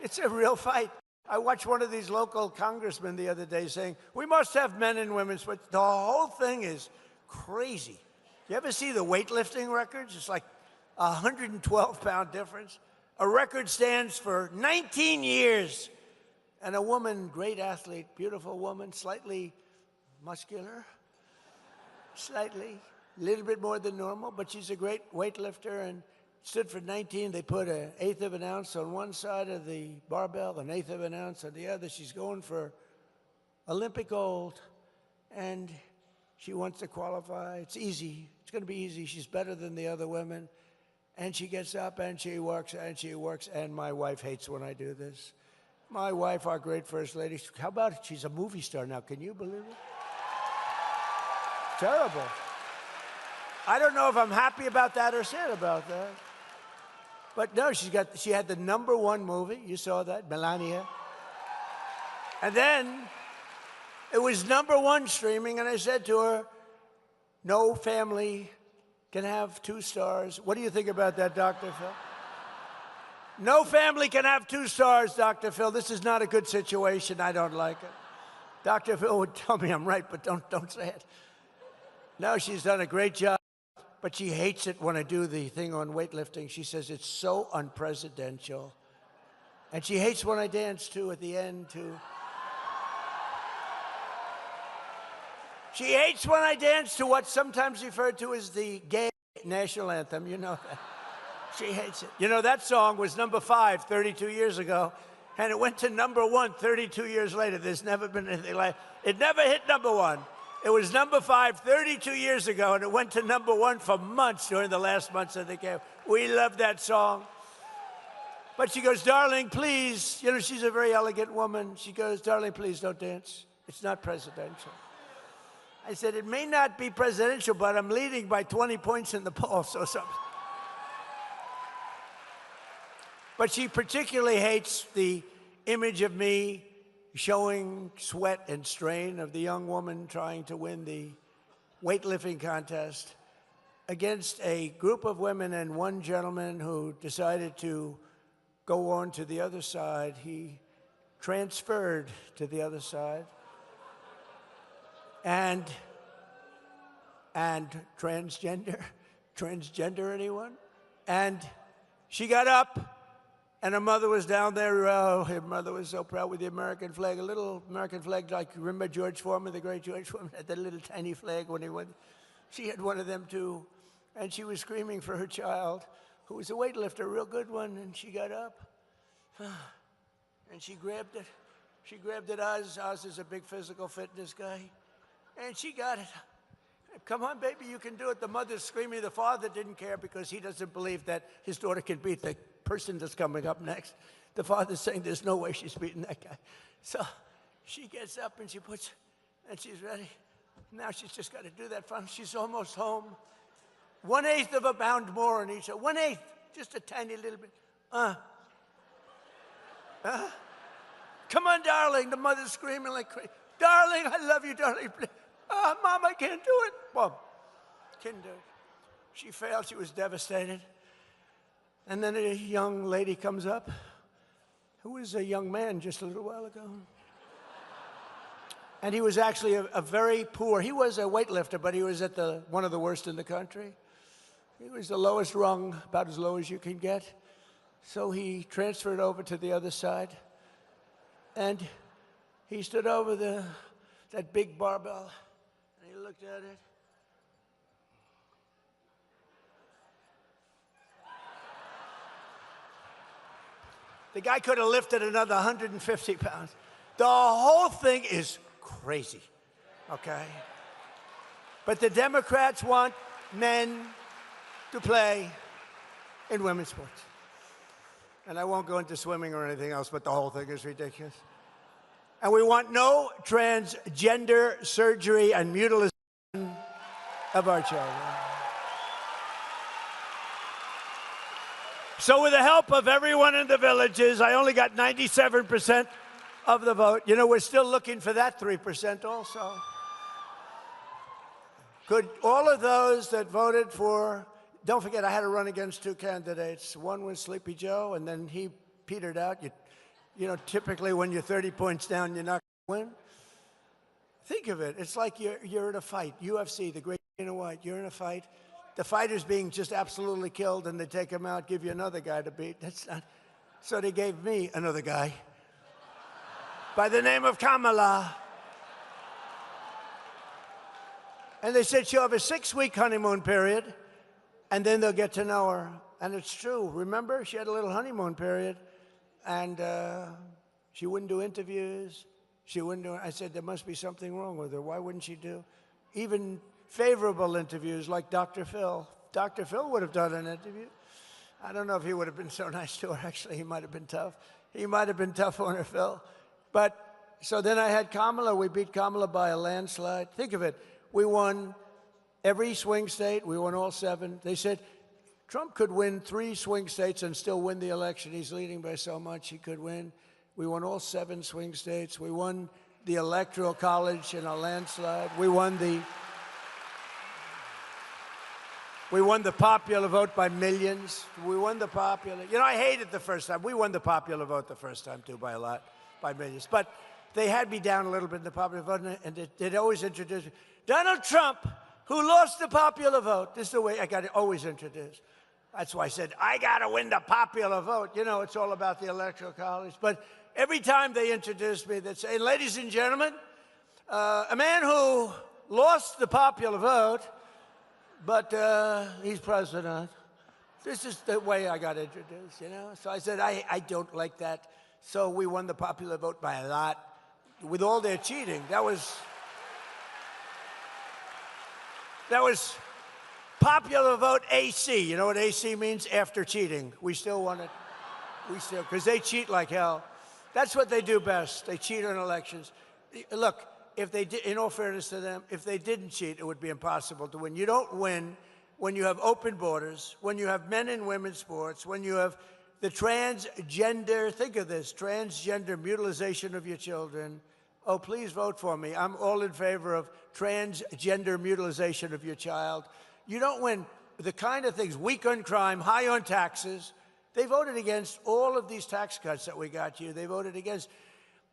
It's a real fight. I watched one of these local congressmen the other day saying, we must have men and women sports. The whole thing is crazy. You ever see the weightlifting records? It's like a 112-pound difference. A record stands for 19 years. And a woman, great athlete, beautiful woman, slightly muscular, slightly, a little bit more than normal, but she's a great weightlifter and stood for 19. They put an eighth of an ounce on one side of the barbell, an eighth of an ounce on the other. She's going for Olympic gold, and she wants to qualify. It's easy. It's going to be easy. She's better than the other women. And she gets up and she works and she works, and my wife hates when I do this. My wife, our great first lady, how about it? She's a movie star now. Can you believe it? Terrible. I don't know if I'm happy about that or sad about that. But no, she had the #1 movie. You saw that, Melania. And then it was #1 streaming, and I said to her, no family can have 2 stars. What do you think about that, Dr. Phil? No family can have 2 stars, Dr. Phil. This is not a good situation. I don't like it. Dr. Phil would tell me I'm right, but don't say it. No, she's done a great job, but she hates it when I do the thing on weightlifting. She says it's so unpresidential. And she hates when I dance, too, at the end, too. She hates when I dance to what's sometimes referred to as the gay national anthem. You know that. She hates it. You know, that song was #5 32 years ago, and it went to #1 32 years later. There's never been anything like it. It never hit #1. It was #5 32 years ago, and it went to #1 for months during the last months of the game. We love that song. But she goes, darling, please. You know, she's a very elegant woman. She goes, darling, please don't dance. It's not presidential. I said, it may not be presidential, but I'm leading by 20 points in the poll, so something. But she particularly hates the image of me showing sweat and strain of the young woman trying to win the weightlifting contest against a group of women and one gentleman who decided to go on to the other side. He transferred to the other side. And transgender anyone? And she got up. And her mother was down there. Oh, her mother was so proud with the American flag, a little American flag, like you remember George Foreman, the great George Foreman, had that little tiny flag when he went. She had one of them too, and she was screaming for her child, who was a weightlifter, a real good one. And she got up, and she grabbed it. She grabbed it. Oz is a big physical fitness guy, and she got it. Come on, baby, you can do it. The mother's screaming. The father didn't care because he doesn't believe that his daughter can beat the person that's coming up next. The father's saying there's no way she's beating that guy. So she gets up and and she's ready. Now she's just got to do that fun. She's almost home. 1/8 of a pound more on each. 1/8, just a tiny little bit. Come on, darling. The mother's screaming like crazy. Darling, I love you, darling. Mom, I can't do it. Well, couldn't do it. She failed. She was devastated. And then a young lady comes up, who was a young man just a little while ago. And he was actually a very poor, he was a weightlifter, but he was at one of the worst in the country. He was the lowest rung, about as low as you can get. So he transferred over to the other side. And he stood over that big barbell, and he looked at it. The guy could have lifted another 150 pounds. The whole thing is crazy, okay? But the Democrats want men to play in women's sports. And I won't go into swimming or anything else, but the whole thing is ridiculous. And we want no transgender surgery and mutilation of our children. So with the help of everyone in the villages, I only got 97% of the vote. You know, we're still looking for that 3% also. Could all of those that voted for don't forget, I had to run against 2 candidates. One was Sleepy Joe, and then he petered out. You know, typically when you're 30 points down, you're not going to win. Think of it. It's like you're in a fight. UFC, the great Dana White, you're in a fight. The fighter's being just absolutely killed, and they take him out, give you another guy to beat. That's not. So they gave me another guy by the name of Kamala. And they said she'll have a 6-week honeymoon period, and then they'll get to know her. And it's true. Remember, she had a little honeymoon period, and she wouldn't do interviews. She wouldn't do. I said, there must be something wrong with her. Why wouldn't she do even favorable interviews like Dr. Phil? Dr. Phil would have done an interview. I don't know if he would have been so nice to her. Actually, he might have been tough. He might have been tough on her, Phil. But so then I had Kamala. We beat Kamala by a landslide. Think of it. We won every swing state. We won all 7. They said Trump could win 3 swing states and still win the election. He's leading by so much, he could win. We won all 7 swing states. We won the Electoral College in a landslide. We won the popular vote by millions. We won the popular. You know, I hated the first time. We won the popular vote the first time, too, by a lot, by millions. But they had me down a little bit in the popular vote, and they'd always introduce me. Donald Trump, who lost the popular vote. This is the way I got to always introduce. That's why I said, I got to win the popular vote. You know, it's all about the Electoral College. But every time they introduced me, they'd say, ladies and gentlemen, a man who lost the popular vote, but he's president. This is the way I got introduced, you know? So I said, I don't like that. So we won the popular vote by a lot. With all their cheating, that was popular vote AC. You know what AC means? After cheating. We still won it. Because they cheat like hell. That's what they do best. They cheat on elections. Look, if they did, in all fairness to them, if they didn't cheat, it would be impossible to win. You don't win when you have open borders, when you have men and women's sports, when you have the transgender, think of this, transgender mutilization of your children. Oh, please vote for me. I'm all in favor of transgender mutilization of your child. You don't win the kind of things, weak on crime, high on taxes. They voted against all of these tax cuts that we got here. They voted against.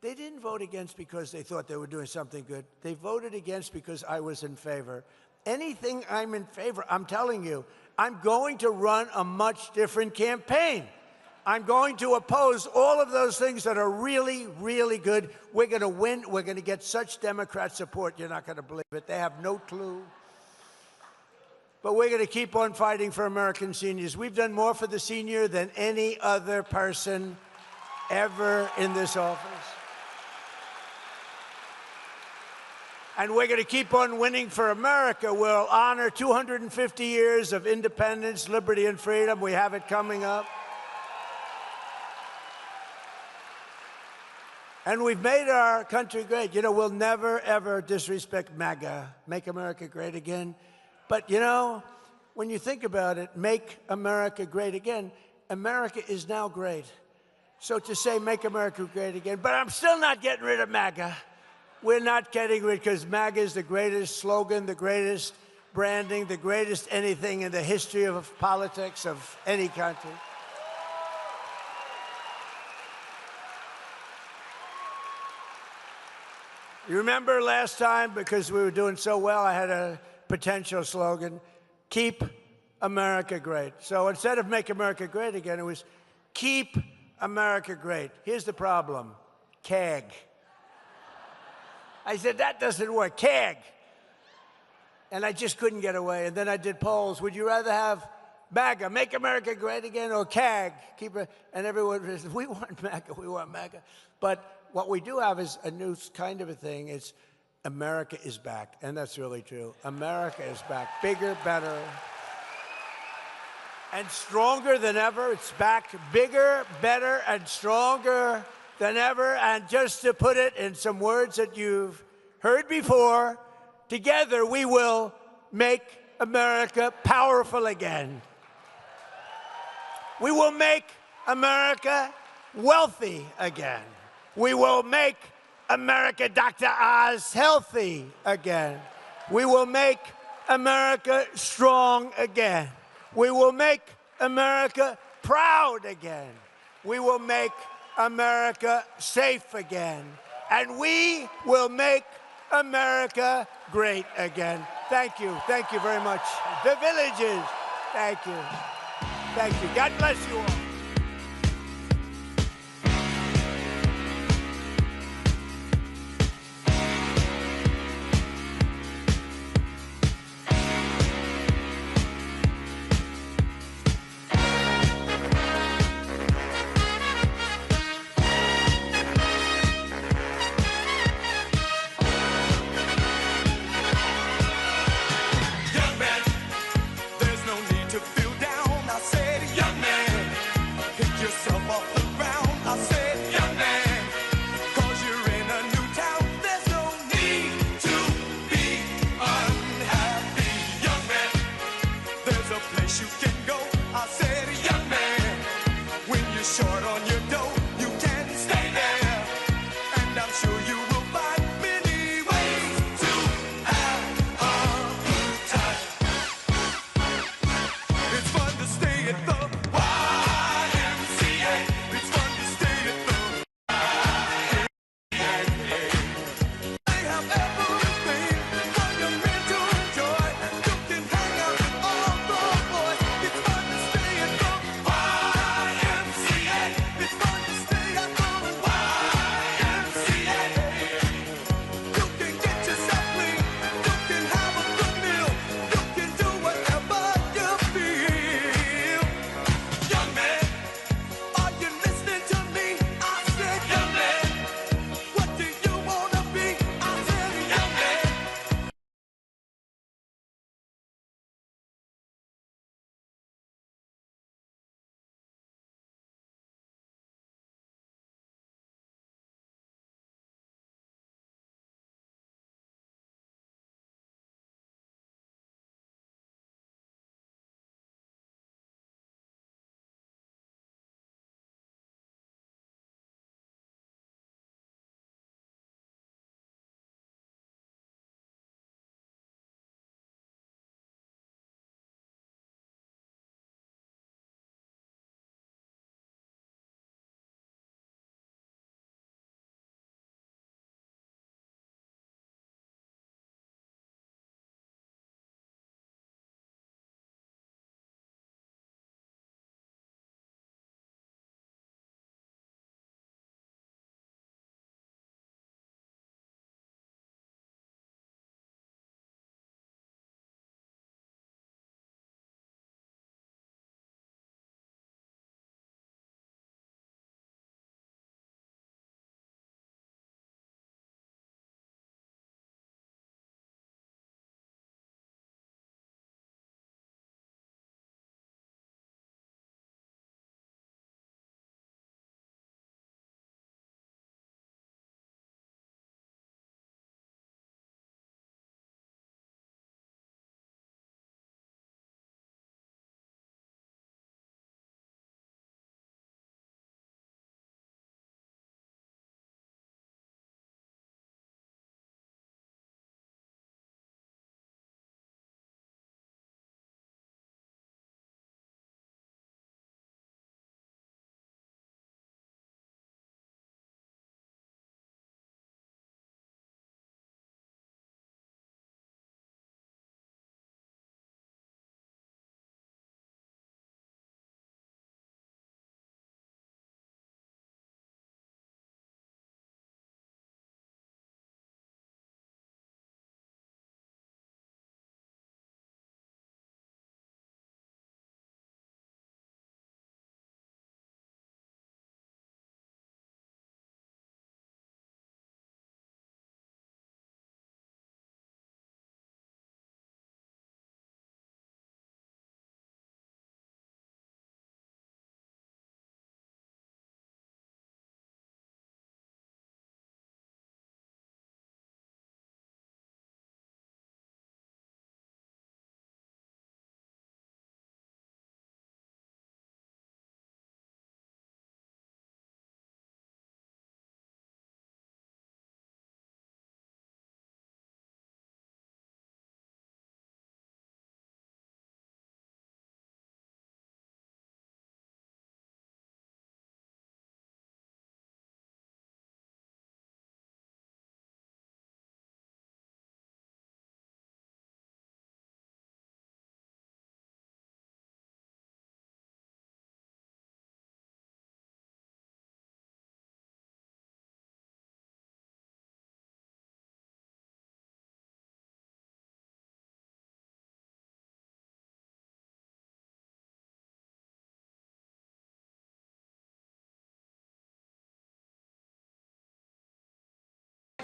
They didn't vote against because they thought they were doing something good. They voted against because I was in favor. Anything I'm in favor, I'm telling you, I'm going to run a much different campaign. I'm going to oppose all of those things that are really, really good. We're going to win. We're going to get such Democrat support, you're not going to believe it. They have no clue. But we're going to keep on fighting for American seniors. We've done more for the senior than any other person ever in this office. And we're going to keep on winning for America. We'll honor 250 years of independence, liberty, and freedom. We have it coming up. And we've made our country great. You know, we'll never, ever disrespect MAGA, Make America Great Again. But, you know, when you think about it, Make America Great Again, America is now great. So to say Make America Great Again, but I'm still not getting rid of MAGA. We're not getting rid, because MAGA is the greatest slogan, the greatest branding, the greatest anything in the history of politics of any country. You remember last time, because we were doing so well, I had a potential slogan, Keep America Great. So instead of Make America Great Again, it was Keep America Great. Here's the problem, CAG. I said, that doesn't work, CAG. And I just couldn't get away. And then I did polls. Would you rather have MAGA, Make America Great Again, or CAG? Keep it. And everyone says, we want MAGA, we want MAGA. But what we do have is a new kind of a thing. It's America is back. And that's really true. America is back. Bigger, better, and stronger than ever. It's back bigger, better, and stronger than ever. And just to put it in some words that you've heard before, together we will make America powerful again. We will make America wealthy again. We will make America, Dr. Oz, healthy again. We will make America strong again. We will make America proud again. We will make America safe again. And we will make America great again. Thank you. Thank you very much. The villages. Thank you. Thank you. God bless you all. Young man, there's no need to feel down. I said, young man.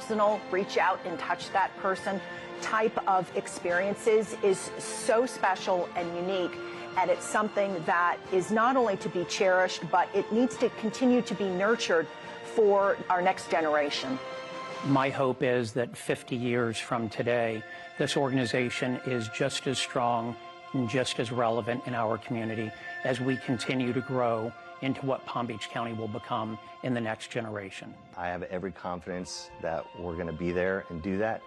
personal, reach out and touch that person type of experiences is so special and unique. And it's something that is not only to be cherished, but it needs to continue to be nurtured for our next generation. My hope is that 50 years from today, this organization is just as strong and just as relevant in our community as we continue to grow into what Palm Beach County will become in the next generation. I have every confidence that we're going to be there and do that.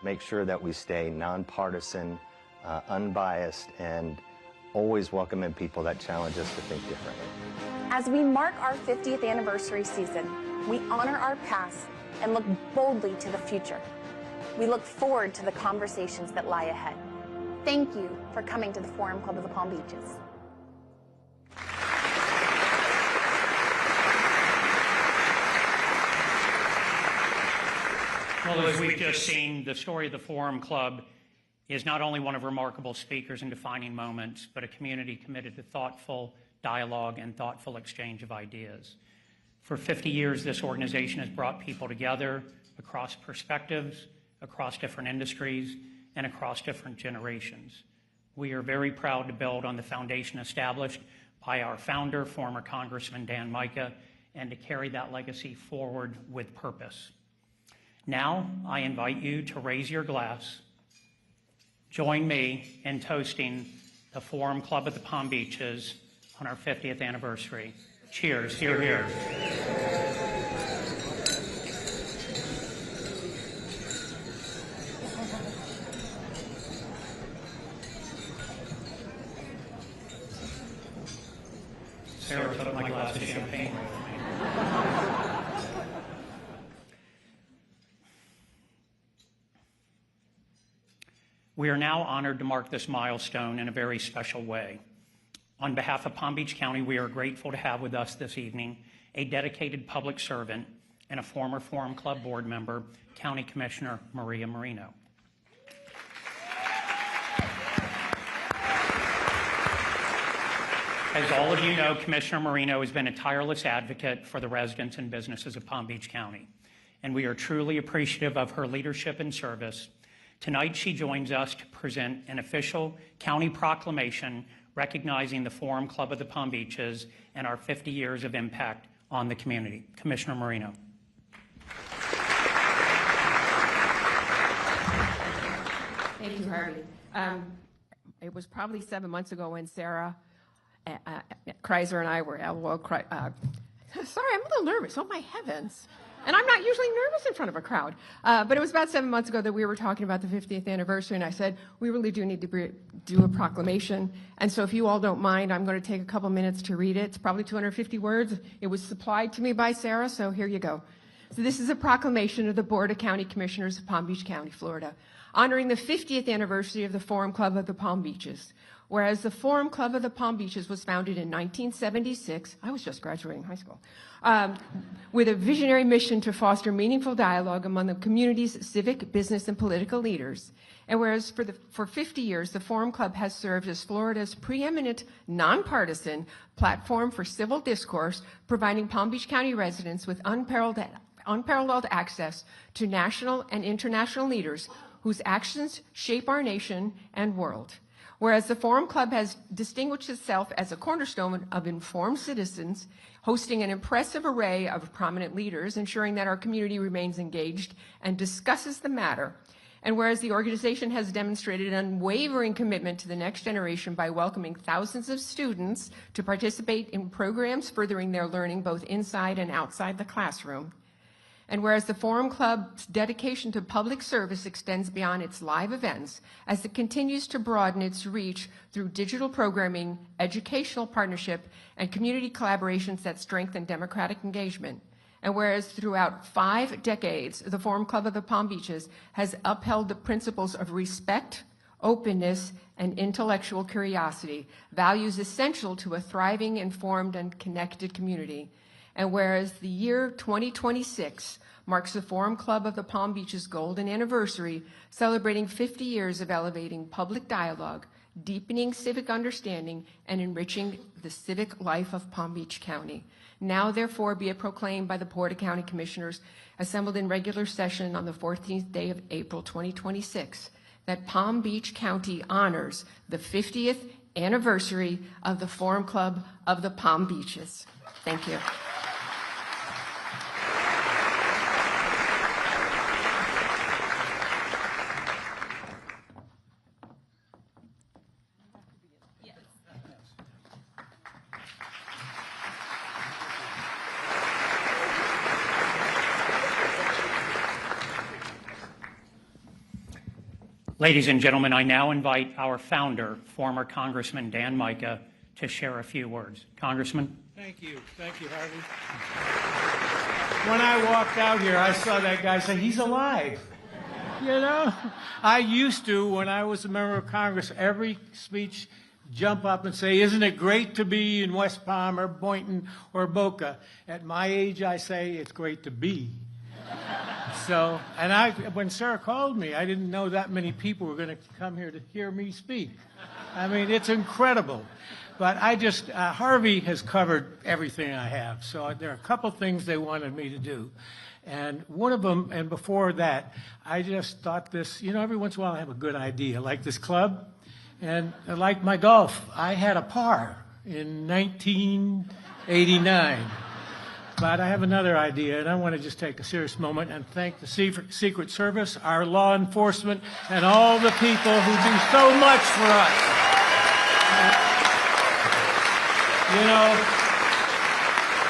Make sure that we stay nonpartisan, unbiased, and always welcoming people that challenge us to think differently. As we mark our 50th anniversary season, we honor our past and look boldly to the future. We look forward to the conversations that lie ahead. Thank you for coming to the Forum Club of the Palm Beaches. Well, as we've just seen, the story of the Forum Club is not only one of remarkable speakers and defining moments, but a community committed to thoughtful dialogue and thoughtful exchange of ideas. For 50 years, this organization has brought people together across perspectives, across different industries, and across different generations. We are very proud to build on the foundation established by our founder, former Congressman Dan Mica, and to carry that legacy forward with purpose. Now, I invite you to raise your glass. Join me in toasting the Forum Club of the Palm Beaches on our 50th anniversary. Cheers. Hear, hear. Sarah took my glass of champagne away from me. We are now honored to mark this milestone in a very special way. On behalf of Palm Beach County, we are grateful to have with us this evening a dedicated public servant and a former Forum Club board member, County Commissioner Maria Marino. As all of you know, Commissioner Marino has been a tireless advocate for the residents and businesses of Palm Beach County, and we are truly appreciative of her leadership and service. Tonight, she joins us to present an official county proclamation recognizing the Forum Club of the Palm Beaches and our 50 years of impact on the community. Commissioner Marino. Thank you, Harvey. It was probably 7 months ago when Sarah Kreiser and I were sorry, I'm a little nervous. Oh, my heavens. And I'm not usually nervous in front of a crowd. But it was about 7 months ago that we were talking about the 50th anniversary, and I said, we really do need to do a proclamation. And so if you all don't mind, I'm going to take a couple minutes to read it. It's probably 250 words. It was supplied to me by Sarah, so here you go. So this is a proclamation of the Board of County Commissioners of Palm Beach County, Florida, honoring the 50th anniversary of the Forum Club of the Palm Beaches. Whereas the Forum Club of the Palm Beaches was founded in 1976, I was just graduating high school, with a visionary mission to foster meaningful dialogue among the community's civic, business, and political leaders. And whereas for 50 years, the Forum Club has served as Florida's preeminent nonpartisan platform for civil discourse, providing Palm Beach County residents with unparalleled access to national and international leaders whose actions shape our nation and world. Whereas the Forum Club has distinguished itself as a cornerstone of informed citizens, hosting an impressive array of prominent leaders, ensuring that our community remains engaged and discusses the matter. And whereas the organization has demonstrated an unwavering commitment to the next generation by welcoming thousands of students to participate in programs furthering their learning both inside and outside the classroom. And whereas the Forum Club's dedication to public service extends beyond its live events as it continues to broaden its reach through digital programming, educational partnership, and community collaborations that strengthen democratic engagement. And whereas throughout 5 decades, the Forum Club of the Palm Beaches has upheld the principles of respect, openness, and intellectual curiosity, values essential to a thriving, informed, and connected community. And whereas the year 2026 marks the Forum Club of the Palm Beaches' golden anniversary, celebrating 50 years of elevating public dialogue, deepening civic understanding, and enriching the civic life of Palm Beach County. Now, therefore, be it proclaimed by the Board of County Commissioners assembled in regular session on the 14th day of April 2026 that Palm Beach County honors the 50th anniversary of the Forum Club of the Palm Beaches. Thank you. Ladies and gentlemen, I now invite our founder, former Congressman Dan Mica, to share a few words. Congressman? Thank you, Harvey. When I walked out here, I saw that guy say, he's alive. You know, I used to, when I was a member of Congress, every speech jump up and say, isn't it great to be in West Palm or Boynton or Boca? At my age, I say, it's great to be. So, and when Sarah called me, I didn't know that many people were going to come here to hear me speak. I mean, it's incredible. But Harvey has covered everything I have. So there are a couple things they wanted me to do. And one of them, and before that, I just thought this, you know, every once in a while I have a good idea, like this club. And like my golf, I had a par in 1989. But I have another idea, and I want to just take a serious moment and thank the Secret Service, our law enforcement, and all the people who do so much for us. You know,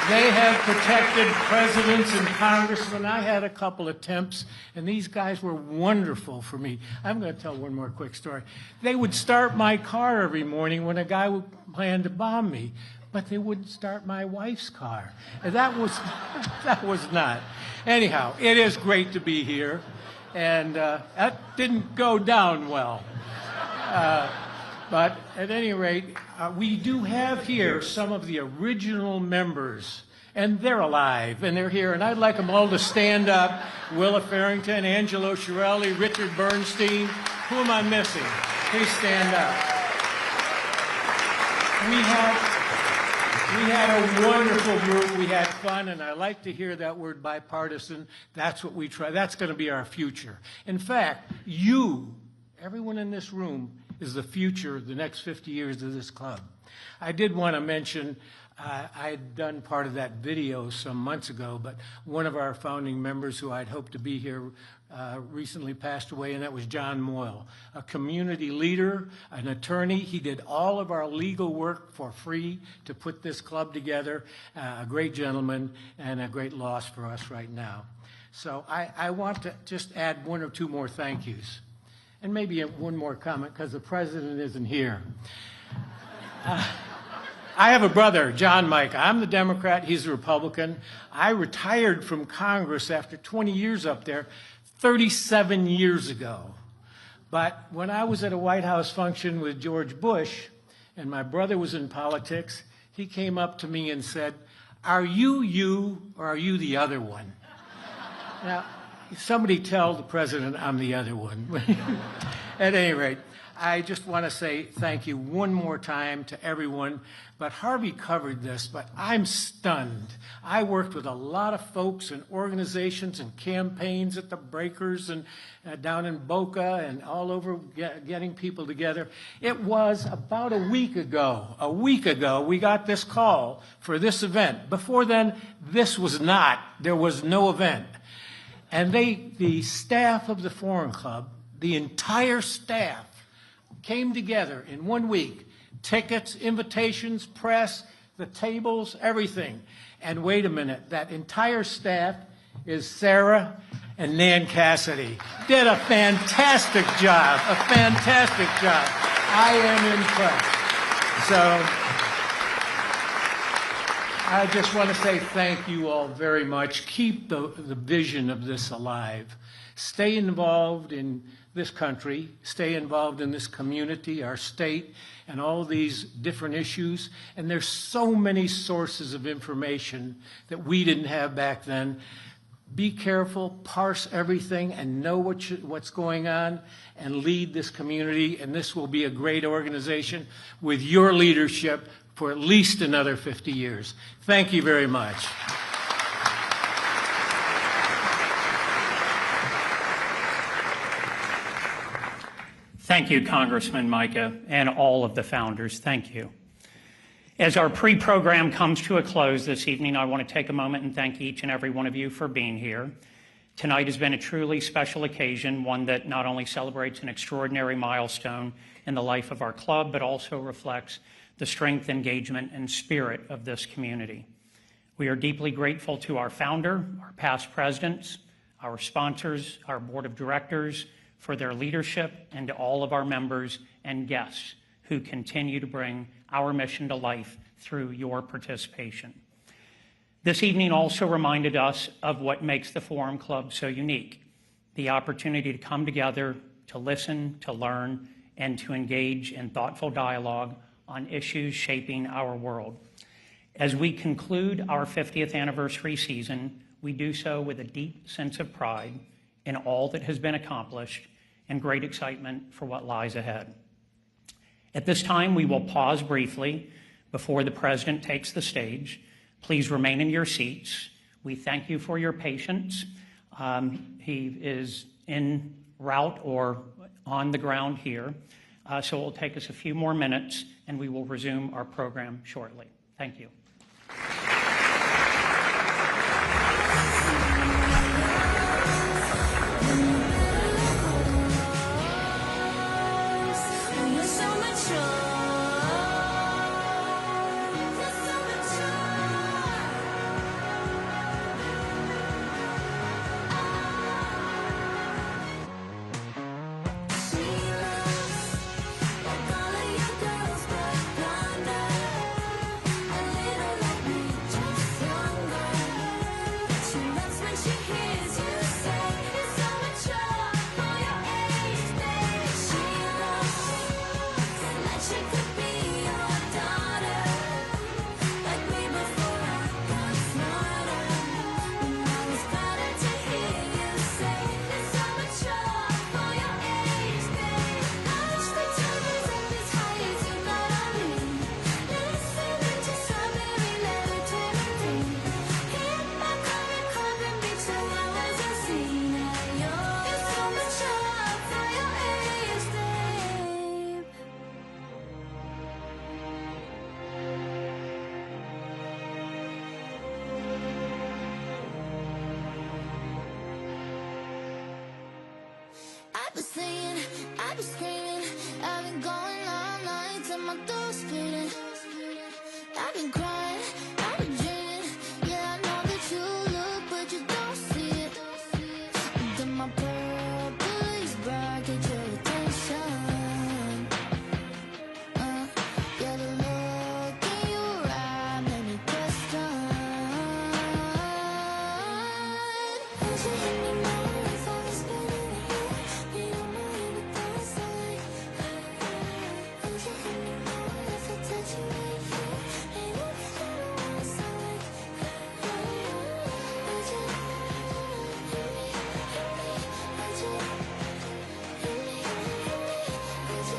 they have protected presidents and congressmen. I had a couple attempts, and these guys were wonderful for me. I'm going to tell one more quick story. They would start my car every morning when a guy would plan to bomb me. But they wouldn't start my wife's car. And that was not. Anyhow, it is great to be here. And that didn't go down well. But at any rate, we do have here some of the original members. And they're alive, and they're here. And I'd like them all to stand up. Willa Farrington, Angelo Chiarelli, Richard Bernstein. Who am I missing? Please stand up. We had a wonderful group. We had fun, and I like to hear that word bipartisan. That's what we try. That's going to be our future. In fact, everyone in this room, is the future of the next 50 years of this club. I did want to mention, I had done part of that video some months ago, but one of our founding members who I'd hoped to be here recently passed away, and that was John Moyle, a community leader, an attorney. He did all of our legal work for free to put this club together, a great gentleman and a great loss for us right now. So I want to just add one or two more thank yous, and maybe one more comment because the president isn't here. I have a brother, John Mica. I'm the Democrat, he's the Republican. I retired from Congress after 20 years up there 37 years ago. But when I was at a White House function with George Bush, and my brother was in politics, he came up to me and said, "Are you or are you the other one?" Now, somebody tell the president I'm the other one. At any rate, I just want to say thank you one more time to everyone. But Harvey covered this, but I'm stunned. I worked with a lot of folks and organizations and campaigns at the Breakers and down in Boca and all over getting people together. It was about a week ago, we got this call for this event. Before then, there was no event. And the staff of the Forum Club, the entire staff, came together in 1 week. Tickets, invitations, press, the tables, everything. And wait a minute, that entire staff is Sarah and Nan Cassidy. Did a fantastic job, I am impressed. So I just want to say thank you all very much. Keep the vision of this alive. Stay involved in this country, stay involved in this community, our state, and all these different issues. And there's so many sources of information that we didn't have back then. Be careful, parse everything, and know what's going on, and lead this community. And this will be a great organization with your leadership for at least another 50 years. Thank you very much. Thank you, Congressman Micah, and all of the founders. Thank you. As our pre-program comes to a close this evening, I want to take a moment and thank each and every one of you for being here. Tonight has been a truly special occasion, one that not only celebrates an extraordinary milestone in the life of our club, but also reflects the strength, engagement, and spirit of this community. We are deeply grateful to our founder, our past presidents, our sponsors, our board of directors, for their leadership, and to all of our members and guests who continue to bring our mission to life through your participation. This evening also reminded us of what makes the Forum Club so unique, the opportunity to come together, to listen, to learn, and to engage in thoughtful dialogue on issues shaping our world. As we conclude our 50th anniversary season, we do so with a deep sense of pride in all that has been accomplished and great excitement for what lies ahead. At this time, we will pause briefly before the President takes the stage. Please remain in your seats. We thank you for your patience. He is en route or on the ground here, so it will take us a few more minutes, and we will resume our program shortly. Thank you. I've been singing, I've been screaming, I've been going all night till my throat's bleeding. I've been crying, I've been dreaming, yeah, I know that you look, but you don't see it. Then my purple is bright, get your attention. Yeah, the look in your eye made me question. Would you hit me more if I was spinning? You don't mind what that's like. Would you hit me more if I touch you right here? Ain't no telling what it's like. Would you hit me? Would you hit me? Would you?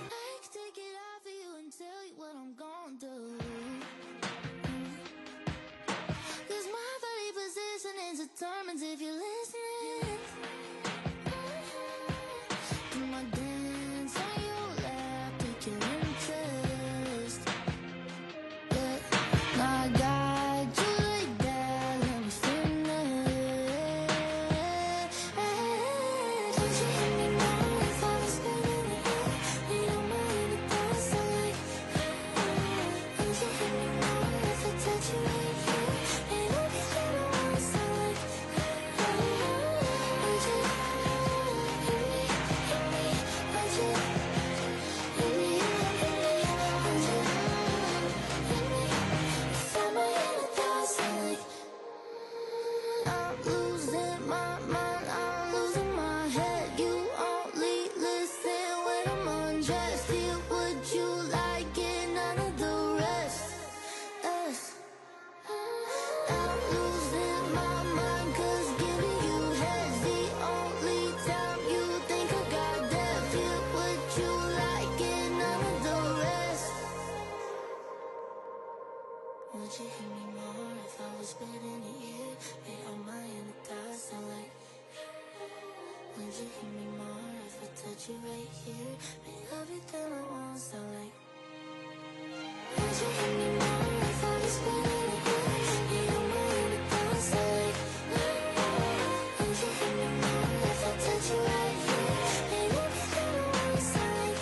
I can take it out for you and tell you what I'm gonna do. 'Cause my body positioning determines if you're listening. Do my dance on your lap, pique your interest. Yeah, now I got you like that, let me finish. Would you hit me more if I was spinning? You don't mind what that's like. Would you hit me more if I touch you right here? Ain't no telling what it's like. Would you? touch you right here. Make everything I want sound like. Would you hit me more if I was spinning it here? You don't mind it don't sound like. Would you hit me more if I touch you right here? Make everything I want sound like.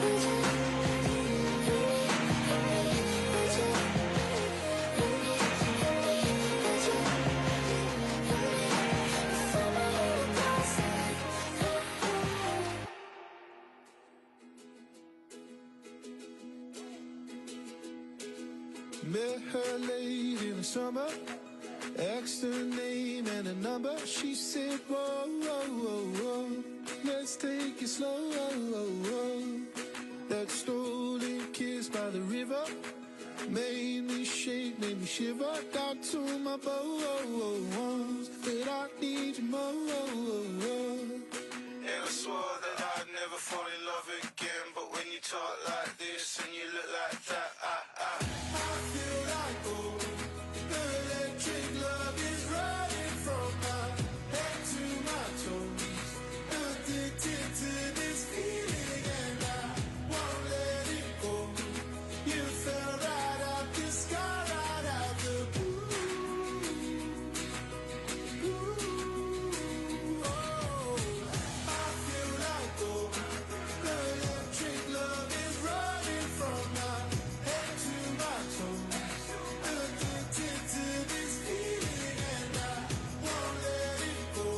Would you hit me, would you? Met her late in the summer, asked her name and a number. She said, whoa, whoa, whoa, whoa, let's take it slow. That stolen kiss by the river made me shake, made me shiver. Down to my bones that I need you more. And I swore that I'd never fall in love again, but when you talk like this and you look like that, I feel like gold. The electric love is running from my head to my toes. Addicted to this feeling and I won't let it go. You fell right out the sky, right out the blue. Oh, I feel like gold. The electric love is running from my head to my toes. Addicted to this feeling and I won't let it go.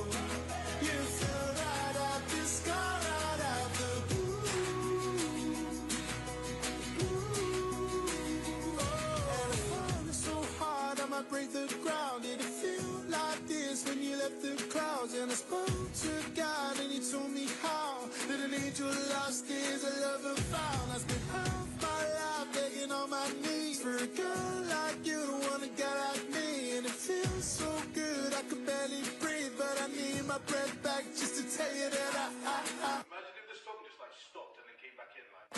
You fell right out the sky, right out the blue. And I found it so hard I might break the ground. Did it feel like this when you left the clouds? And I spoke to God and he told me how that an angel lost is a lover found. I spent half my life begging on my knees for a girl like you, the one that got like me. And it feels so good I could barely breathe, but I need my breath back just to tell you that I Imagine if the song just like stopped and then came back in like.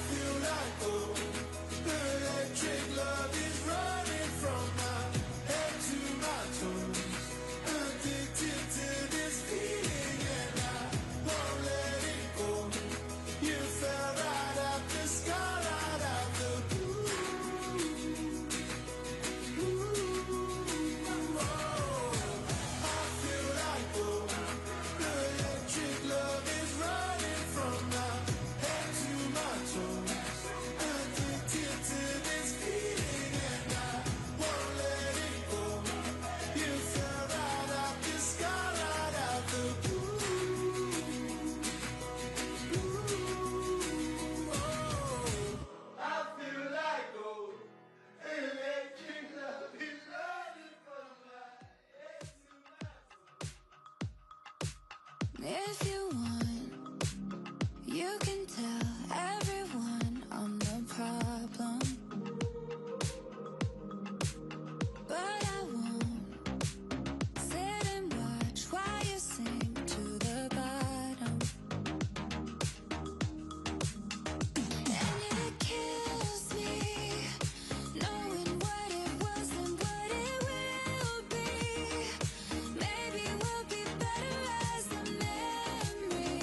feel like gold. The electric love is running from my head to my toes. Addicted to this feeling and I won't let it go. You fell right out the sky, right out the blue. I feel like gold. The electric love is running from my head to my toes. Addicted to this feeling and I won't let it go. You fell right out the sky, right out the blue. I feel like gold. Electric love is running from my head to my If you want, you can tell everyone I'm the problem. But I won't sit and watch while you sink to the bottom. And it kills me knowing what it was and what it will be. Maybe we'll be better as a memory.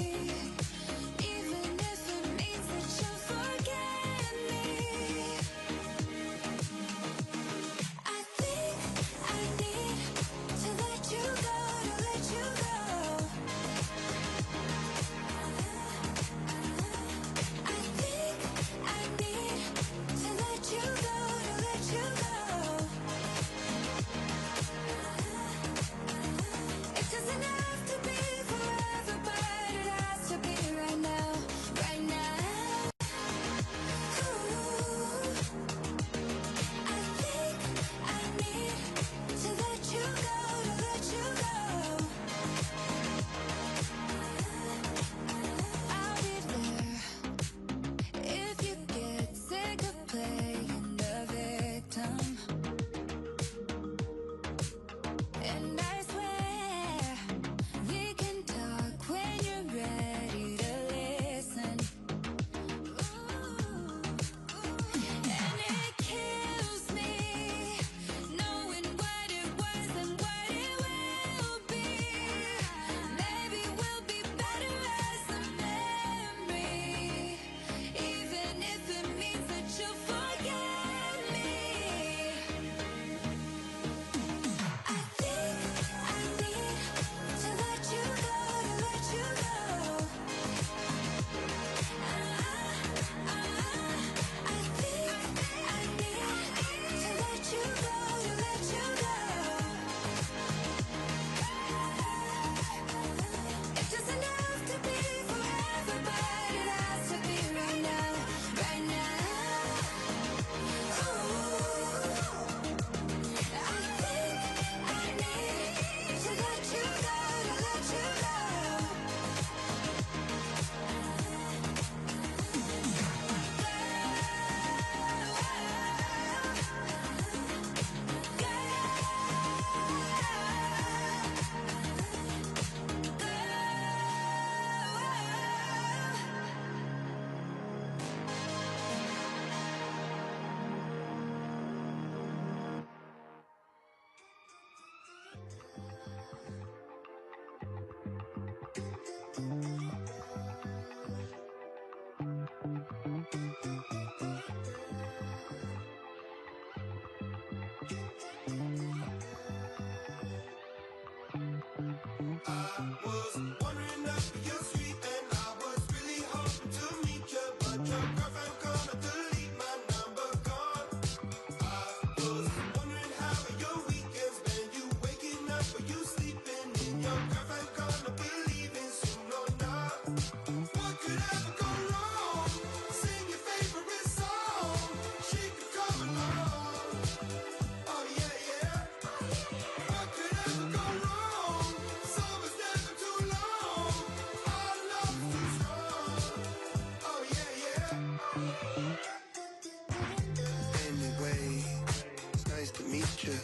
meet you.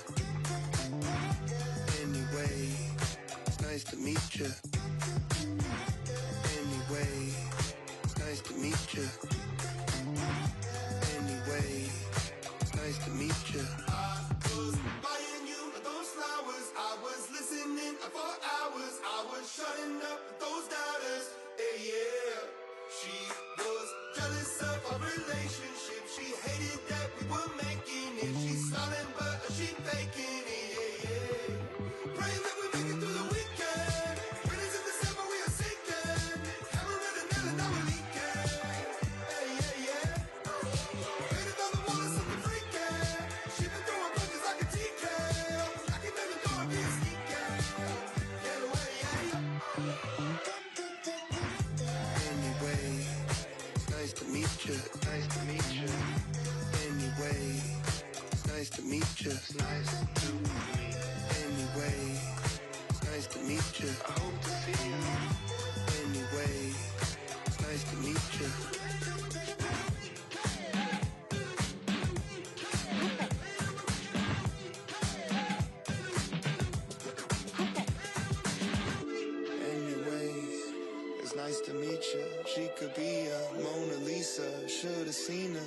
Anyway, it's nice to meet you. Anyway, it's nice to meet you. Anyway, it's nice to meet you. I was buying you those flowers. I was listening for hours. I was shutting up those doubters. Hey, yeah. She was jealous of our relationship. She hated that we were making it. She's smiling, but she faking it. Yeah, yeah. Praying that we make it through the weekend. When it's in December, we are sinking. Hammer and a nail and now we're leaking. Hey, yeah, yeah. Painted on the wall is something freaking. She been throwing punches like a TK. Knocking at the door, being sneaky. Get away, yeah. Anyway, it's nice to meet you. Nice to meet you. Anyway, it's nice to meet you. It's nice to meet you. Anyway, it's nice to meet you. I hope to see you. Anyway, it's nice to meet you. Anyways, it's nice to meet you. She could be a Mona Lisa. Should've seen her.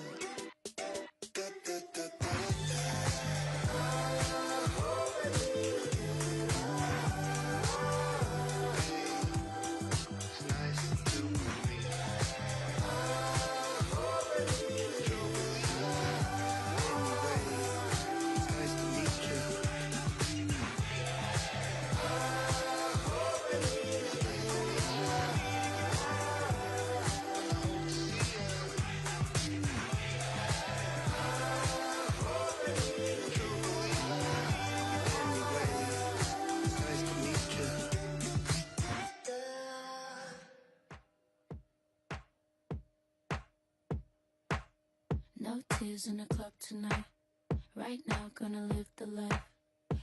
No tears in the club tonight. Right now, gonna live the life.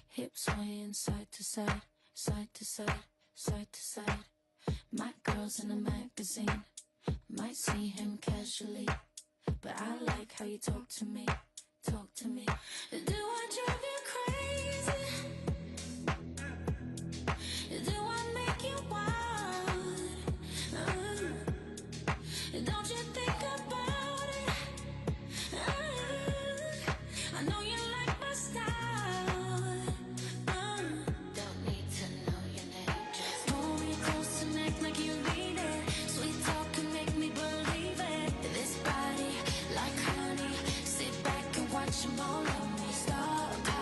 Hips swaying side to side, side to side, side to side. My girl's in a magazine. Might see him casually, but I like how you talk to me. Talk to me. Do I drive you crazy? Do I make you wild? Don't you think about it? I know you like my style. Don't need to know your name. Just hold me close and act like you need it. Sweet talk can make me believe it. This body like honey. Sit back and watch them all on me. Stop.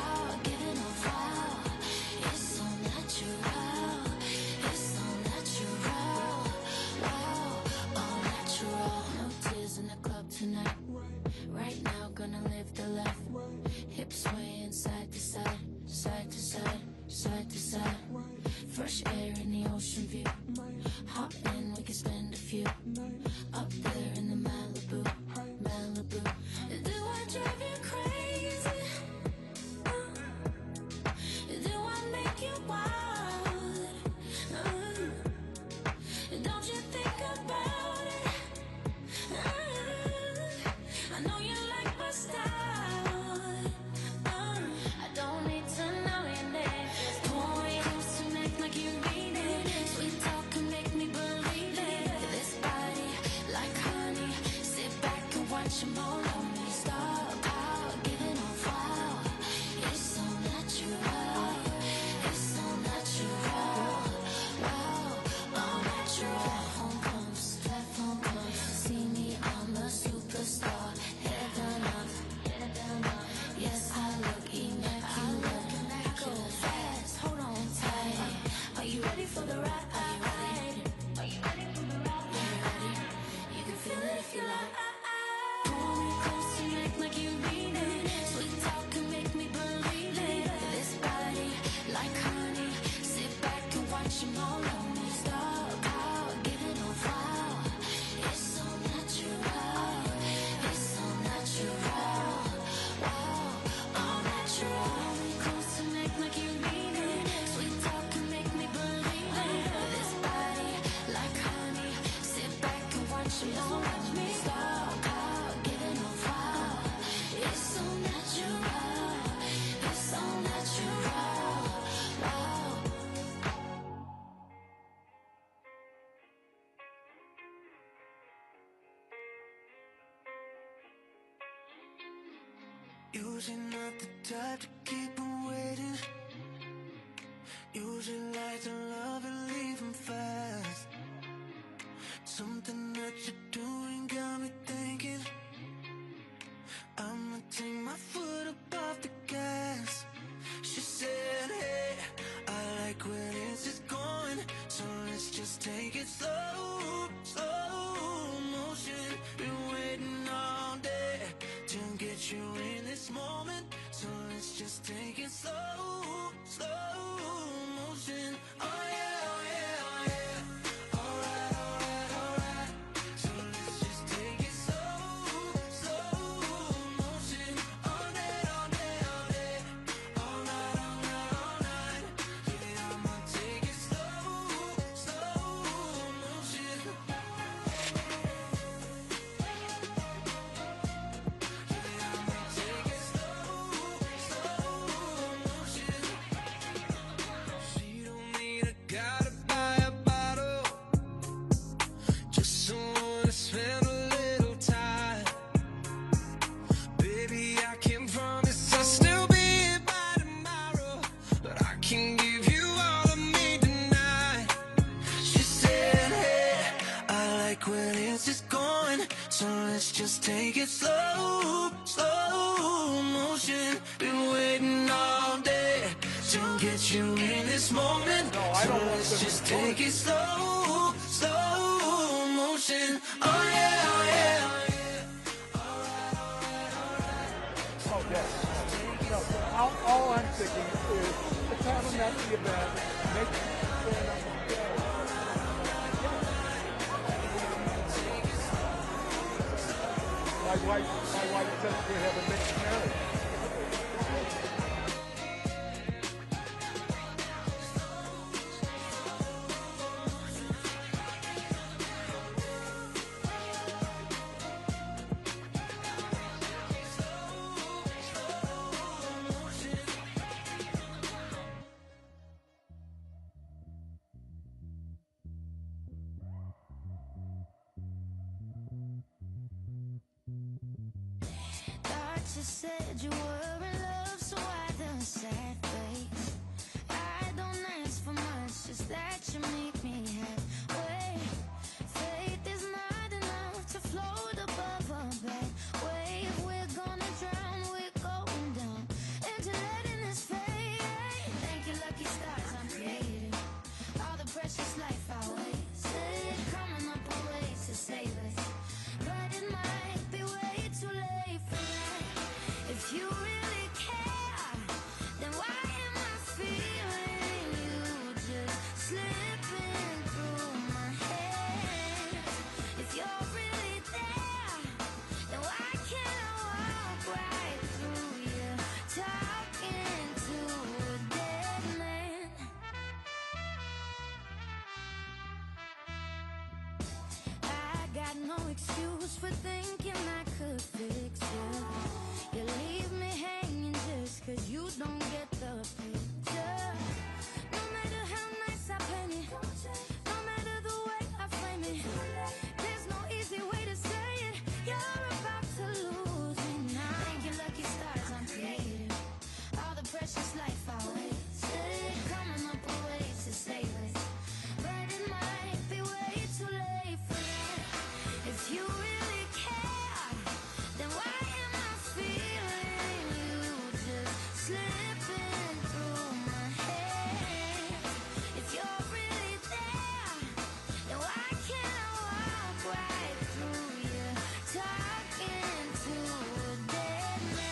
Usually not the type to keep him waiting. Usually like to love and leave him fast. Something that you're doing got me thinking I'ma take my foot up off the gas. She said, hey, I like when it's just going, so let's just take it slow, slow motion. Been waiting all day to get you in this moment, so let's just take it slow, slow motion. Oh yeah, oh yeah, oh yeah. Alright, alright, alright. So let's just take it slow, slow motion. All day, all day, all day. All night, all night, all night. Yeah, I'ma take it slow, slow motion. She don't need a guy to buy a bottle, just someone to spend a little time. Baby, I can promise I'll still be here by tomorrow, but I can give you all of me tonight. She said, hey, I like when it's just going, so let's just take it slow, slow motion. Been waiting all day to get you in this moment, so let's just take it slow, slow motion. Oh yeah, oh yeah, oh yeah. Alright, alright, alright. Oh, yes. No, all I'm thinking is, let's have them at the event, make them stand up and go. My wife says we have a mixed marriage. Thought you said you were in love, so I done sad face. I don't ask for much, just that you make me halfway. Faith is not enough to float above a bad wave. We're gonna drown, we're going down, and you're letting us fade. Thank you, lucky stars I'm creating. All the precious life I wasted, coming up with ways to save us, but it might be way too late for that. If you really care, then why am I feeling you just slipping through my hands? If you're really there, then why can't I walk right through you, talking to a dead man? I got no excuse for thinking I could fix you. You leave me hanging just 'cause you don't get the picture. No matter how nice I paint it, no matter the way I frame it, there's no easy way to say it. You're about to lose me now. Thank you, lucky stars I'm creating. All the precious life I wasted, coming up with ways to save it, but it might be way too late for that. If you really care, then why am I feeling you just slipping through my hands? If you're really there, then why can't I walk right through you, talking to a dead man?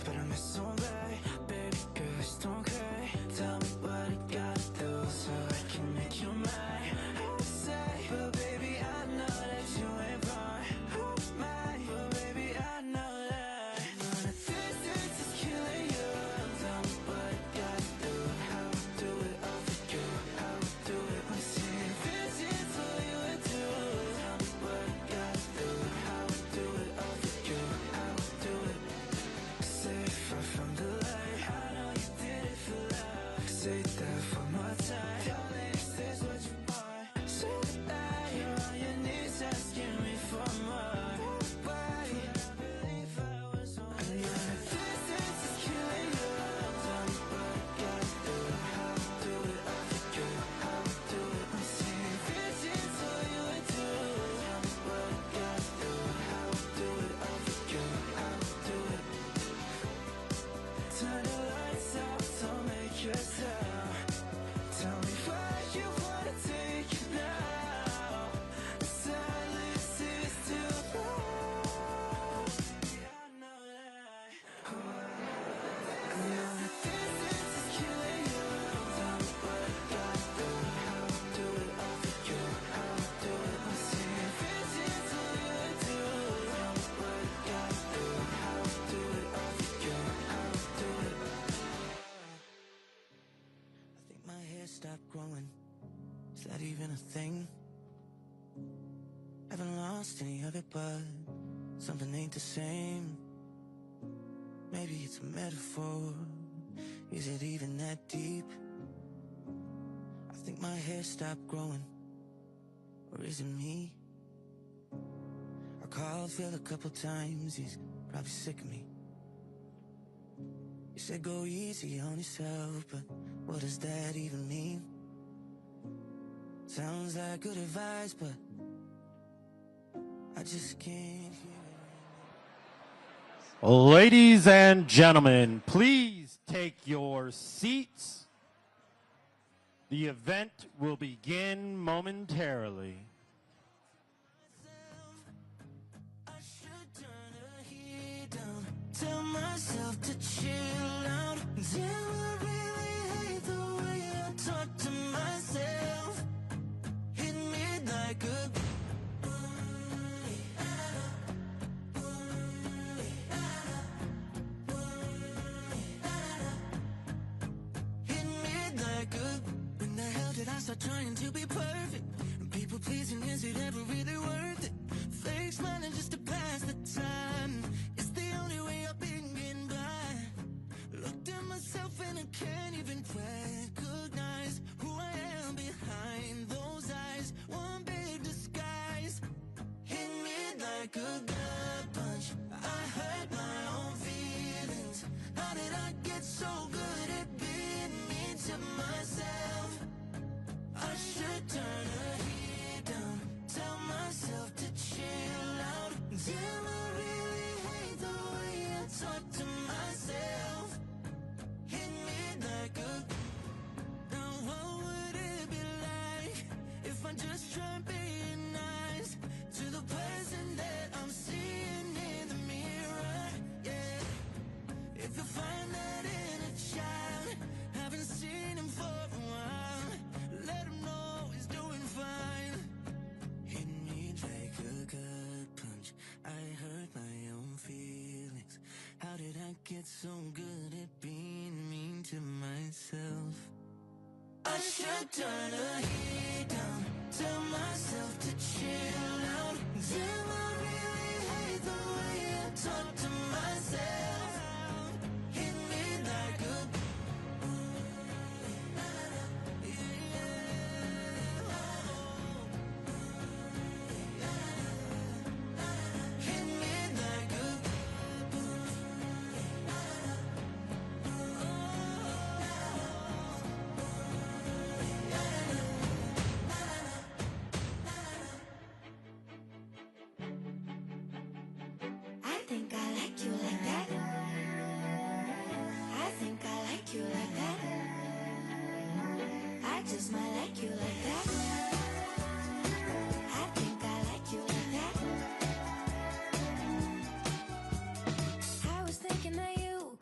but I miss so bad. Baby girl, just don't cry. Tell me what I gotta do so I can make you mine. I say, but baby, I know that you ain't fine. Who's mine? But baby, I know that none of this is killing you. Tell me what I gotta do, how I do it all for you, how I do it. I'm seeing visions for you and do. Tell me what I gotta do, how I do it all for you, how I do it. Stay far from the light. I know you did it for love. Say that one more time. Darling, if this what you want, say that you're on your knees asking me for more. Why? I believe I was on. And none of this is killing you. Tell me what I gotta do, how I do it all for you, how I do it. I'm seeing visions for you and do. Tell me what I gotta do, how I do it all for you, how I do it. Turn the lights out, don't make your sound. Tell me why you wanna take it now. Silence is too loud. I know that. I know that this is killing you. Tell me what I gotta do, how I do it all for you, how I do it. I'm seeing visions of you and do. Tell me what I gotta do, how I do it all for you, how I do it. I think my hair stopped growing. Is that even a thing? Haven't lost any of it, but something ain't the same. Maybe it's a metaphor. Is it even that deep? I think my hair stopped growing. Or is it me? I called Phil a couple times. He's probably sick of me. You said go easy on yourself, but what does that even mean? Sounds like good advice, but I just can't hear it. Ladies and gentlemen, please take your seats. The event will begin momentarily. Tell myself to chill out. Damn, I really hate the way I talk to myself. Hit me like a hit me like a. When the hell did I start trying to be perfect? And people pleasing, is it ever really worth it? Fake smiling just to pass the time. It's the only way I've been getting by. Looked at myself and I can't even recognize who I am behind those eyes. One big disguise. Hit me like a gut punch. I hurt my own feelings. How did I get so good at being mean to myself? I should turn the heat down. Tell myself to chill out. Damn, I really hate the way I talk to myself. Hit me like a. Now what would it be like if I just try being nice to the person that I'm seeing in the mirror? Yeah. If you find that in a child, haven't seen him for a while, let him know he's doing fine. Hit me like a gut punch. I hurt my own feelings. How did I get so good at being mean to myself? I should turn the heat down. Tell myself to chill out. Damn, I really hate the way I talk to myself. Hit me like a. Hit me like a. I think I like you like that. I think I like you like that. I just might like you like that. I think I like you like that. I was thinking of you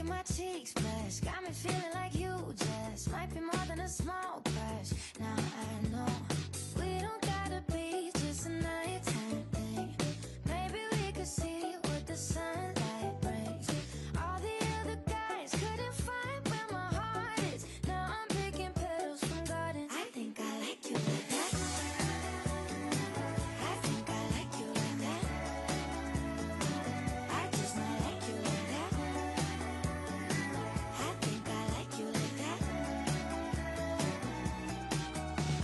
my cheeks blush. Got me feeling like you just might be more than a small crush. Now I know we don't gotta be just a nighttime thing. Maybe we could see what the sunlight brings. All the other guys couldn't find where my heart is. Now I'm picking petals from gardens. I think I like you like that. I think I like you like that. I just might like you like that. I think I like you like that.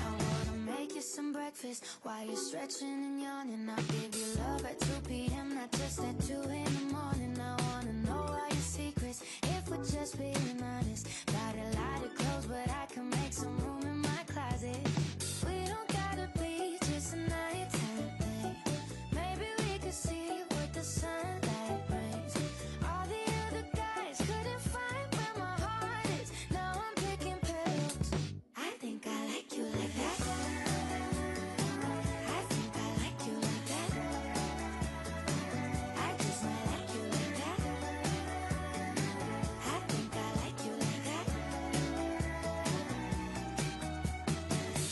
I wanna make you some breakfast while you're stretching and yawning. I'll give you love at 2 p.m., not just at 2 in the morning. I wanna know all your secrets, if we're just being honest. Got a lot of clothes, but I can make some room in my closet. We don't gotta be just a nighttime thing. Maybe we could see what the sunlight brings. All the other guys couldn't find where my heart is. Now I'm picking petals. I think I like you like that. I think I like you like that. I just might like you like that. I think I like you like that.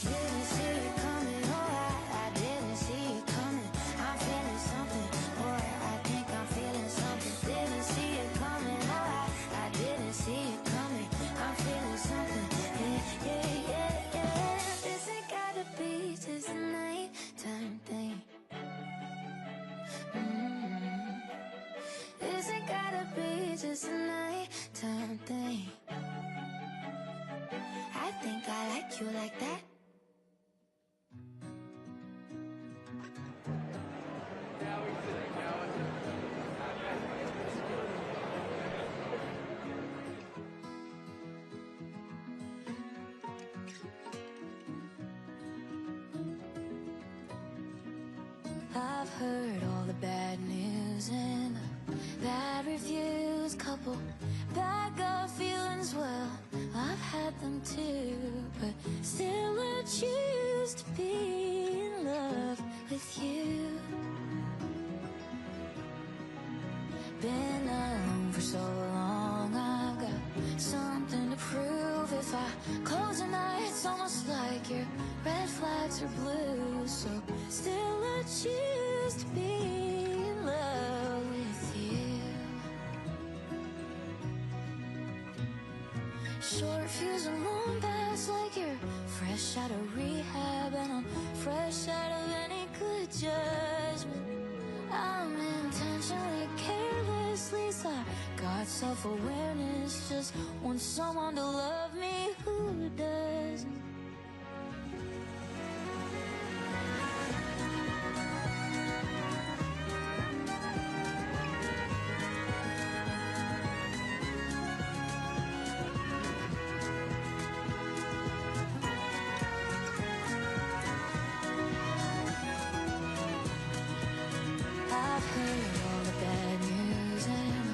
Didn't see it coming, oh I didn't see it coming. I'm feeling something, boy, I think I'm feeling something. Didn't see it coming, oh I didn't see it coming. I'm feeling something, yeah. This ain't gotta be just a nighttime thing. This ain't gotta be just a nighttime thing. I think I like you like that. I've heard all the bad news and the bad reviews, couple bad gut feelings, well, I've had them too, but still I choose to be in love with you. Been alone for so long, I've got something to prove. If I close an eye, it's almost like your red flags are blue. So still I choose to be in love with you. Short fuse and long pass, like you're fresh out of rehab, and I'm fresh out of any good judgment. I'm intentionally carelessly sorry. Got self-awareness, just want someone to love me who doesn't. I've heard all the bad news and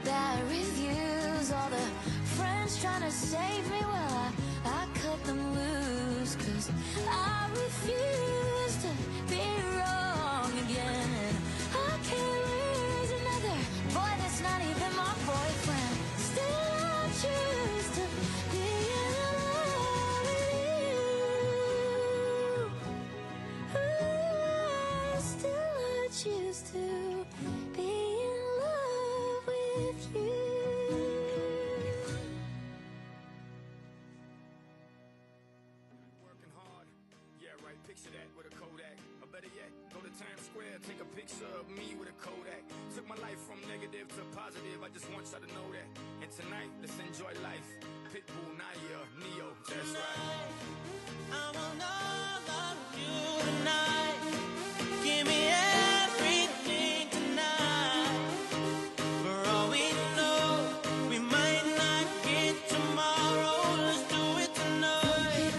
bad reviews, all the friends trying to save me. Well, I cut them loose, 'cause I refuse to be wrong again. And I can't lose another boy that's not even my boyfriend. Still I choose to be in love with you. Still I choose to be in love with you. Working hard, yeah, right. Picture that with a Kodak. Or better yet, go to Times Square, take a picture of me with a Kodak. Took my life from negative to positive. I just want y'all to know that. And tonight, let's enjoy life. Pitbull, Naya, Neo, that's right. I want all of you tonight. Give me everything tonight. For all we know, we might not get tomorrow. Let's do it tonight.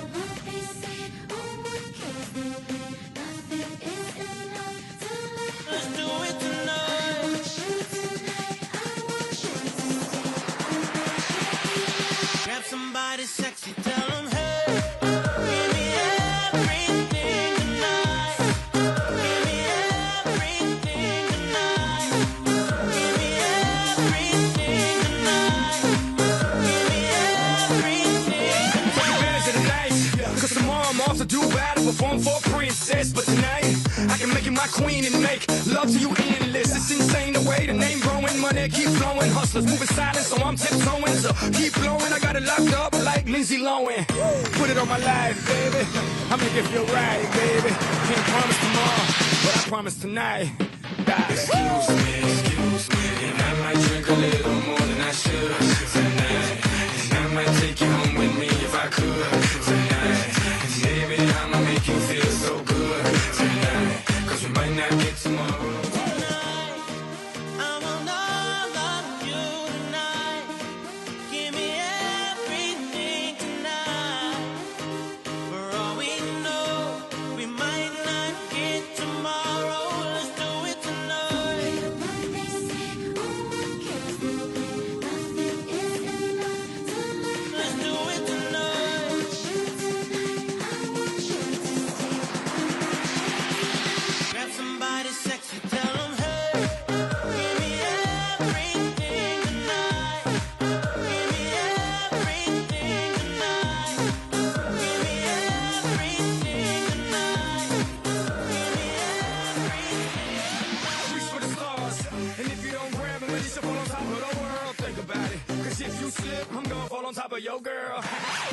Let's do it tonight. Grab somebody sexy, tell them, hey, give me everything tonight. Give me everything tonight. Give me everything tonight. I'm off to Dubai to perform for a princess. But tonight, I can make you my queen and make love to you endless. It's insane the way the name growing, money keep flowing. Hustlers moving silent, so I'm tiptoeing. So keep blowing, I got it locked up like Lindsay Lohan. Put it on my life, baby. I'll make it feel right, baby. Can't promise tomorrow, but I promise tonight. Excuse me, and I might drink a little more than I should tonight. And I might take you home with me if I could tonight. And baby, I'ma make you feel so good tonight. 'Cause we might not get tomorrow. Yo, girl,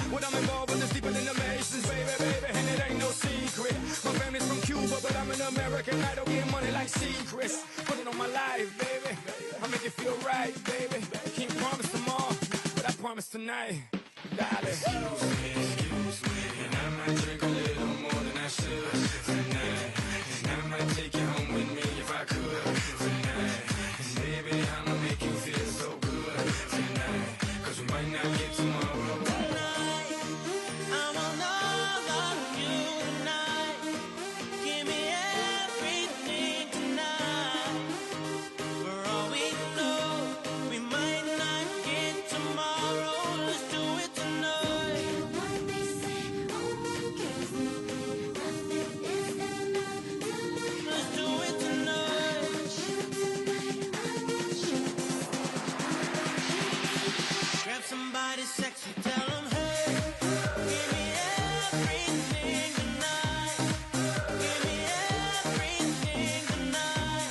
what I'm involved with is deeper than the Masons, baby, and it ain't no secret. My family's from Cuba, but I'm an American. I don't get money like secrets. Put it on my life, baby. I make it feel right, baby. Can't promise tomorrow, but I promise tonight, darling. Excuse me, and I might drink a little more than I should tonight. And I might take you home with me if I could tonight. And baby, I'ma make you feel so good tonight. 'Cause we might not get tomorrow. Somebody sexy, tell them, hey, give me everything tonight. Give me everything tonight.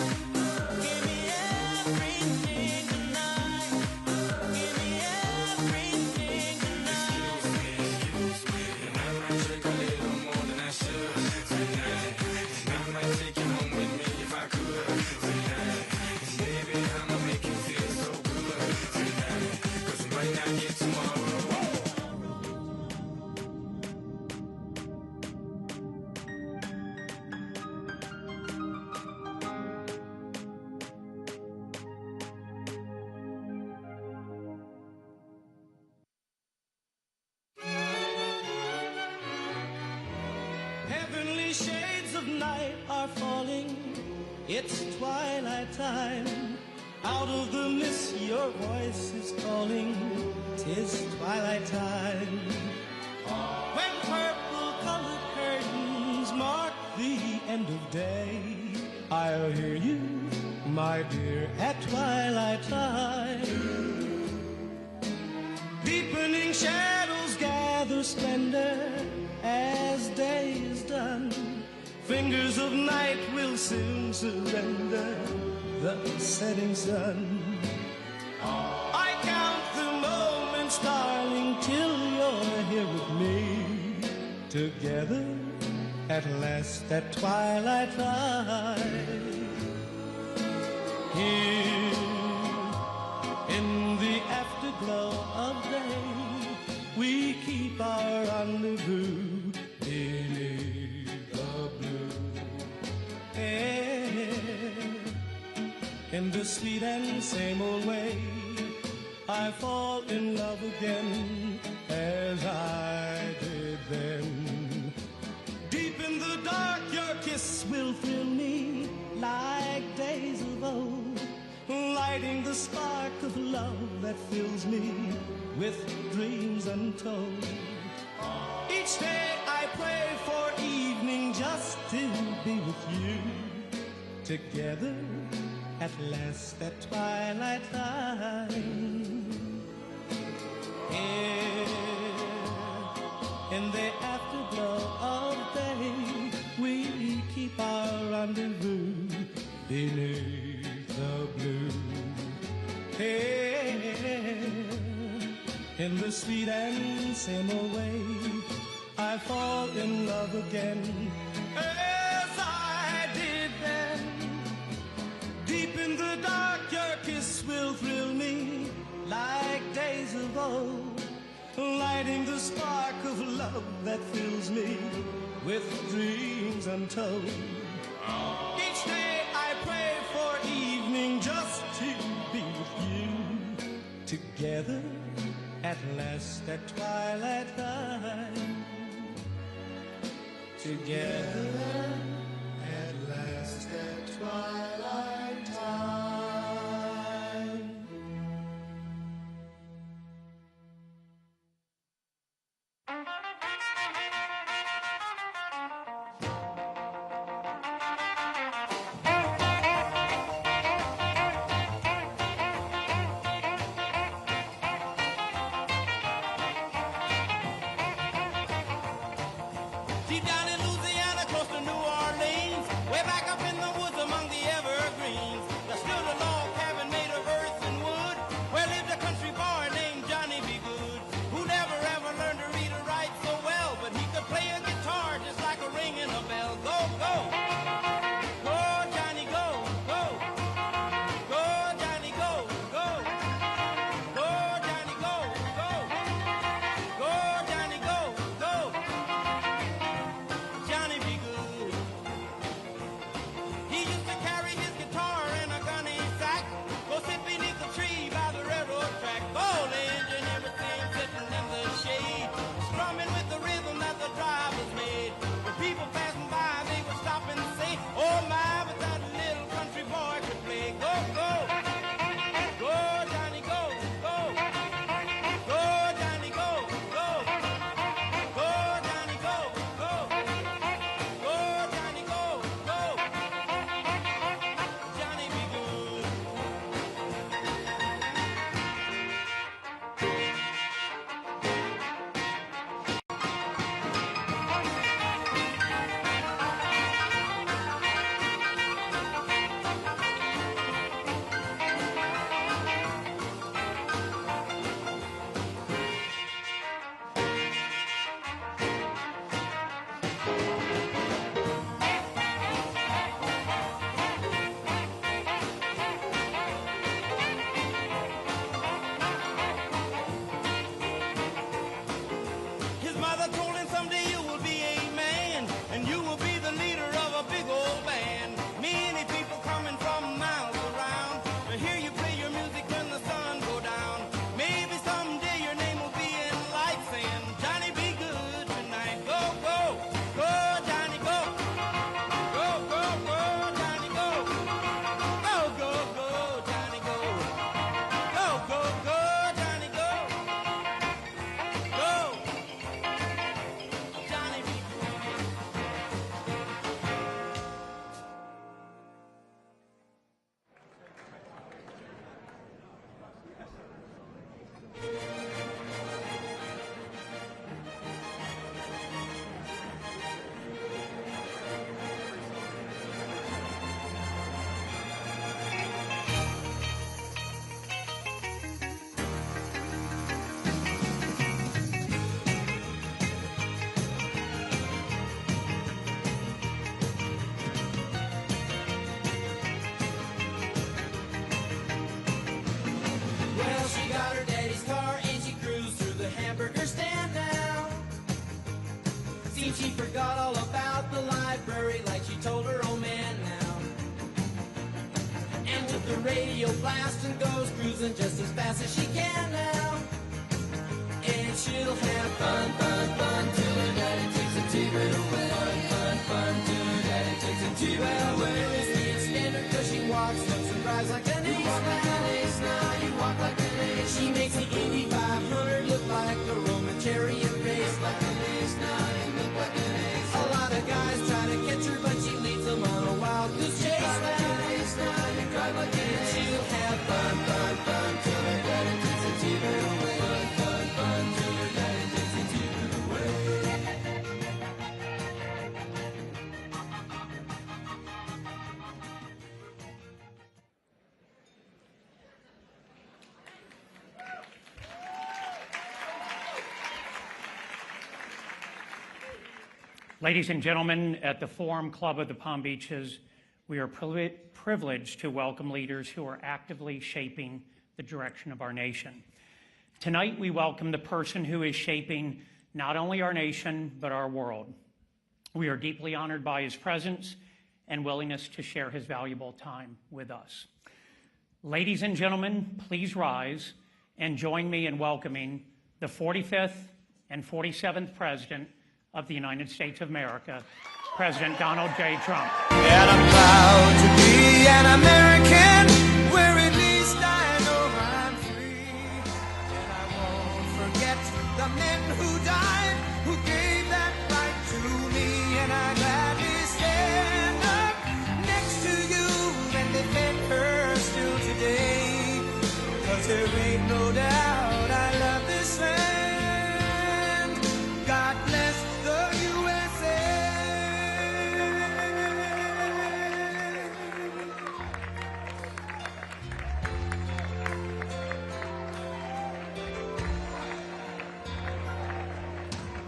Give me everything tonight. Give me everything tonight. Excuse me, and I might drink a little more than I should tonight. And I might take you home with me if I could tonight. And baby, I'ma make you feel so good tonight. 'Cause we might not get tomorrow. Heavenly shades of night are falling. It's twilight time. Out of the mist your voice is calling. 'Tis twilight time. When purple colored curtains mark the end of day, I'll hear you, my dear, at twilight time. Deepening shadows gather splendor as day is done. Fingers of night will soon surrender the setting sun. I count the moments, darling, till you're here with me. Together at last at twilight time. Here in the afterglow of day, we keep our rendezvous beneath the blue air. In the sweet and same old way, I fall in love again as I did then. Deep in the dark, your kiss will thrill me like days of old, lighting the spark of love that fills me with dreams untold. Each day I pray for evening just to be with you. Together at last at twilight time. Here in the afterglow the sweet and same old way, I fall in love again, as I did then. Deep in the dark, your kiss will thrill me like days of old, lighting the spark of love that fills me with dreams untold. Each day I pray for evening just to be with you, together at last at twilight time. Together at last at twilight time. Deep down in Louisiana, close to New Orleans, way back up in the woods among the evergreens, there stood a log cabin made of earth and wood, where lived a country boy named Johnny B. Good, who never ever learned to read or write so well, but he could play a guitar just like a ringing a bell. Go, go! Go, Johnny, go, go! Go, Johnny, go, go! Go, Johnny, go, go! Go, Johnny, go, go! Johnny be good. He used to carry his guitar in a gunny sack, go sit beneath the tree by the railroad track. Gold engine, everything sitting in the shade, strumming with the rhythm that the drivers made. When people passing by, they would stop and say, oh my, but that little country boy could play. Go, go! Go, Johnny, go, go! Go, Johnny, go, go! Go, Johnny, go, go! Go, Johnny, go, go! Johnny be good. His mother told him someday you will be a man, and you will be the leader of a big old band. Many people coming from miles around to hear you play your music when the sun go down. Maybe someday your name will be in lights saying, Johnny be good tonight. Go, go, go, Johnny, go. Go, go, go, Johnny, go. Go, go, go, Johnny, go. Go, go, go, Johnny, go. Go. Johnny be Well, she got her daddy's car and she cruised through the hamburger stand now. Seems she forgot all about the library like she told her old man now. And with the radio blasting goes cruising just as fast as she can now. And she'll have fun, fun, fun till her daddy takes a T-bird away. Fun, fun, fun till her daddy takes a T-bird away. This can't stand her 'cause she walks, looks and drives like an ace. You walk like an ace now, you walk like an ace. She makes the Indy 500 look like a Roman chariot race. Like an ace now, you look like an ace. A lot of guys try to catch her, but she leads them on a wild goose chase. Like an ace now, you drive like an ace. She'll have fun, fun, fun till her daddy takes a T-bird away. Fun, fun, fun till her daddy takes a T-bird away. Ladies and gentlemen, at the Forum Club of the Palm Beaches, we are privileged to welcome leaders who are actively shaping the direction of our nation. Tonight, we welcome the person who is shaping not only our nation, but our world. We are deeply honored by his presence and willingness to share his valuable time with us. Ladies and gentlemen, please rise and join me in welcoming the 45th and 47th President of the United States of America, President Donald J. Trump. And I'm proud to be an American, where at least I know I'm free. And I won't forget the men who died, who gave that right to me. And I gladly stand up next to you and defend her still today. 'Cause there ain't no doubt I love this land. God bless the USA.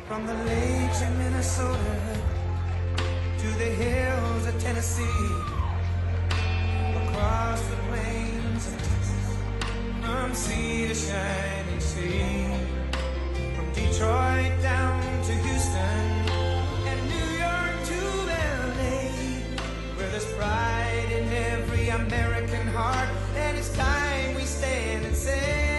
From the lakes in Minnesota to the hills of Tennessee, across the plains of Texas, from sea to shining sea, from Detroit down to Houston and New York to LA, where there's pride in every American heart, and it's time we stand and say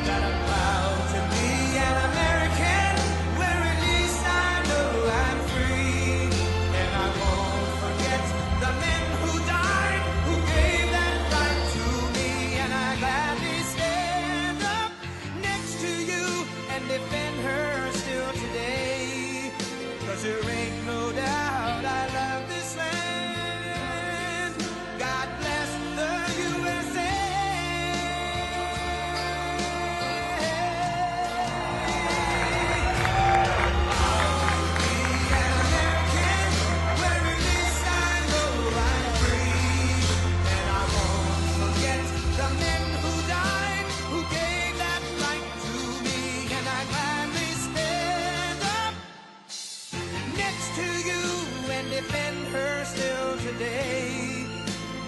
that I'm proud to be an American, where at least I know I'm free. And I won't forget the men who died, who gave that right to me. And I gladly stand up next to you and defend her still today. 'Cause there ain't no doubt I love this land. God bless the USA. Defend her still today.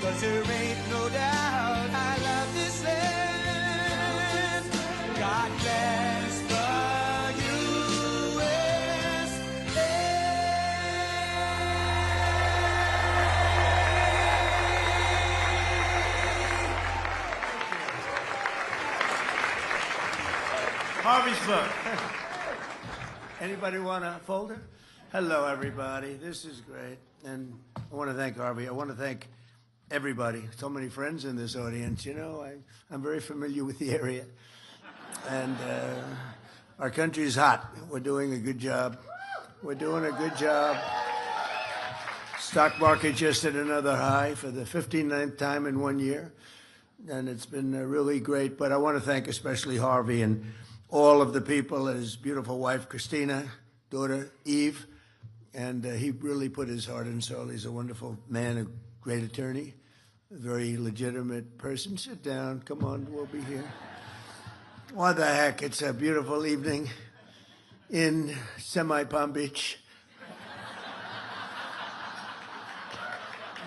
'Cause there ain't no doubt I love this land. God bless the USA. Harvey's book. Anybody want a folder? Hello, everybody. This is great. And I want to thank Harvey. I want to thank everybody. So many friends in this audience. You know, I'm very familiar with the area. And our country is hot. We're doing a good job. We're doing a good job. Stock market just hit another high for the 59th time in 1 year. And it's been really great. But I want to thank especially Harvey and all of the people, his beautiful wife, Christina, daughter, Eve. And he really put his heart and soul. He's a wonderful man, a great attorney, a very legitimate person. Sit down. Come on, we'll be here. What the heck? It's a beautiful evening in Palm Beach.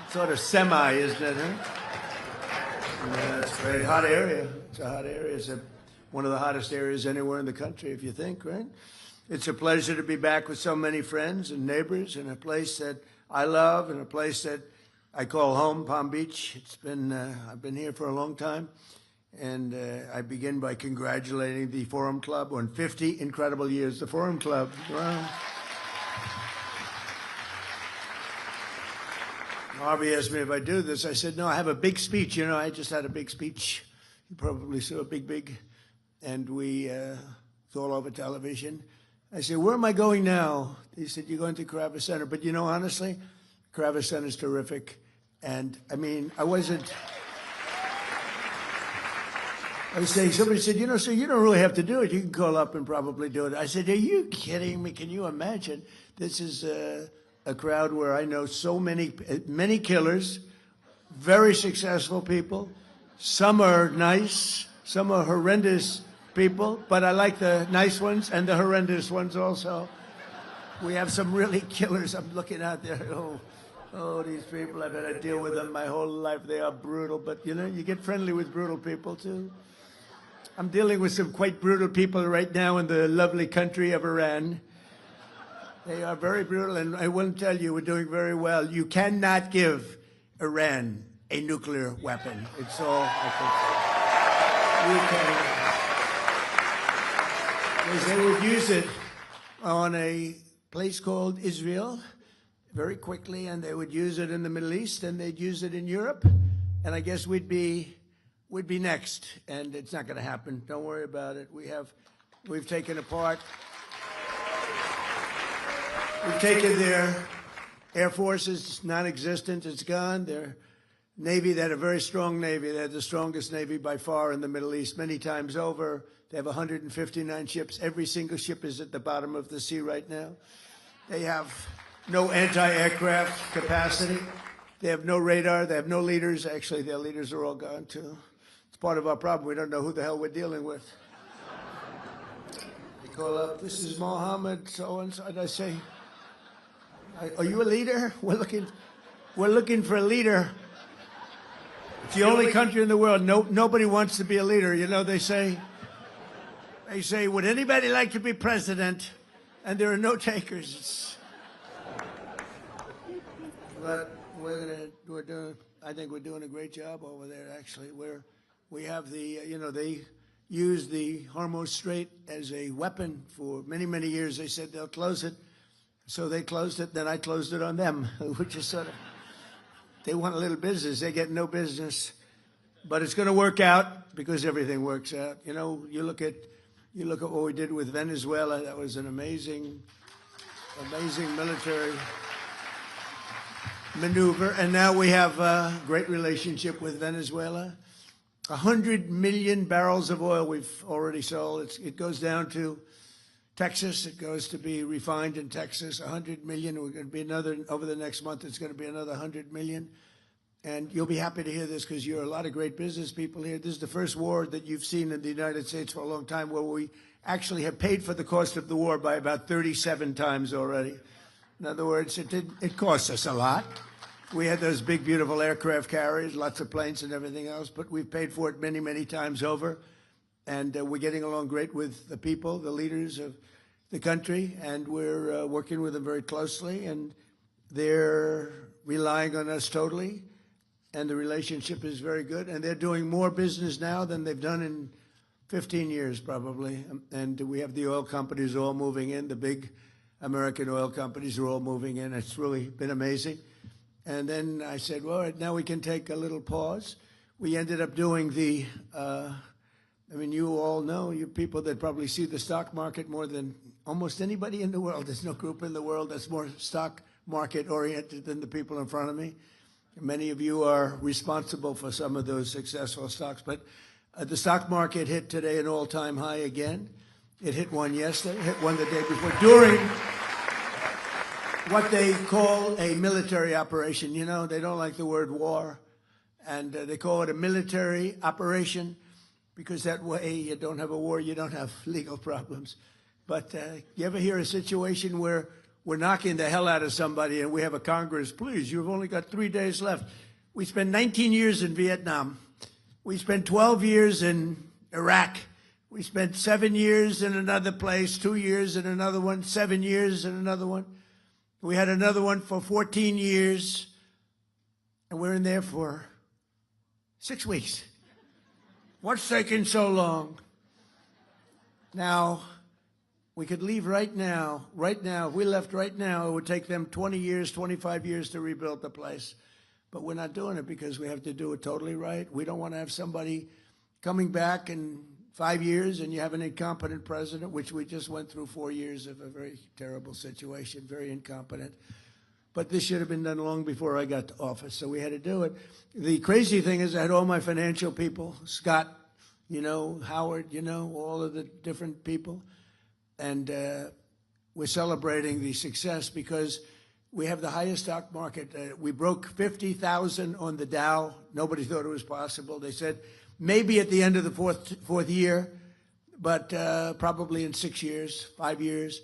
Sort of semi, isn't it, huh? Yeah, it's a very hot area. It's a hot area. It's one of the hottest areas anywhere in the country, if you think, right? It's a pleasure to be back with so many friends and neighbors in a place that I love and a place that I call home, Palm Beach. It's been, I've been here for a long time. And I begin by congratulating the Forum Club on 50 incredible years. The Forum Club, wow. Harvey asked me if I do this. I said, no, I have a big speech. You know, I just had a big speech. You probably saw a big. And it's all over television. I said, where am I going now? He said, you're going to Carrabba Center. But you know, honestly, Carrabba Center is terrific. And I mean, I was saying, somebody said, you know, sir, you don't really have to do it. You can call up and probably do it. I said, are you kidding me? Can you imagine? This is a crowd where I know so many killers, very successful people. Some are nice, some are horrendous people, but I like the nice ones and the horrendous ones also. We have some really killers. I'm looking out there. Oh, these people, I've had to deal with them my whole life. They are brutal, but you know, you get friendly with brutal people too. I'm dealing with some quite brutal people right now in the lovely country of Iran. They are very brutal, and I will tell you, we're doing very well. You cannot give Iran a nuclear weapon. It's all I can say. Because they would use it on a place called Israel very quickly, and they would use it in the Middle East, and they'd use it in Europe, and I guess we'd be next, and it's not going to happen. Don't worry about it. We've taken apart. We've taken their Air Force is non-existent. It's gone. Their Navy, they had a very strong Navy. They had the strongest Navy by far in the Middle East, many times over. They have 159 ships. Every single ship is at the bottom of the sea right now. They have no anti-aircraft capacity. They have no radar. They have no leaders. Actually, their leaders are all gone, too. It's part of our problem. We don't know who the hell we're dealing with. They call up, this is Mohammed, so-and-so. And I say, are you a leader? We're looking for a leader. It's the only country in the world. Nobody wants to be a leader. You know, they say, would anybody like to be president? And there are no takers. But I think we're doing a great job over there, actually. We have the, they used the Hormuz Strait as a weapon for many, many years. They said they'll close it. So they closed it, then I closed it on them, which is sort of, they want a little business. They get no business. But it's going to work out because everything works out. You know, you look at what we did with Venezuela. That was an amazing military maneuver. And now we have a great relationship with Venezuela. 100 million barrels of oil we've already sold. It goes down to Texas. It goes to be refined in Texas. 100 million. We're going to be another, over the next month, it's going to be another 100 million. And you'll be happy to hear this because you're a lot of great business people here. This is the first war that you've seen in the United States for a long time where we actually have paid for the cost of the war by about 37 times already. In other words, it cost us a lot. We had those big, beautiful aircraft carriers, lots of planes and everything else, but we've paid for it many, many times over. And we're getting along great with the people, the leaders of the country, and we're working with them very closely, and they're relying on us totally, and the relationship is very good, and they're doing more business now than they've done in 15 years probably, and we have the oil companies all moving in, the big American oil companies are all moving in. It's really been amazing. And then I said, well, now we can take a little pause. We ended up doing the I mean, you all know, you people that probably see the stock market more than almost anybody in the world. There's no group in the world that's more stock market oriented than the people in front of me. Many of you are responsible for some of those successful stocks, but the stock market hit today an all-time high again. It hit one yesterday, hit one the day before, during what they call a military operation. You know, they don't like the word war, and they call it a military operation, because that way you don't have a war, you don't have legal problems. But you ever hear a situation where we're knocking the hell out of somebody and we have a Congress, please, you've only got 3 days left. We spent 19 years in Vietnam. We spent 12 years in Iraq. We spent 7 years in another place, 2 years in another one, 7 years in another one. We had another one for 14 years, and we're in there for 6 weeks. What's taking so long? Now, we could leave right now. If we left right now, it would take them 20 years, 25 years to rebuild the place. But we're not doing it because we have to do it totally right. We don't want to have somebody coming back in 5 years and you have an incompetent president, which we just went through 4 years of a very terrible situation, very incompetent. But this should have been done long before I got to office, so we had to do it. The crazy thing is I had all my financial people, Scott, you know, Howard, you know, all of the different people. And we're celebrating the success because we have the highest stock market. We broke 50,000 on the Dow. Nobody thought it was possible. They said maybe at the end of the fourth year but probably in 6 years, 5 years,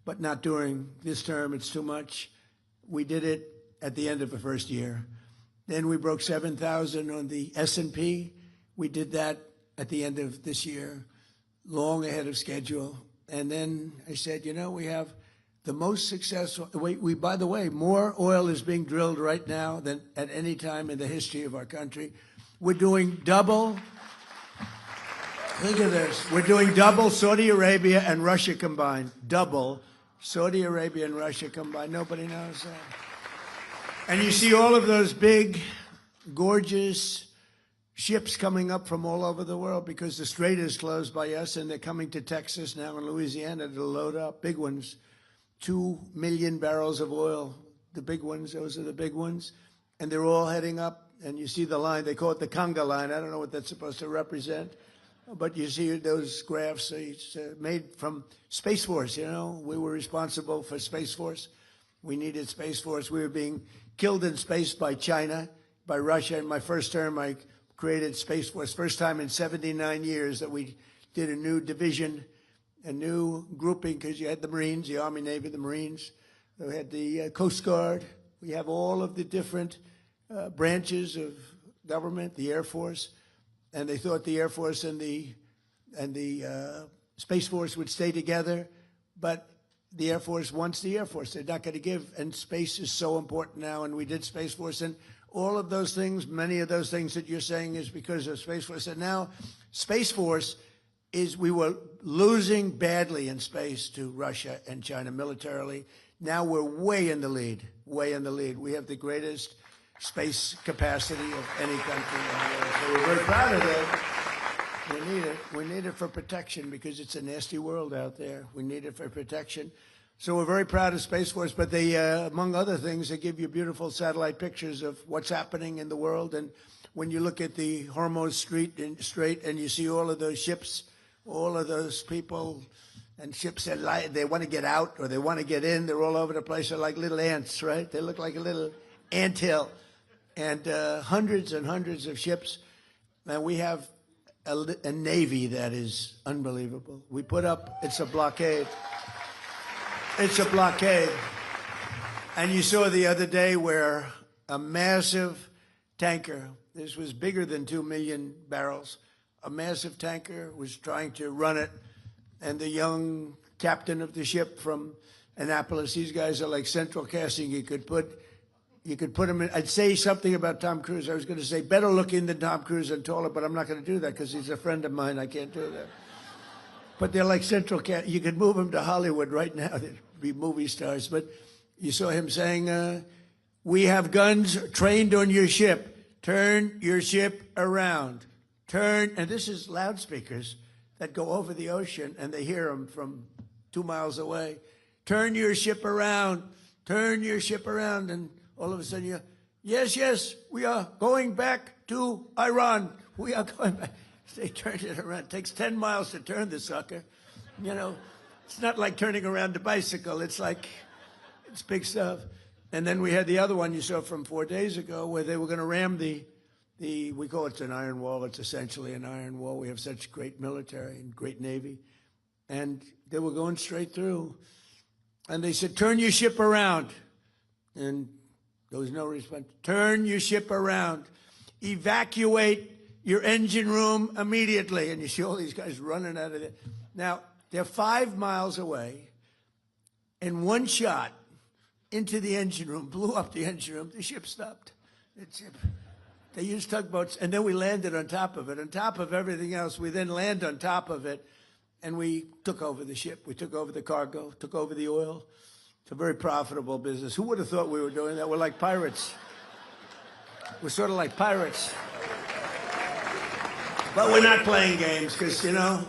but not during this term. It's too much. We did it at the end of the first year. Then we broke 7,000 on the S&P. We did that at the end of this year, long ahead of schedule. And then I said, you know, we have the most successful, by the way, more oil is being drilled right now than at any time in the history of our country. We're doing double, look at this, we're doing double Saudi Arabia and Russia combined. Double Saudi Arabia and Russia combined. Nobody knows that. And you see all of those big, gorgeous ships coming up from all over the world because the strait is closed by us, and they're coming to Texas now and Louisiana to load up, big ones. 2 million barrels of oil, the big ones, those are the big ones. And they're all heading up, and you see the line, they call it the conga line. I don't know what that's supposed to represent, but you see those graphs, it's made from Space Force, you know. We were responsible for Space Force. We needed Space Force. We were being killed in space by China, by Russia. In my first term, I created Space Force. First time in 79 years that we did a new division, a new grouping, because you had the Marines, the Army, Navy, the Marines. We had the Coast Guard. We have all of the different branches of government, the Air Force. And they thought the Air Force and the Space Force would stay together, but the Air Force wants the Air Force. They're not going to give, and space is so important now, and we did Space Force, and all of those things, many of those things that you're saying is because of Space Force. And now Space Force is, we were losing badly in space to Russia and China militarily. Now we're way in the lead, way in the lead. We have the greatest space capacity of any country in the world. So we're very proud of that. We need it. We need it for protection because it's a nasty world out there. We need it for protection. So we're very proud of Space Force, but they, among other things, they give you beautiful satellite pictures of what's happening in the world. And when you look at the Hormuz Strait and you see all of those ships, all of those people and ships that they want to get out or they want to get in, they're all over the place. They're like little ants, right? They look like a little anthill. And hundreds and hundreds of ships. And we have a Navy that is unbelievable. We put up, it's a blockade. It's a blockade. And you saw the other day where a massive tanker, this was bigger than 2 million barrels, a massive tanker was trying to run it, and the young captain of the ship from Annapolis, these guys are like central casting. You could put him in. I'd say something about Tom Cruise. I was going to say better looking than Tom Cruise and taller, but I'm not going to do that because he's a friend of mine. I can't do that. But they're like central cast. You could move them to Hollywood right now. They'd be movie stars. But you saw him saying, we have guns trained on your ship. Turn your ship around. Turn, and this is loudspeakers that go over the ocean, and they hear them from 2 miles away. Turn your ship around. Turn your ship around. And all of a sudden, you, yes, we are going back to Iran. We are going back. They turned it around. It takes 10 miles to turn the sucker. You know, it's not like turning around a bicycle. It's like, it's big stuff. And then we had the other one you saw from 4 days ago where they were going to ram the we call it an iron wall. It's essentially an iron wall. We have such great military and great Navy. And they were going straight through. And they said, turn your ship around. And there was no response. Turn your ship around. Evacuate your engine room immediately. And you see all these guys running out of there. Now, they're 5 miles away. And one shot into the engine room, blew up the engine room. The ship stopped. They used tugboats, and then we landed on top of it. On top of everything else, we then land on top of it, and we took over the ship. We took over the cargo, took over the oil. It's a very profitable business. Who would have thought we were doing that? We're like pirates. We're sort of like pirates. But we're not playing games because, you know,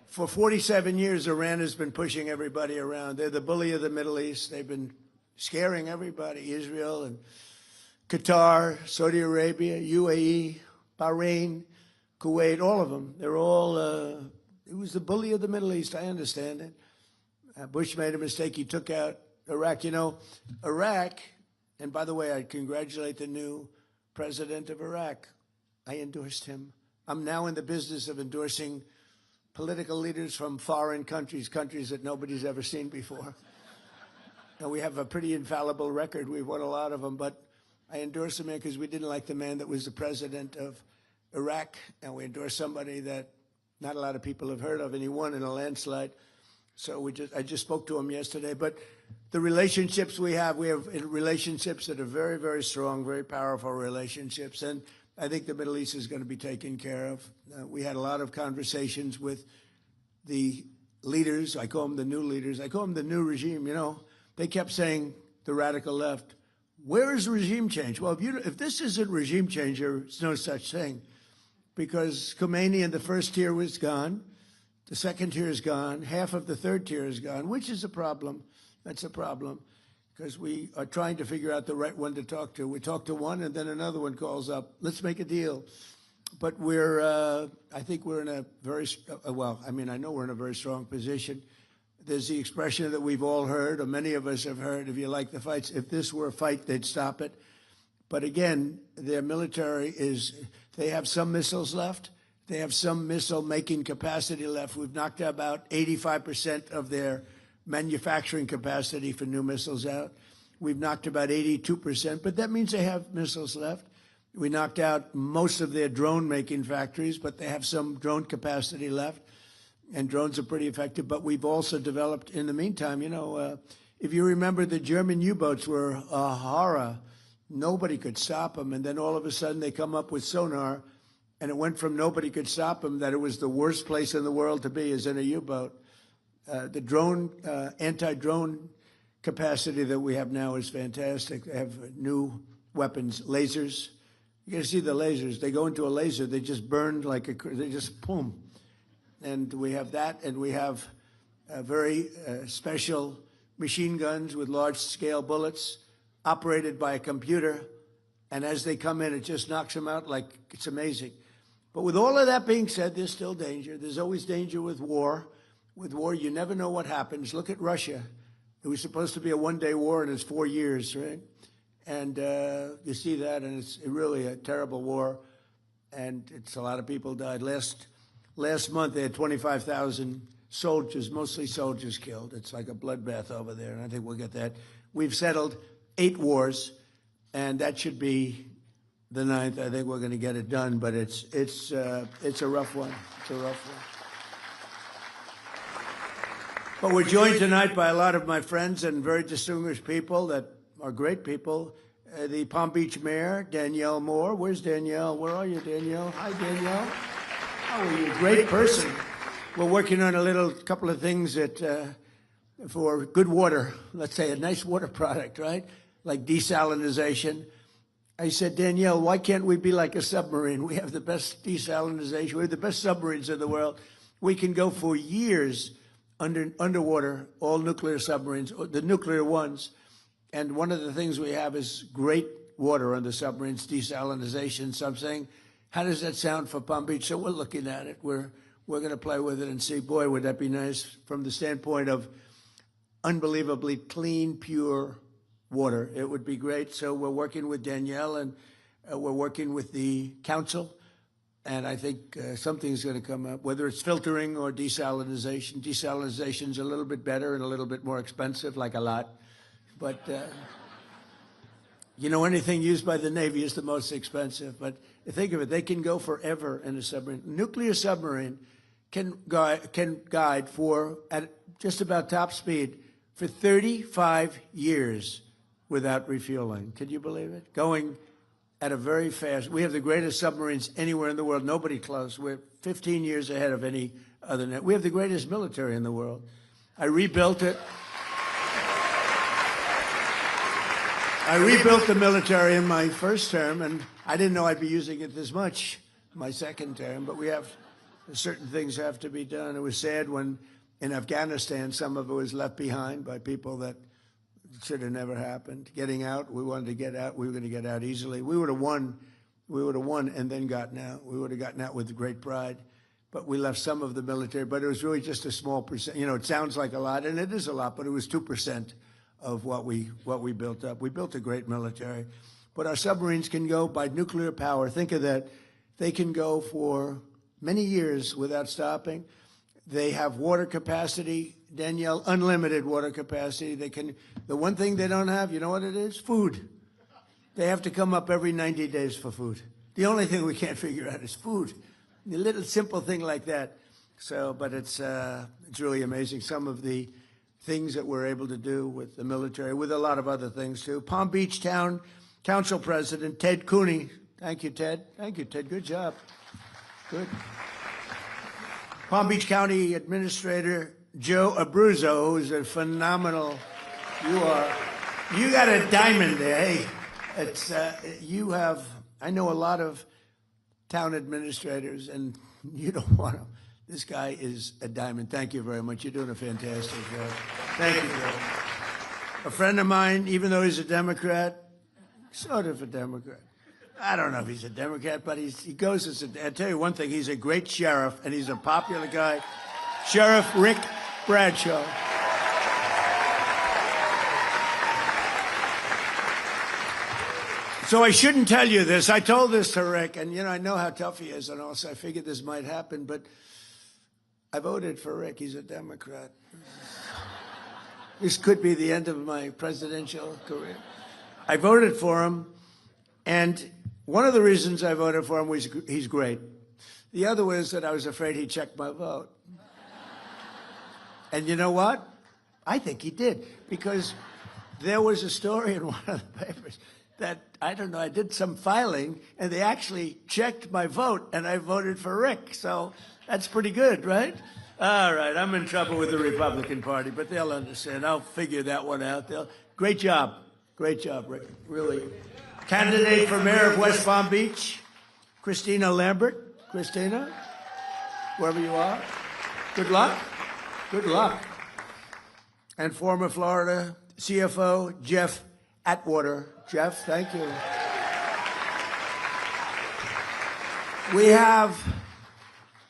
for 47 years, Iran has been pushing everybody around. They're the bully of the Middle East. They've been scaring everybody, Israel and Qatar, Saudi Arabia, UAE, Bahrain, Kuwait, all of them. They're all, it was the bully of the Middle East, I understand it. Bush made a mistake. He took out Iraq. You know, Iraq, and by the way, I congratulate the new president of Iraq. I endorsed him. I'm now in the business of endorsing political leaders from foreign countries, countries that nobody's ever seen before. And we have a pretty infallible record. We've won a lot of them, but I endorsed the man because we didn't like the man that was the president of Iraq, and we endorsed somebody that not a lot of people have heard of, and he won in a landslide. So I just spoke to him yesterday. But the relationships we have relationships that are very, very strong, very powerful relationships, and I think the Middle East is going to be taken care of. We had a lot of conversations with the leaders. I call them the new leaders. I call them the new regime. You know, they kept saying, the radical left, where is regime change? Well, if this isn't regime change, there's no such thing. Because Khomeini in the first tier was gone. The second tier is gone. Half of the third tier is gone, which is a problem. That's a problem, because we are trying to figure out the right one to talk to. We talk to one, and then another one calls up. Let's make a deal. But I think we're in a very, I know we're in a very strong position. There's the expression that we've all heard, or many of us have heard, if you like the fights, if this were a fight, they'd stop it. But again, their military they have some missiles left. They have some missile-making capacity left. We've knocked out about 85% of their manufacturing capacity for new missiles out. We've knocked about 82%, but that means they have missiles left. We knocked out most of their drone-making factories, but they have some drone capacity left, and drones are pretty effective. But we've also developed, in the meantime, if you remember, the German U-boats were a horror. Nobody could stop them, and then all of a sudden they come up with sonar, and it went from nobody could stop them that it was the worst place in the world to be is in a U-boat. The drone, anti-drone capacity that we have now is fantastic. They have new weapons, lasers. You got to see the lasers. They go into a laser, they just burn they just boom. And we have that, and we have very special machine guns with large-scale bullets operated by a computer. And as they come in, it just knocks them out like it's amazing. But with all of that being said, there's still danger. There's always danger with war. With war, you never know what happens. Look at Russia. It was supposed to be a one-day war, and it's 4 years, right? And you see that, and it's really a terrible war. And it's a lot of people died. Last month, they had 25,000 soldiers, mostly soldiers, killed. It's like a bloodbath over there, and I think we'll get that. We've settled 8 wars, and that should be the 9th. I think we're going to get it done, but it's a rough one. It's a rough one. But we're joined tonight by a lot of my friends and very distinguished people that are great people. The Palm Beach Mayor, Danielle Moore. Where's Danielle? Where are you, Danielle? Hi, Danielle. How are you? Great person. We're working on a couple of things for good water. Let's say a nice water product, right? Like desalinization. I said, Danielle, why can't we be like a submarine? We have the best desalinization. We have the best submarines in the world. We can go for years underwater, all nuclear submarines, the nuclear ones. And one of the things we have is great water on the submarines, desalinization. So I'm saying, how does that sound for Palm Beach? So we're looking at it. We're going to play with it and see, boy, would that be nice from the standpoint of unbelievably clean, pure water. It would be great. So we're working with Danielle, and we're working with the council. And I think something's going to come up, whether it's filtering or desalinization. Desalinization's a little bit better and a little bit more expensive, like a lot. But, anything used by the Navy is the most expensive. But think of it, they can go forever in a submarine. Nuclear submarine can guide at just about top speed for 35 years without refueling. Can you believe it? Going at a very fast. We have the greatest submarines anywhere in the world. Nobody close. We're 15 years ahead of any other net. We have the greatest military in the world. I rebuilt it. I rebuilt the military in my first term, and I didn't know I'd be using it this much my second term, but certain things have to be done. It was sad when in Afghanistan, some of it was left behind by people that should have never happened. Getting out, we wanted to get out. We were going to get out easily. We would have won. We would have won and then gotten out. We would have gotten out with great pride. But we left some of the military, but it was really just a small percent. It sounds like a lot, and it is a lot, but it was 2% of what we built up. We built a great military. But our submarines can go by nuclear power. Think of that. They can go for many years without stopping. They have water capacity, Danielle, unlimited water capacity. The one thing they don't have, you know what it is? Food. They have to come up every 90 days for food. The only thing we can't figure out is food. A little simple thing like that. So, but it's really amazing, some of the things that we're able to do with the military, with a lot of other things too. Palm Beach Town Council President Ted Cooney. Thank you, Ted. Thank you, Ted. Good job. Good. Palm Beach County Administrator Joe Abruzzo, who's a phenomenal. You got a diamond there. Hey, it's you have. I know a lot of town administrators, and you don't want to. This guy is a diamond. Thank you very much. You're doing a fantastic job. Thank you, Joe. A friend of mine, even though he's a Democrat, sort of a Democrat. I don't know if he's a Democrat, but he goes as I'll tell you one thing, he's a great sheriff, and he's a popular guy. Sheriff Rick Bradshaw. So I shouldn't tell you this. I told this to Rick, and, I know how tough he is, and also I figured this might happen, but I voted for Rick. He's a Democrat. This could be the end of my presidential career. I voted for him, and one of the reasons I voted for him was he's great. The other was that I was afraid he'd check my vote. And you know what? I think he did, because there was a story in one of the papers that, I don't know, I did some filing, and they actually checked my vote, and I voted for Rick. So that's pretty good, right? All right, I'm in trouble with the Republican Party, but they'll understand. I'll figure that one out. Great job. Great job, Rick. Really. Candidate for mayor of West Palm Beach, Christina Lambert. Christina, wherever you are, good luck. Good luck. And former Florida CFO, Jeff Atwater. Jeff, thank you. We have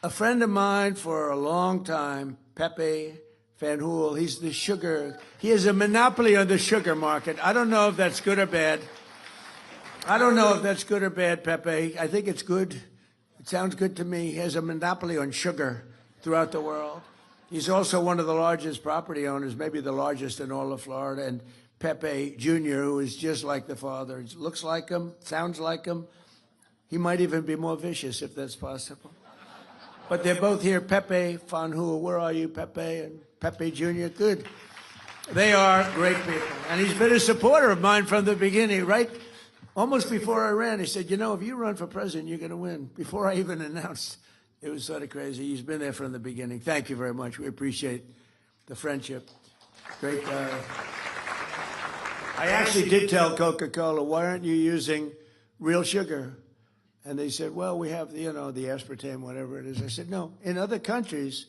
a friend of mine for a long time, Pepe Van Hool. He's the sugar. He has a monopoly on the sugar market. I don't know if that's good or bad. I don't know if that's good or bad, Pepe. I think it's good. It sounds good to me. He has a monopoly on sugar throughout the world. He's also one of the largest property owners, maybe the largest in all of Florida. And Pepe Jr., who is just like the father. He looks like him, sounds like him. He might even be more vicious, if that's possible. But they're both here. Pepe Van Hool, where are you, Pepe? And Pepe Jr., good. They are great people. And he's been a supporter of mine from the beginning, right? Almost before I ran, he said, if you run for president, you're going to win. Before I even announced, it was sort of crazy. He's been there from the beginning. Thank you very much. We appreciate the friendship. Great guy. I actually did tell Coca-Cola, why aren't you using real sugar? And they said, well, we have, the aspartame, whatever it is. I said, no. In other countries,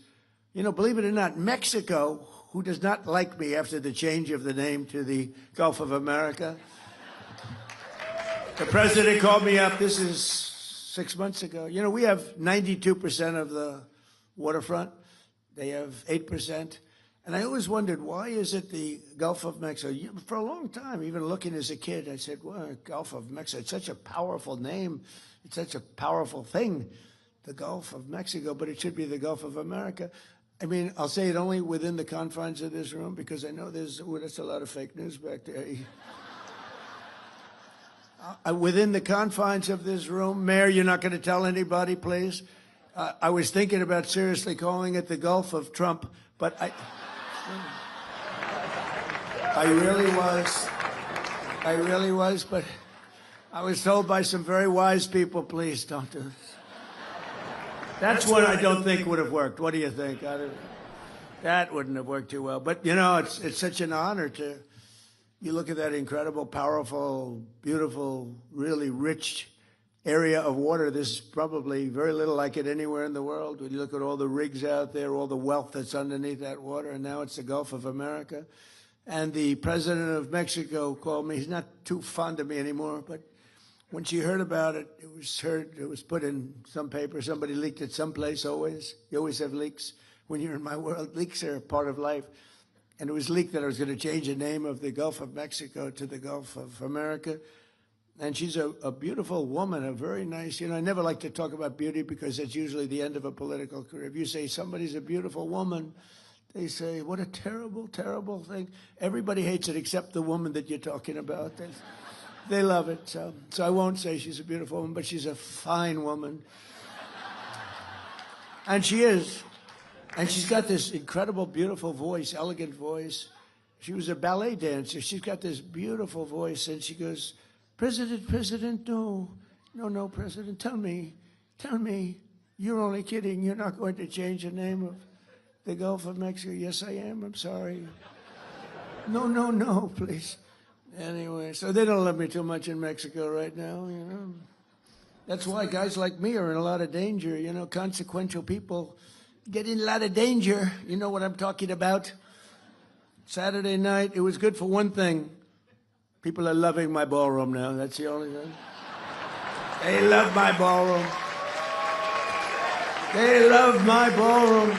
believe it or not, Mexico, who does not like me after the change of the name to the Gulf of America, the president called me up, this is 6 months ago. We have 92% of the waterfront. They have 8%. And I always wondered, why is it the Gulf of Mexico? For a long time, even looking as a kid, I said, well, Gulf of Mexico, it's such a powerful name. It's such a powerful thing, the Gulf of Mexico, but it should be the Gulf of America. I mean, I'll say it only within the confines of this room, because I know there's a lot of fake news back there. Within the confines of this room, Mayor, you're not going to tell anybody, please? I was thinking about seriously calling it the Gulf of Trump, but I really was, but I was told by some very wise people, please don't do this. That's what I don't think would have worked. What do you think? That wouldn't have worked too well. But, it's such an honor to... You look at that incredible, powerful, beautiful, really rich area of water. There's probably very little like it anywhere in the world. When you look at all the rigs out there, all the wealth that's underneath that water, and now it's the Gulf of America. And the president of Mexico called me. He's not too fond of me anymore, but when she heard about it, it was put in some paper. Somebody leaked it someplace always. You always have leaks. When you're in my world, leaks are a part of life. And it was leaked that I was going to change the name of the Gulf of Mexico to the Gulf of America. And she's a beautiful woman, a very nice, I never like to talk about beauty because it's usually the end of a political career. If you say somebody's a beautiful woman, they say, what a terrible, terrible thing. Everybody hates it except the woman that you're talking about. They love it. So I won't say she's a beautiful woman, but she's a fine woman. And she is. And she's got this incredible, beautiful voice, elegant voice. She was a ballet dancer. She's got this beautiful voice, and she goes, President, no, President, tell me, you're only kidding. You're not going to change the name of the Gulf of Mexico. Yes, I am. I'm sorry. No, please. Anyway, so they don't love me too much in Mexico right now, That's why guys like me are in a lot of danger, consequential people get in a lot of danger. You know what I'm talking about? Saturday night, it was good for one thing. People are loving my ballroom now. That's the only thing. They love my ballroom. They love my ballroom.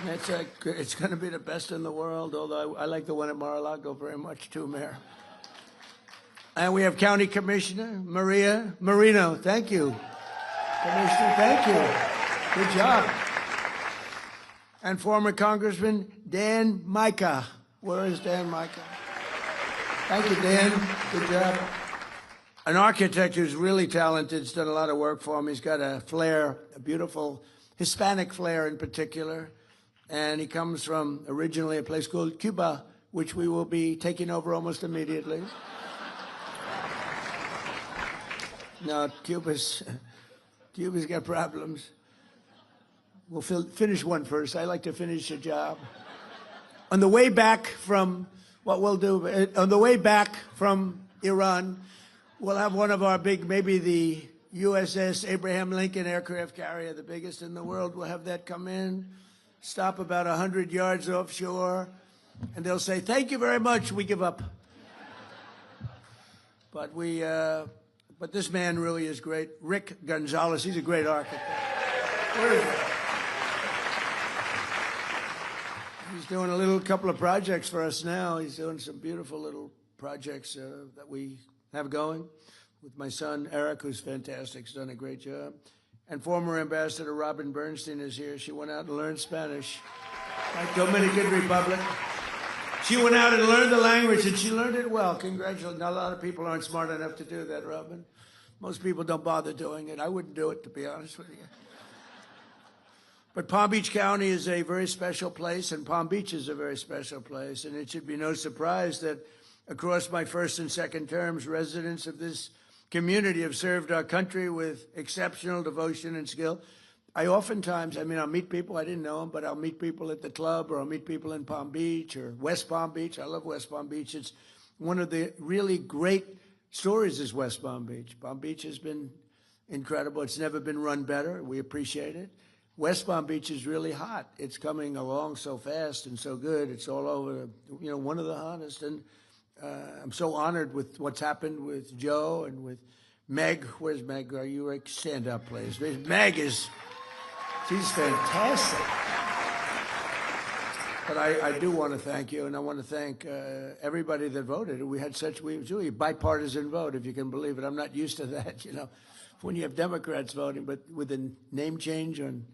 It's going to be the best in the world, although I like the one at Mar-a-Lago very much too, Mayor. And we have County Commissioner Maria Marino. Thank you. Commissioner, thank you. Good job. And former Congressman Dan Micah. Where is Dan Micah? Thank you, Dan. Good job. An architect who's really talented. He's done a lot of work for him. He's got a flair, a beautiful Hispanic flair in particular. And he comes from originally a place called Cuba, which we will be taking over almost immediately. No, Cuba's got problems. We'll finish one first. I like to finish a job. On the way back from Iran, we'll have one of our big, maybe the USS Abraham Lincoln aircraft carrier, the biggest in the world. We'll have that come in, stop about 100 yards offshore, and they'll say, thank you very much, we give up. But this man really is great. Rick Gonzalez, he's a great architect. Where is he? He's doing a couple of projects for us now. He's doing some beautiful little projects that we have going with my son, Eric, who's fantastic. He's done a great job. And former Ambassador Robin Bernstein is here. She went out and learned Spanish. Like Dominican Republic. She went out and learned the language, and she learned it well. Congratulations. Not a lot of people aren't smart enough to do that, Robin. Most people don't bother doing it. I wouldn't do it, to be honest with you. But Palm Beach County is a very special place, and Palm Beach is a very special place. And it should be no surprise that across my first and second terms, residents of this community have served our country with exceptional devotion and skill. I'll meet people, I didn't know them, but I'll meet people at the club, or I'll meet people in Palm Beach or West Palm Beach. I love West Palm Beach. It's one of the really great stories is West Palm Beach. Palm Beach has been incredible. It's never been run better. We appreciate it. West Palm Beach is really hot. It's coming along so fast and so good. It's all over, one of the hottest. And I'm so honored with what's happened with Joe and with Meg. Where's Meg? Are you like, stand up, please. Meg is, she's fantastic. But I do want to thank you, and I want to thank everybody that voted. We had really bipartisan vote, if you can believe it. I'm not used to that, when you have Democrats voting, but with the name change on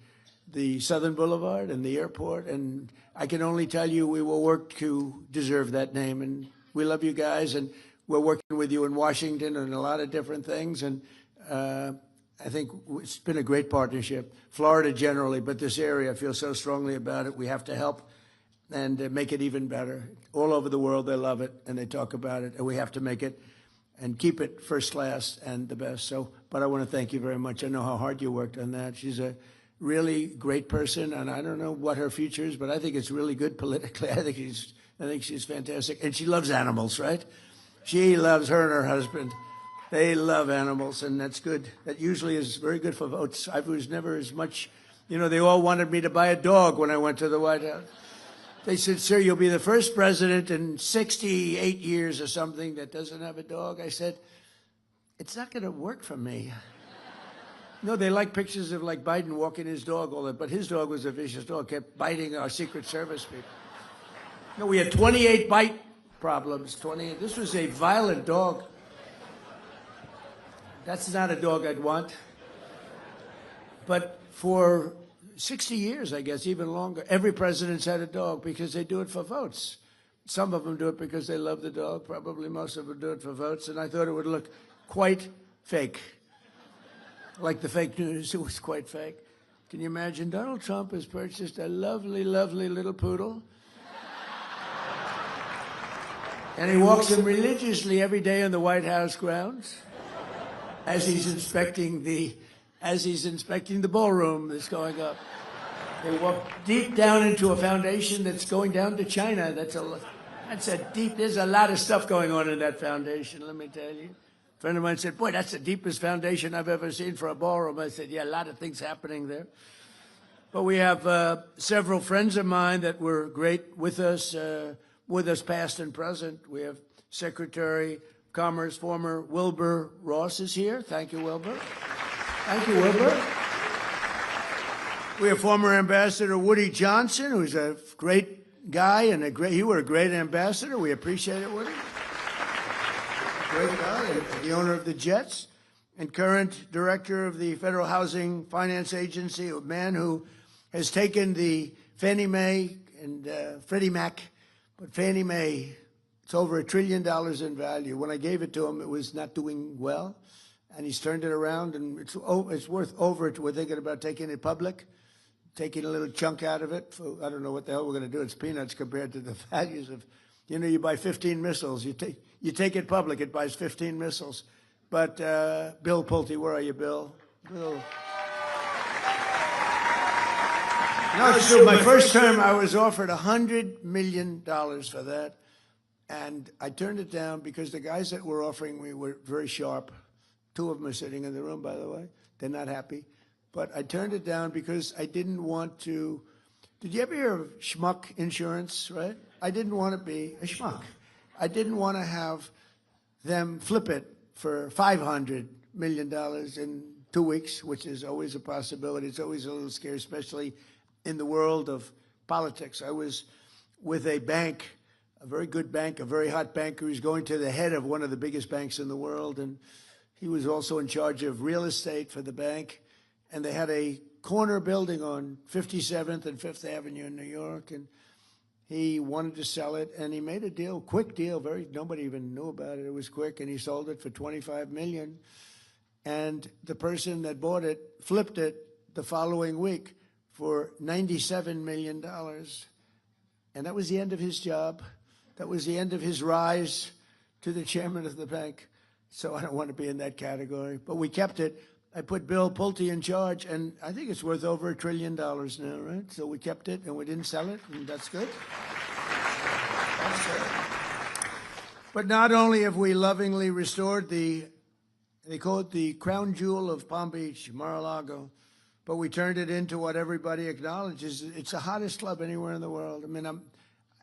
the Southern Boulevard and the airport, and I can only tell you we will work to deserve that name, and we love you guys, and we're working with you in Washington on a lot of different things, and I think it's been a great partnership. Florida generally, but this area, I feel so strongly about it. We have to help and make it even better. All over the world, they love it, and they talk about it, and we have to make it and keep it first class and the best. But I want to thank you very much. I know how hard you worked on that. She's a really great person, and I don't know what her future is, but I think it's really good politically. I think she's fantastic, and she loves animals, right? She loves her and her husband. They love animals, and that's good. That usually is very good for votes. I was never as much, they all wanted me to buy a dog when I went to the White House. They said, sir, you'll be the first president in 68 years or something that doesn't have a dog. I said, it's not going to work for me. No, they like pictures of like Biden walking his dog all that, but his dog was a vicious dog, kept biting our Secret Service people. No, we had 28 bite problems, 28. This was a violent dog. That's not a dog I'd want. But for 60 years, I guess, even longer, every president's had a dog because they do it for votes. Some of them do it because they love the dog. Probably most of them do it for votes. And I thought it would look quite fake. Like the fake news, it was quite fake. Can you imagine? Donald Trump has purchased a lovely, lovely little poodle. And he walks him religiously every day on the White House grounds as he's inspecting the ballroom that's going up. They walk deep down into a foundation that's going down to China. There's a lot of stuff going on in that foundation, let me tell you. A friend of mine said, boy, that's the deepest foundation I've ever seen for a ballroom. I said, yeah, a lot of things happening there. But we have several friends of mine that were great with us past and present. We have Secretary of Commerce, former Wilbur Ross is here. Thank you, Wilbur. Thank you, Wilbur. We have former Ambassador Woody Johnson, who's a great guy and you were a great ambassador. We appreciate it, Woody. Great guy, the owner of the Jets, and current director of the Federal Housing Finance Agency, a man who has taken the Fannie Mae and Freddie Mac, but Fannie Mae, it's over $1 trillion in value. When I gave it to him, it was not doing well, and he's turned it around, and it's worth over it. We're thinking about taking it public, taking a little chunk out of it. I don't know what the hell we're going to do. It's peanuts compared to the values of, you buy 15 missiles. You take it public, it buys 15 missiles. But Bill Pulte, where are you, Bill? Bill. No, it's true. My first term, I was offered $100 million for that. And I turned it down because the guys that were offering me were very sharp. 2 of them are sitting in the room, by the way. They're not happy. But I turned it down because I didn't want to. Did you ever hear of schmuck insurance, right? I didn't want to be a schmuck. I didn't want to have them flip it for $500 million in 2 weeks, which is always a possibility. It's always a little scary, especially in the world of politics. I was with a bank, a very good bank, a very hot banker who's going to the head of one of the biggest banks in the world, and he was also in charge of real estate for the bank, and they had a corner building on 57th and 5th Avenue in New York, and he wanted to sell it, and he made a deal, quick deal, nobody even knew about it. It was quick, and he sold it for $25 million, and the person that bought it flipped it the following week for $97 million, and that was the end of his job. That was the end of his rise to the chairman of the bank. So I don't want to be in that category, but we kept it. I put Bill Pulte in charge, and I think it's worth over $1 trillion now, right? So we kept it, and we didn't sell it, and that's good. That's good. But not only have we lovingly restored they call it the crown jewel of Palm Beach, Mar-a-Lago, but we turned it into what everybody acknowledges. It's the hottest club anywhere in the world. I mean,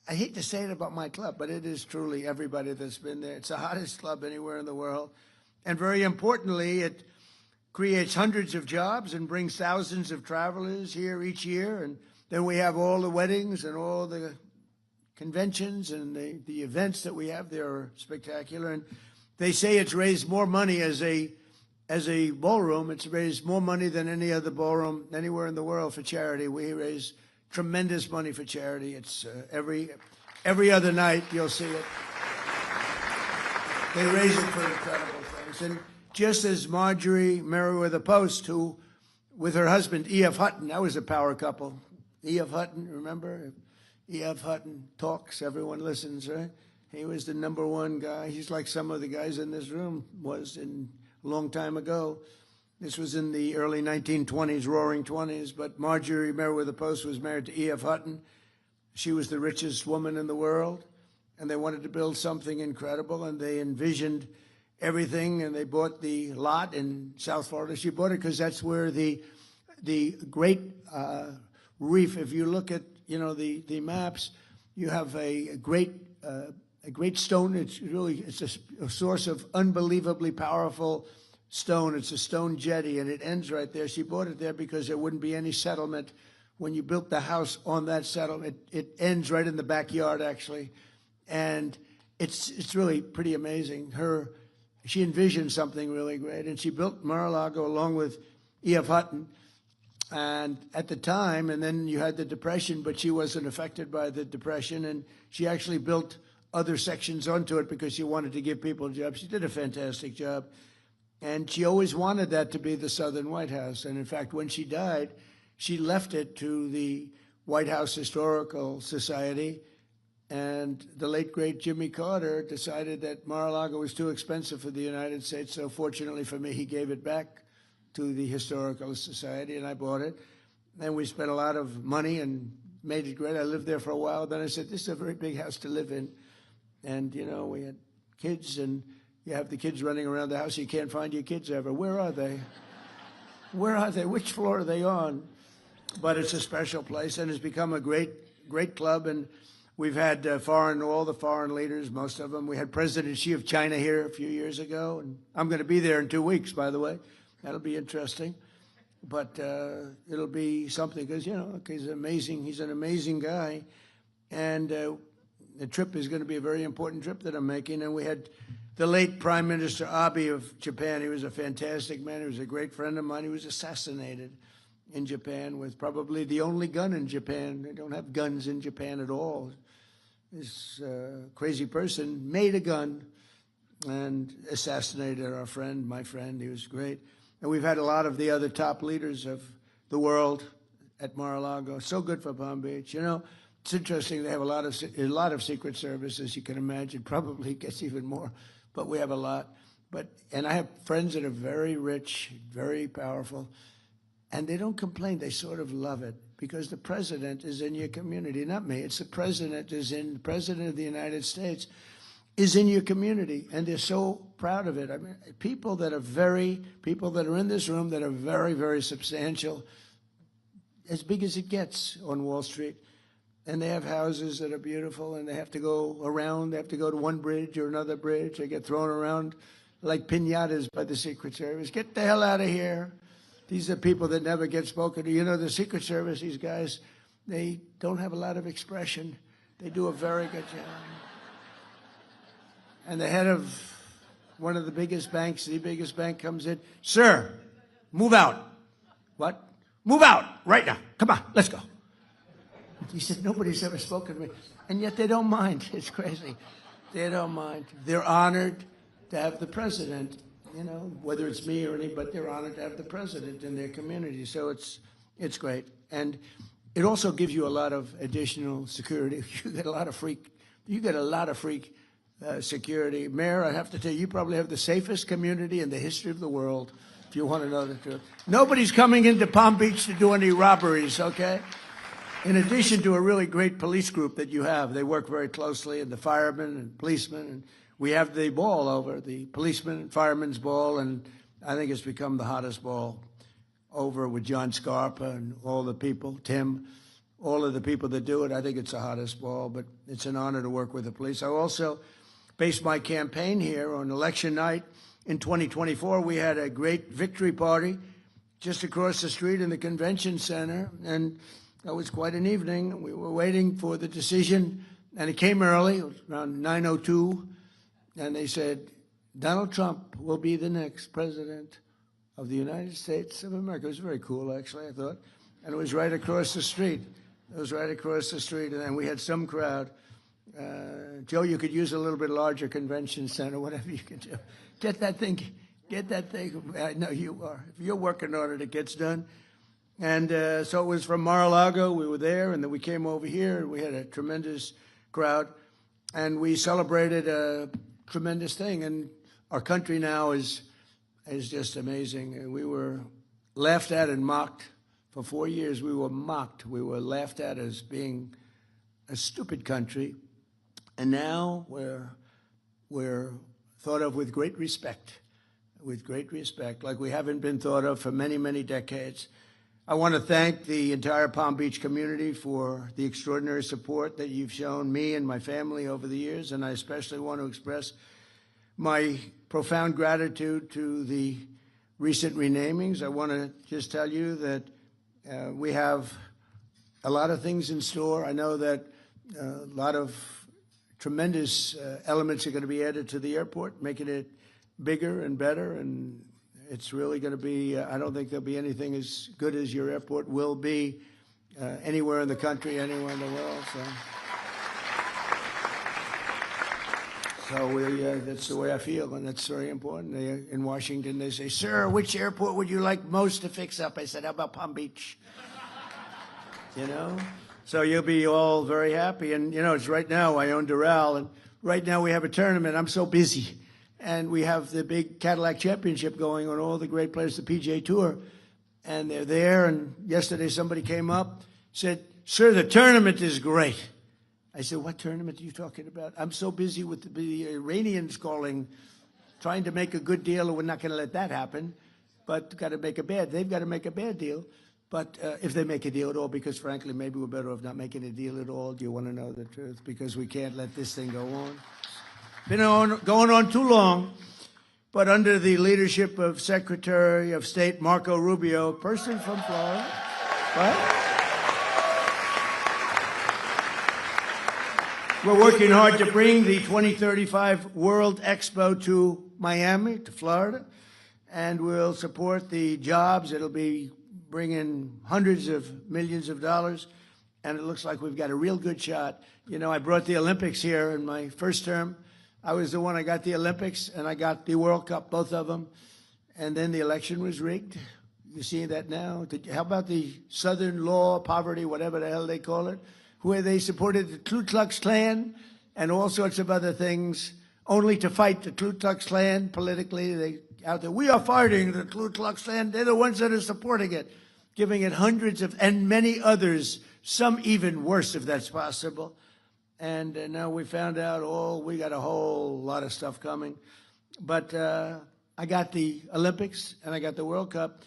I hate to say it about my club, but it is truly everybody that's been there. It's the hottest club anywhere in the world. And very importantly, it creates hundreds of jobs and brings thousands of travelers here each year. And then we have all the weddings and all the conventions and the events that we have there are spectacular. And they say it's raised more money as a ballroom. It's raised more money than any other ballroom anywhere in the world for charity. We raise tremendous money for charity. It's every other night you'll see it. They raise it for incredible things. And just as Marjorie Merriweather Post, who, with her husband, E.F. Hutton, that was a power couple. E.F. Hutton, remember? E.F. Hutton talks, everyone listens, right? He was the #1 guy. He's like some of the guys in this room was a long time ago. This was in the early 1920s, roaring 20s, but Marjorie Merriweather Post was married to E.F. Hutton. She was the richest woman in the world, and they wanted to build something incredible, and they envisioned everything, and they bought the lot in South Florida. She bought it because that's where the great reef, if you look at, the maps, you have a great stone. It's a source of unbelievably powerful stone. It's a stone jetty, and it ends right there. She bought it there because there wouldn't be any settlement when you built the house on that settlement. It ends right in the backyard, actually, and it's really pretty amazing. she envisioned something really great, and she built Mar-a-Lago along with E.F. Hutton. And at the time, and then you had the Depression, but she wasn't affected by the Depression, and she actually built other sections onto it because she wanted to give people jobs. She did a fantastic job. And she always wanted that to be the Southern White House. And in fact, when she died, she left it to the White House Historical Society. And the late, great Jimmy Carter decided that Mar-a-Lago was too expensive for the United States. So fortunately for me, he gave it back to the Historical Society, and I bought it. And we spent a lot of money and made it great. I lived there for a while. Then I said, this is a very big house to live in. And, you know, we had kids, and you have the kids running around the house. You can't find your kids ever. Where are they? Where are they? Which floor are they on? But it's a special place, and it's become a great club. And we've had all the foreign leaders, most of them. We had President Xi of China here a few years ago, and I'm going to be there in 2 weeks, by the way. That'll be interesting. But it'll be something because, you know, he's amazing. He's an amazing guy. And the trip is going to be a very important trip that I'm making. And we had the late Prime Minister Abe of Japan. He was a fantastic man. He was a great friend of mine. He was assassinated in Japan with probably the only gun in Japan. They don't have guns in Japan at all. This crazy person made a gun and assassinated our friend, my friend. He was great. And we've had a lot of the other top leaders of the world at Mar-a-Lago. So good for Palm Beach. You know, it's interesting. They have a lot of Secret Service, as you can imagine. Probably gets even more, but we have a lot. And I have friends that are very rich, very powerful, and they don't complain. They sort of love it because the president is in your community, not me. It's the president the president of the United States is in your community, and they're so proud of it. I mean, people that are in this room that are very, very substantial, as big as it gets on Wall Street, and they have houses that are beautiful, and they have to go around. They have to go to one bridge or another bridge. They get thrown around like piñatas by the Secret Service. Get the hell out of here. These are people that never get spoken to. You know, the Secret Service, these guys, they don't have a lot of expression. They do a very good job. And the head of one of the biggest banks, the biggest bank, comes in. Sir, move out. What? Move out right now. Come on, let's go. He said, nobody's ever spoken to me. And yet they don't mind. It's crazy. They don't mind. They're honored to have the president, you know, whether it's me or anybody, they're honored to have the president in their community. So it's great. And it also gives you a lot of additional security. You get a lot of freak security. Mayor, I have to tell you, you probably have the safest community in the history of the world, if you want to know the truth. Nobody's coming into Palm Beach to do any robberies, okay? In addition to a really great police group that you have, they work very closely, and the firemen and policemen, and we have the ball over, the policeman and firemen's ball, and I think it's become the hottest ball over with John Scarpa and all the people, Tim, all of the people that do it. I think it's the hottest ball, but it's an honor to work with the police. I also based my campaign here on election night in 2024. We had a great victory party just across the street in the convention center, and that was quite an evening. We were waiting for the decision, and it came early. It was around 9:02, and they said, Donald Trump will be the next president of the United States of America. It was very cool, actually, I thought. And it was right across the street. It was right across the street, and then we had some crowd. Joe, you could use a little bit larger convention center, whatever you can do. Get that thing. I know you are. If you're working on it, it gets done. And so it was from Mar-a-Lago. We were there, and then we came over here, and we had a tremendous crowd. And we celebrated a tremendous thing. And our country now is just amazing. And we were laughed at and mocked. For 4 years, we were mocked. We were laughed at as being a stupid country. And now we're thought of with great respect, like we haven't been thought of for many, many decades. I want to thank the entire Palm Beach community for the extraordinary support that you've shown me and my family over the years, and I especially want to express my profound gratitude to the recent renamings. I want to just tell you that we have a lot of things in store. I know that a lot of tremendous elements are going to be added to the airport, making it bigger and better, and it's really going to be, I don't think there'll be anything as good as your airport will be anywhere in the country, anywhere in the world. So that's the way I feel, and that's very important. In Washington, they say, "Sir, which airport would you like most to fix up?" I said, "How about Palm Beach?" You know? So you'll be all very happy. And, you know, it's right now, I own Doral, and right now we have a tournament. I'm so busy. And we have the big Cadillac Championship going on, all the great players, the PGA Tour. And they're there, and yesterday somebody came up, said, "Sir, the tournament is great." I said, "What tournament are you talking about?" "I'm so busy with the Iranians calling, trying to make a good deal, and we're not going to let that happen. But they've got to make a bad deal. But if they make a deal at all, because frankly, maybe we're better off not making a deal at all. Do you want to know the truth? Because we can't let this thing go on. Been going on too long. But under the leadership of Secretary of State Marco Rubio, person from Florida, right? We're working hard to bring the 2035 World Expo to Miami, to Florida, and we'll support the jobs. It'll be bringing hundreds of millions of dollars, and it looks like we've got a real good shot. You know, I brought the Olympics here in my first term. I was the one, I got the Olympics, and I got the World Cup, both of them, and then the election was rigged. You see that now? How about the Southern Law, Poverty, whatever the hell they call it, where they supported the Ku Klux Klan and all sorts of other things, only to fight the Ku Klux Klan politically. They out there, "We are fighting the Ku Klux Klan." They're the ones that are supporting it, giving it hundreds of, and many others, some even worse if that's possible. And now we found out, we got a whole lot of stuff coming. But I got the Olympics and I got the World Cup,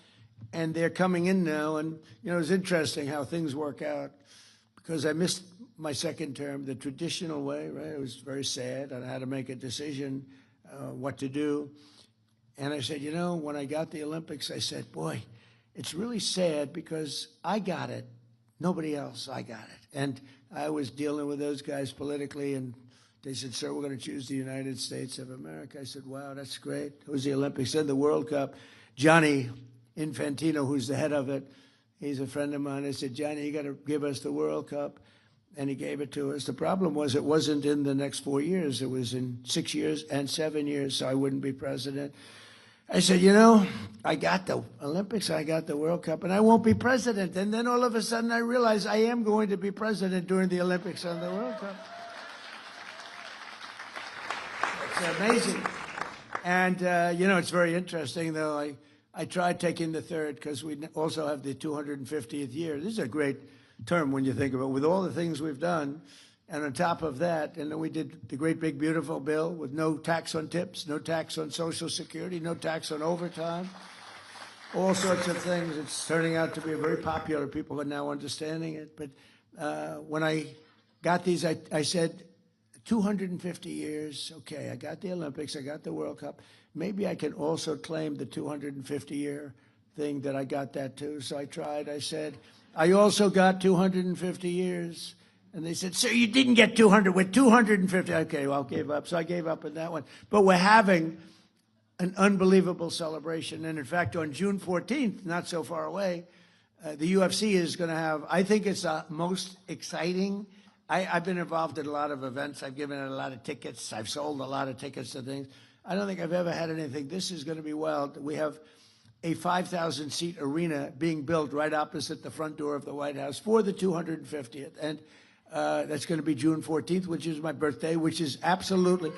and they're coming in now. And, you know, it's interesting how things work out, because I missed my second term the traditional way, right? It was very sad. I had to make a decision what to do. And I said, you know, when I got the Olympics, I said, boy, it's really sad because I got it. Nobody else, I got it. And I was dealing with those guys politically, and they said, "Sir, we're going to choose the United States of America." I said, "Wow, that's great." It was the Olympics and the World Cup. Johnny Infantino, who's the head of it, he's a friend of mine. I said, "Johnny, you got to give us the World Cup." And he gave it to us. The problem was it wasn't in the next 4 years. It was in 6 years and 7 years, so I wouldn't be president. I said, you know, I got the Olympics, I got the World Cup, and I won't be president. And then all of a sudden I realized I am going to be president during the Olympics and the World Cup. It's amazing. And, you know, it's very interesting, though. I tried taking the third because we also have the 250th year. This is a great term when you think about it, with all the things we've done. And on top of that, and then we did the great big beautiful bill with no tax on tips, no tax on Social Security, no tax on overtime, all sorts of things. It's turning out to be very popular. People are now understanding it. But when I got these, I said, 250 years, okay, I got the Olympics, I got the World Cup. Maybe I can also claim the 250-year thing that I got that too. So I tried. I said, I also got 250 years. And they said, "Sir, you didn't get 200, with 250. Okay, well, I gave up. So I gave up on that one. But we're having an unbelievable celebration. And in fact, on June 14th, not so far away, the UFC is going to have, I think it's the most exciting. I've been involved in a lot of events. I've given out a lot of tickets. I've sold a lot of tickets to things. I don't think I've ever had anything. This is going to be wild. We have a 5,000-seat arena being built right opposite the front door of the White House for the 250th. And that's going to be June 14th, which is my birthday, which is absolutely,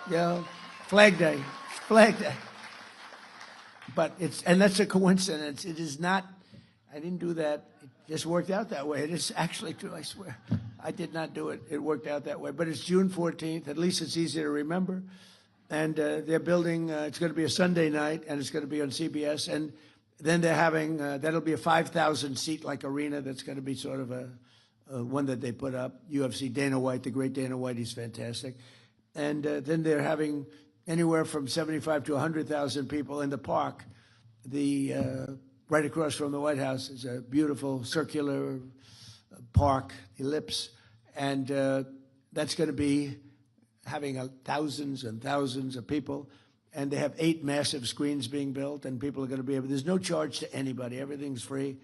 you know, Flag Day. Flag Day. But and that's a coincidence. It is not, I didn't do that. It just worked out that way. It is actually true, I swear. I did not do it. It worked out that way. But it's June 14th. At least it's easy to remember. And they're building, it's going to be a Sunday night, and it's going to be on CBS. And then they're having, that'll be a 5,000-seat like arena that's going to be sort of a one that they put up. UFC, Dana White, the great Dana White, he's fantastic. And then they're having anywhere from 75 to 100,000 people in the park. Right across from the White House is a beautiful circular park, ellipse. And that's going to be having thousands and thousands of people. and they have 8 massive screens being built, and people are going to be able, there's no charge to anybody. Everything's free,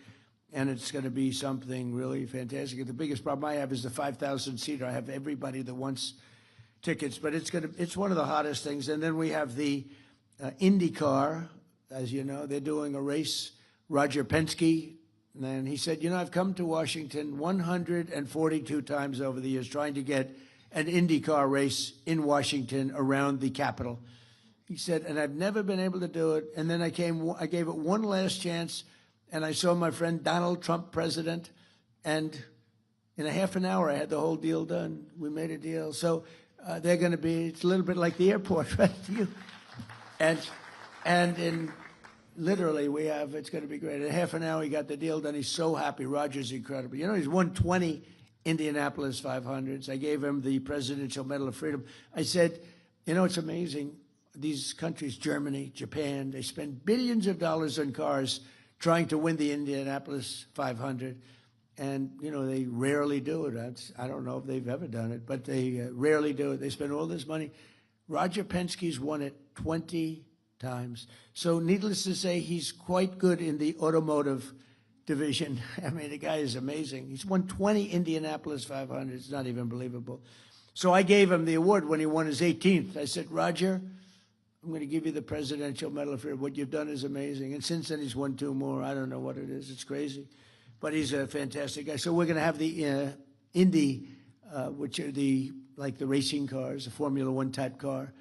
and it's going to be something really fantastic. The biggest problem I have is the 5,000-seater. I have everybody that wants tickets, but it's one of the hottest things. And then we have the IndyCar, as you know, they're doing a race. Roger Penske, and he said, you know, I've come to Washington 142 times over the years trying to get an IndyCar race in Washington around the Capitol. He said, and I've never been able to do it. And then I gave it one last chance, and I saw my friend Donald Trump, president, and in a half an hour I had the whole deal done. We made a deal. So they're going to be, it's a little bit like the airport, right? And in literally it's going to be great. In half an hour he got the deal done. He's so happy. Roger's incredible. You know, he's won 20 Indianapolis 500s. I gave him the Presidential Medal of Freedom. I said, you know, it's amazing. These countries, Germany, Japan, they spend billions of dollars on cars trying to win the Indianapolis 500. And, you know, they rarely do it. I don't know if they've ever done it, but they rarely do it. They spend all this money. Roger Penske's won it 20 times. So needless to say, he's quite good in the automotive division. I mean, the guy is amazing. He's won 20 Indianapolis 500s. It's not even believable. So I gave him the award when he won his 18th. I said, Roger, I'm going to give you the Presidential Medal of Freedom. What you've done is amazing. And since then, he's won 2 more. I don't know what it is. It's crazy. But he's a fantastic guy. So we're going to have the Indy, which are like the racing cars, a Formula One type car.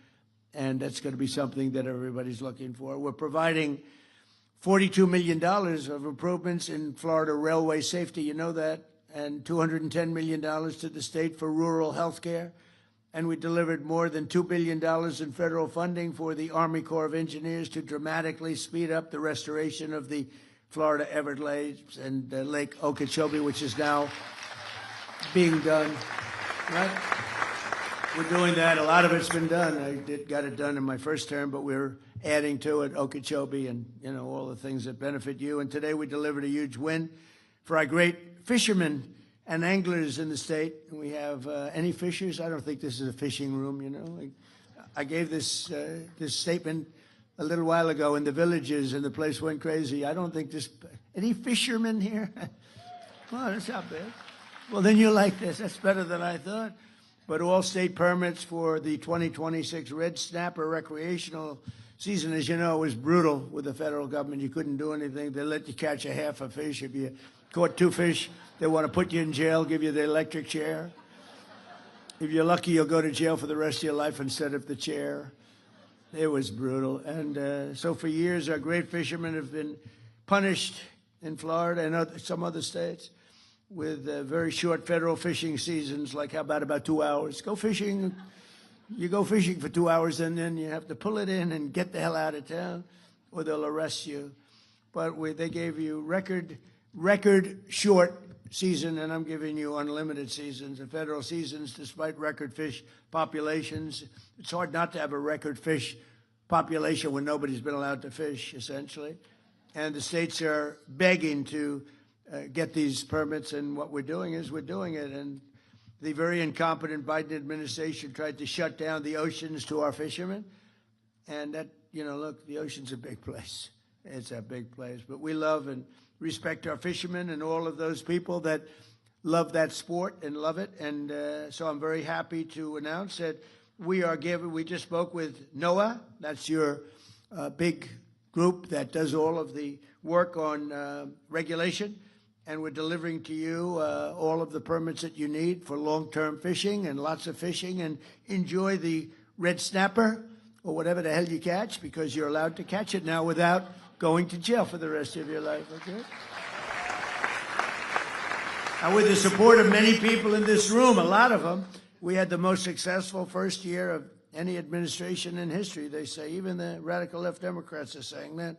And that's going to be something that everybody's looking for. We're providing $42 million of improvements in Florida railway safety. You know that. And $210 million to the state for rural health care. And we delivered more than $2 billion in federal funding for the Army Corps of Engineers to dramatically speed up the restoration of the Florida Everglades and Lake Okeechobee, which is now being done. Right? We're doing that. A lot of it's been done. I got it done in my first term, but we're adding to it Okeechobee and, you know, all the things that benefit you. And today we delivered a huge win for our great fishermen and anglers in the state. We have any fishers? I don't think this is a fishing room, you know. I gave this statement a little while ago in the villages, and the place went crazy. I don't think any fishermen here? Oh, that's not bad. Well, then you like this. That's better than I thought. But all state permits for the 2026 red snapper recreational season, as you know, was brutal with the federal government. You couldn't do anything. They let you catch a half a fish. If you caught 2 fish, they want to put you in jail, give you the electric chair. If you're lucky, you'll go to jail for the rest of your life instead of the chair. It was brutal. And so for years, our great fishermen have been punished in Florida and some other states with very short federal fishing seasons, like how about 2 hours? Go fishing. You go fishing for 2 hours, and then you have to pull it in and get the hell out of town, or they'll arrest you. But they gave you record short season, and I'm giving you unlimited seasons and federal seasons despite record fish populations. It's hard not to have a record fish population when nobody's been allowed to fish, essentially. And the states are begging to get these permits, and what we're doing is we're doing it. And the very incompetent Biden administration tried to shut down the oceans to our fishermen. And that, you know, look, the ocean's a big place. It's a big place. But we love and respect our fishermen and all of those people that love that sport and love it. And so I'm very happy to announce that we just spoke with NOAA. That's your big group that does all of the work on regulation. And we're delivering to you all of the permits that you need for long-term fishing and lots of fishing. And enjoy the red snapper or whatever the hell you catch, because you're allowed to catch it now without going to jail for the rest of your life, okay? And with the support of many people in this room, a lot of them, we had the most successful first year of any administration in history, they say. Even the radical left Democrats are saying that.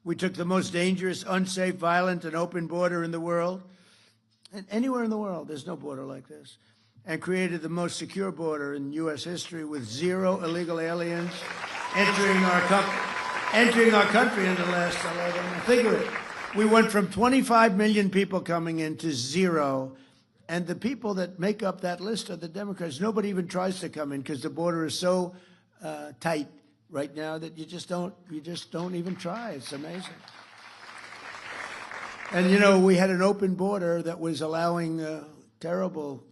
We took the most dangerous, unsafe, violent, and open border in the world, and anywhere in the world, there's no border like this, and created the most secure border in U.S. history with 0 illegal aliens entering our country in the last 11. Think of it. We went from 25 million people coming in to 0, and the people that make up that list are the Democrats. Nobody even tries to come in because the border is so tight right now that you just don't even try. It's amazing. And you know, we had an open border that was allowing a terrible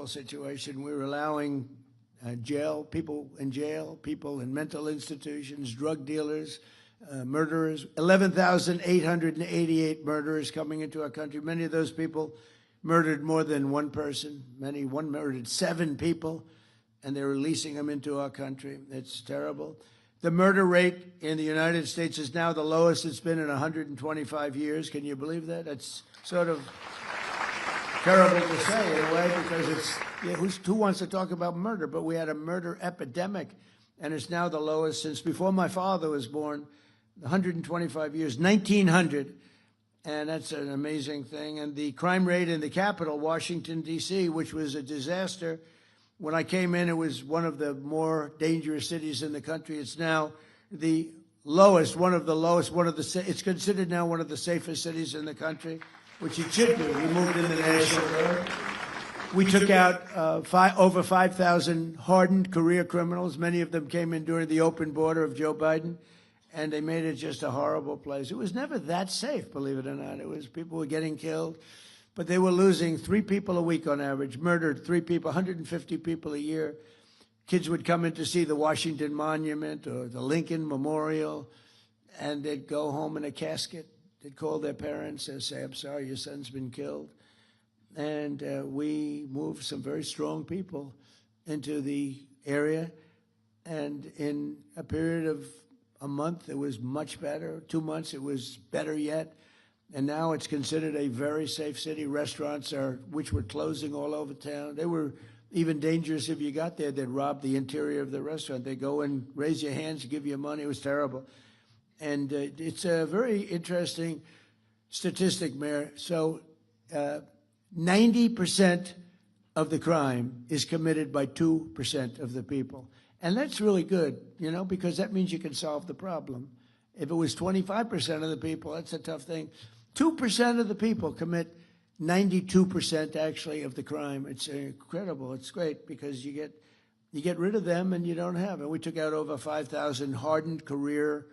situation. We were allowing people in jail, people in mental institutions, drug dealers, murderers. 11,888 murderers coming into our country. Many of those people murdered more than one person. One murdered 7 people, and they're releasing them into our country. It's terrible. The murder rate in the United States is now the lowest it's been in 125 years. Can you believe that? That's sort of terrible to say in a way, because it's, who wants to talk about murder? But we had a murder epidemic, and it's now the lowest since before my father was born, 125 years, 1900. And that's an amazing thing. And the crime rate in the capital, Washington, D.C., which was a disaster. When I came in, it was one of the more dangerous cities in the country. It's now the lowest, it's considered now one of the safest cities in the country, which it should be. We moved in the national road. We took out over 5,000 hardened career criminals. Many of them came in during the open border of Joe Biden, and they made it just a horrible place. It was never that safe, believe it or not. It was, people were getting killed. But they were losing 3 people a week on average, murdered 3 people, 150 people a year. Kids would come in to see the Washington Monument or the Lincoln Memorial, and they'd go home in a casket. They'd call their parents and say, "I'm sorry, your son's been killed." And we moved some very strong people into the area. And in a period of a month, it was much better. 2 months, it was better yet. And now it's considered a very safe city. Restaurants which were closing all over town. They were even dangerous if you got there. They'd rob the interior of the restaurant. They'd go and raise your hands, give you money. It was terrible. And it's a very interesting statistic, Mayor. So 90% of the crime is committed by 2% of the people. And that's really good, you know, because that means you can solve the problem. If it was 25% of the people, that's a tough thing. 2% of the people commit 92% actually of the crime. It's incredible. It's great because you get rid of them and you don't have it. We took out over 5,000 hardened career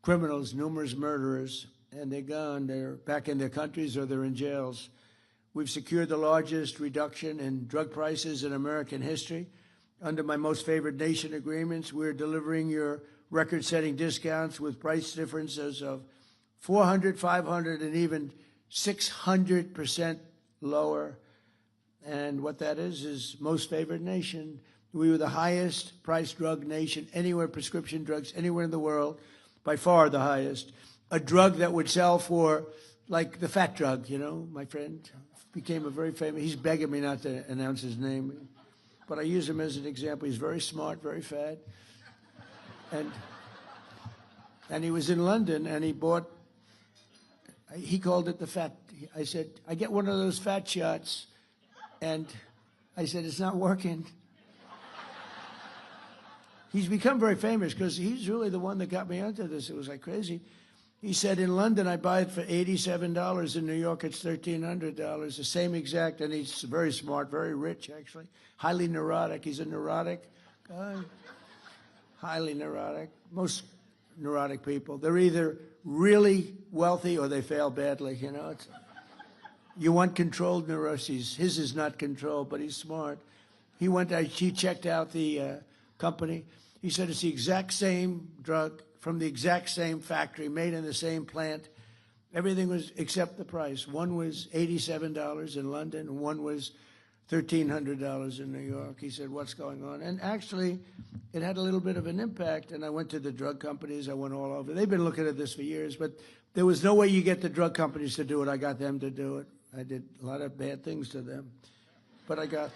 criminals, numerous murderers, and they're gone. They're back in their countries or they're in jails. We've secured the largest reduction in drug prices in American history. Under my most favored nation agreements, we're delivering your record-setting discounts with price differences of 400, 500, and even 600% lower. And what that is most favored nation. We were the highest priced drug nation anywhere, prescription drugs anywhere in the world, by far the highest. A drug that would sell for, like the fat drug, you know, my friend became a very famous, he's begging me not to announce his name, but I use him as an example. He's very smart, very fat. And he was in London, and he called it the fat. I said, "I get one of those fat shots." And I said, "It's not working." He's become very famous because he's really the one that got me onto this. It was like crazy. He said, "In London, I buy it for $87. In New York, it's $1,300. The same exact." And he's very smart, very rich, actually. Highly neurotic. He's a neurotic guy. Highly neurotic. Most neurotic people, they're either really wealthy or they fail badly, you know. You want controlled neuroses. His is not controlled, but he's smart. He checked out the company. He said it's the exact same drug from the exact same factory, made in the same plant. Everything was except the price. One was $87 in London, and one was $1,300 in New York. He said, "What's going on?" And actually, it had a little bit of an impact, and I went to the drug companies. I went all over. They've been looking at this for years, but there was no way you get the drug companies to do it. I got them to do it. I did a lot of bad things to them, but I got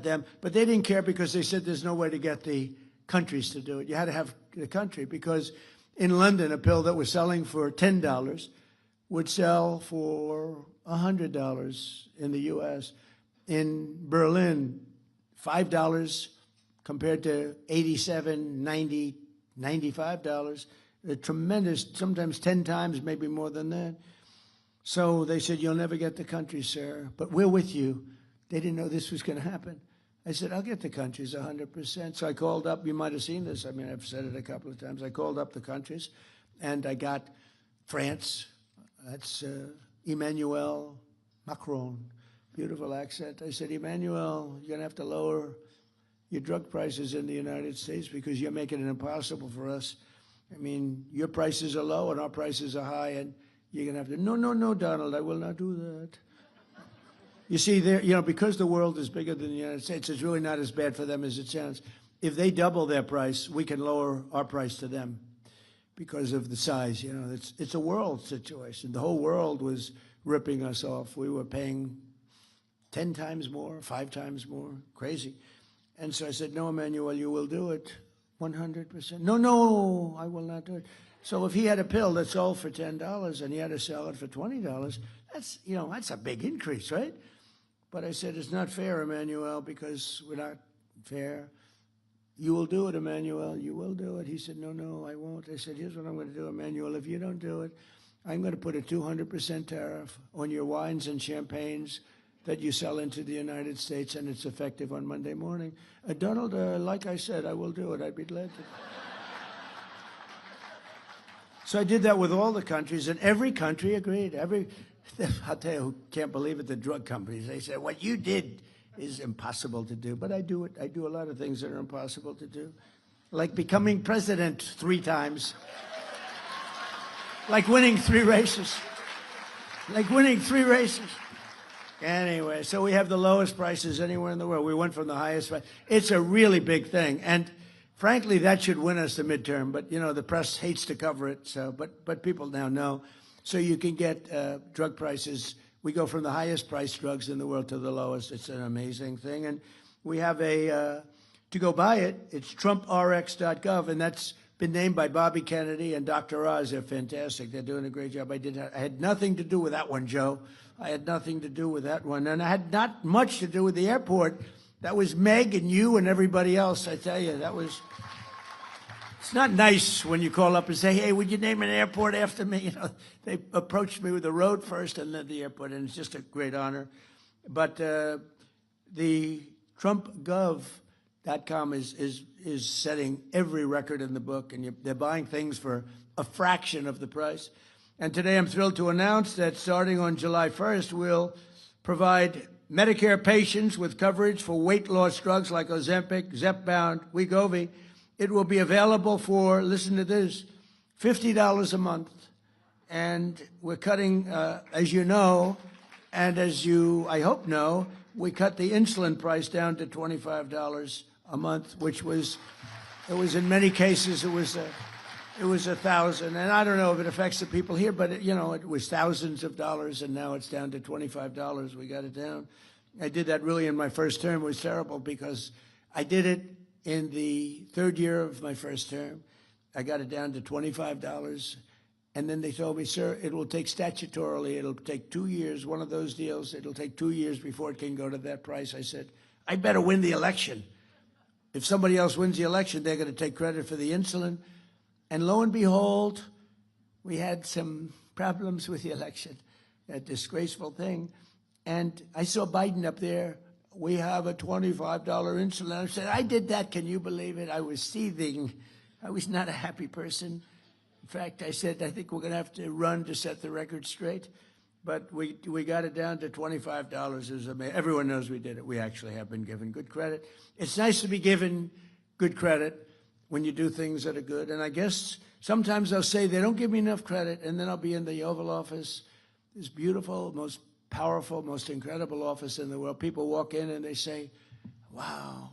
them. But they didn't care because they said there's no way to get the countries to do it. You had to have the country, because in London, a pill that was selling for $10 would sell for $100 in the U.S. In Berlin, $5 compared to $87, $90, $95. A tremendous, sometimes 10 times, maybe more than that. So they said, "You'll never get the country, sir, but we're with you." They didn't know this was going to happen. I said, I'll get the countries 100%. So I called up, you might have seen this, I mean, I've said it a couple of times. I called up the countries, and I got France, that's Emmanuel Macron, beautiful accent. I said, Emmanuel, you're going to have to lower your drug prices in the United States because you're making it impossible for us. I mean, your prices are low and our prices are high, and you're going to have to, no, Donald, I will not do that. You see, because the world is bigger than the United States, it's really not as bad for them as it sounds. If they double their price, we can lower our price to them because of the size. It's a world situation. The whole world was ripping us off. We were paying 10 times more, 5 times more, crazy. And so I said, no, Emmanuel, you will do it 100%. No, I will not do it. So if he had a pill that sold for $10 and he had to sell it for $20, that's a big increase, right? But I said, it's not fair, Emmanuel, because we're not fair. You will do it, Emmanuel. You will do it. He said, no, I won't. I said, here's what I'm going to do, Emmanuel. If you don't do it, I'm going to put a 200% tariff on your wines and champagnes that you sell into the United States, and it's effective on Monday morning. Donald, like I said, I will do it. I'd be glad to. So I did that with all the countries, and every country agreed. I'll tell you who can't believe it, the drug companies. They said, what you did is impossible to do. But I do it. I do a lot of things that are impossible to do. Like becoming president 3 times. Like winning 3 races. Anyway, so we have the lowest prices anywhere in the world. We went from the highest price. It's a really big thing. And frankly, that should win us the midterm. But, the press hates to cover it. So, but people now know. So you can get drug prices. We go from the highest priced drugs in the world to the lowest. It's an amazing thing. And we have to go buy it, it's trumprx.gov, and that's been named by Bobby Kennedy and Dr. Oz. They're fantastic. They're doing a great job. I had nothing to do with that one, Joe. I had nothing to do with that one. And I had not much to do with the airport. That was Meg and you and everybody else, I tell you. It's not nice when you call up and say, hey, would you name an airport after me? They approached me with the road first and then the airport, and it's just a great honor. But the trumpgov.com is setting every record in the book, and they're buying things for a fraction of the price. And today I'm thrilled to announce that starting on July 1st, we'll provide Medicare patients with coverage for weight loss drugs like Ozempic, Zepbound, Wegovy. It will be available for, listen to this, $50 a month. And we're cutting, as you know, and as you, I hope, know, we cut the insulin price down to $25 a month, which was, in many cases, it was $1,000. And I don't know if it affects the people here, but it was thousands of dollars, and now it's down to $25. We got it down. I did that really in my first term. It was terrible because I did it in the 3rd year of my first term. I got it down to $25. And then they told me, sir, it will take statutorily, it'll take 2 years, one of those deals, it'll take 2 years before it can go to that price. I said, I better win the election. If somebody else wins the election, they're going to take credit for the insulin. And lo and behold, we had some problems with the election, that disgraceful thing. And I saw Biden up there. We have a $25 insulin. I said, I did that. Can you believe it? I was seething. I was not a happy person. In fact, I said, I think we're going to have to run to set the record straight. But we got it down to $25. It was amazing. Everyone knows we did it. We actually have been given good credit. It's nice to be given good credit when you do things that are good. And I guess sometimes they'll say they don't give me enough credit, and then I'll be in the Oval Office, this beautiful, most powerful, most incredible office in the world. People walk in and they say, wow,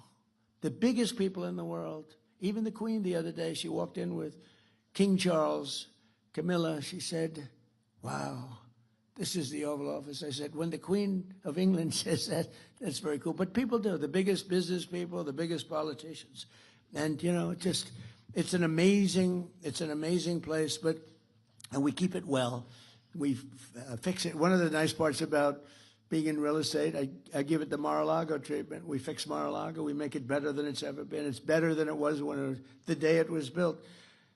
the biggest people in the world. Even the Queen the other day, she walked in with King Charles, Camilla. She said, wow, this is the Oval Office. I said, when the Queen of England says that, that's very cool. But people do, the biggest business people, the biggest politicians. And, it's an amazing place, and we keep it well. We fix it. One of the nice parts about being in real estate, I give it the Mar-a-Lago treatment. We fix Mar-a-Lago. We make it better than it's ever been. It's better than it was the day it was built.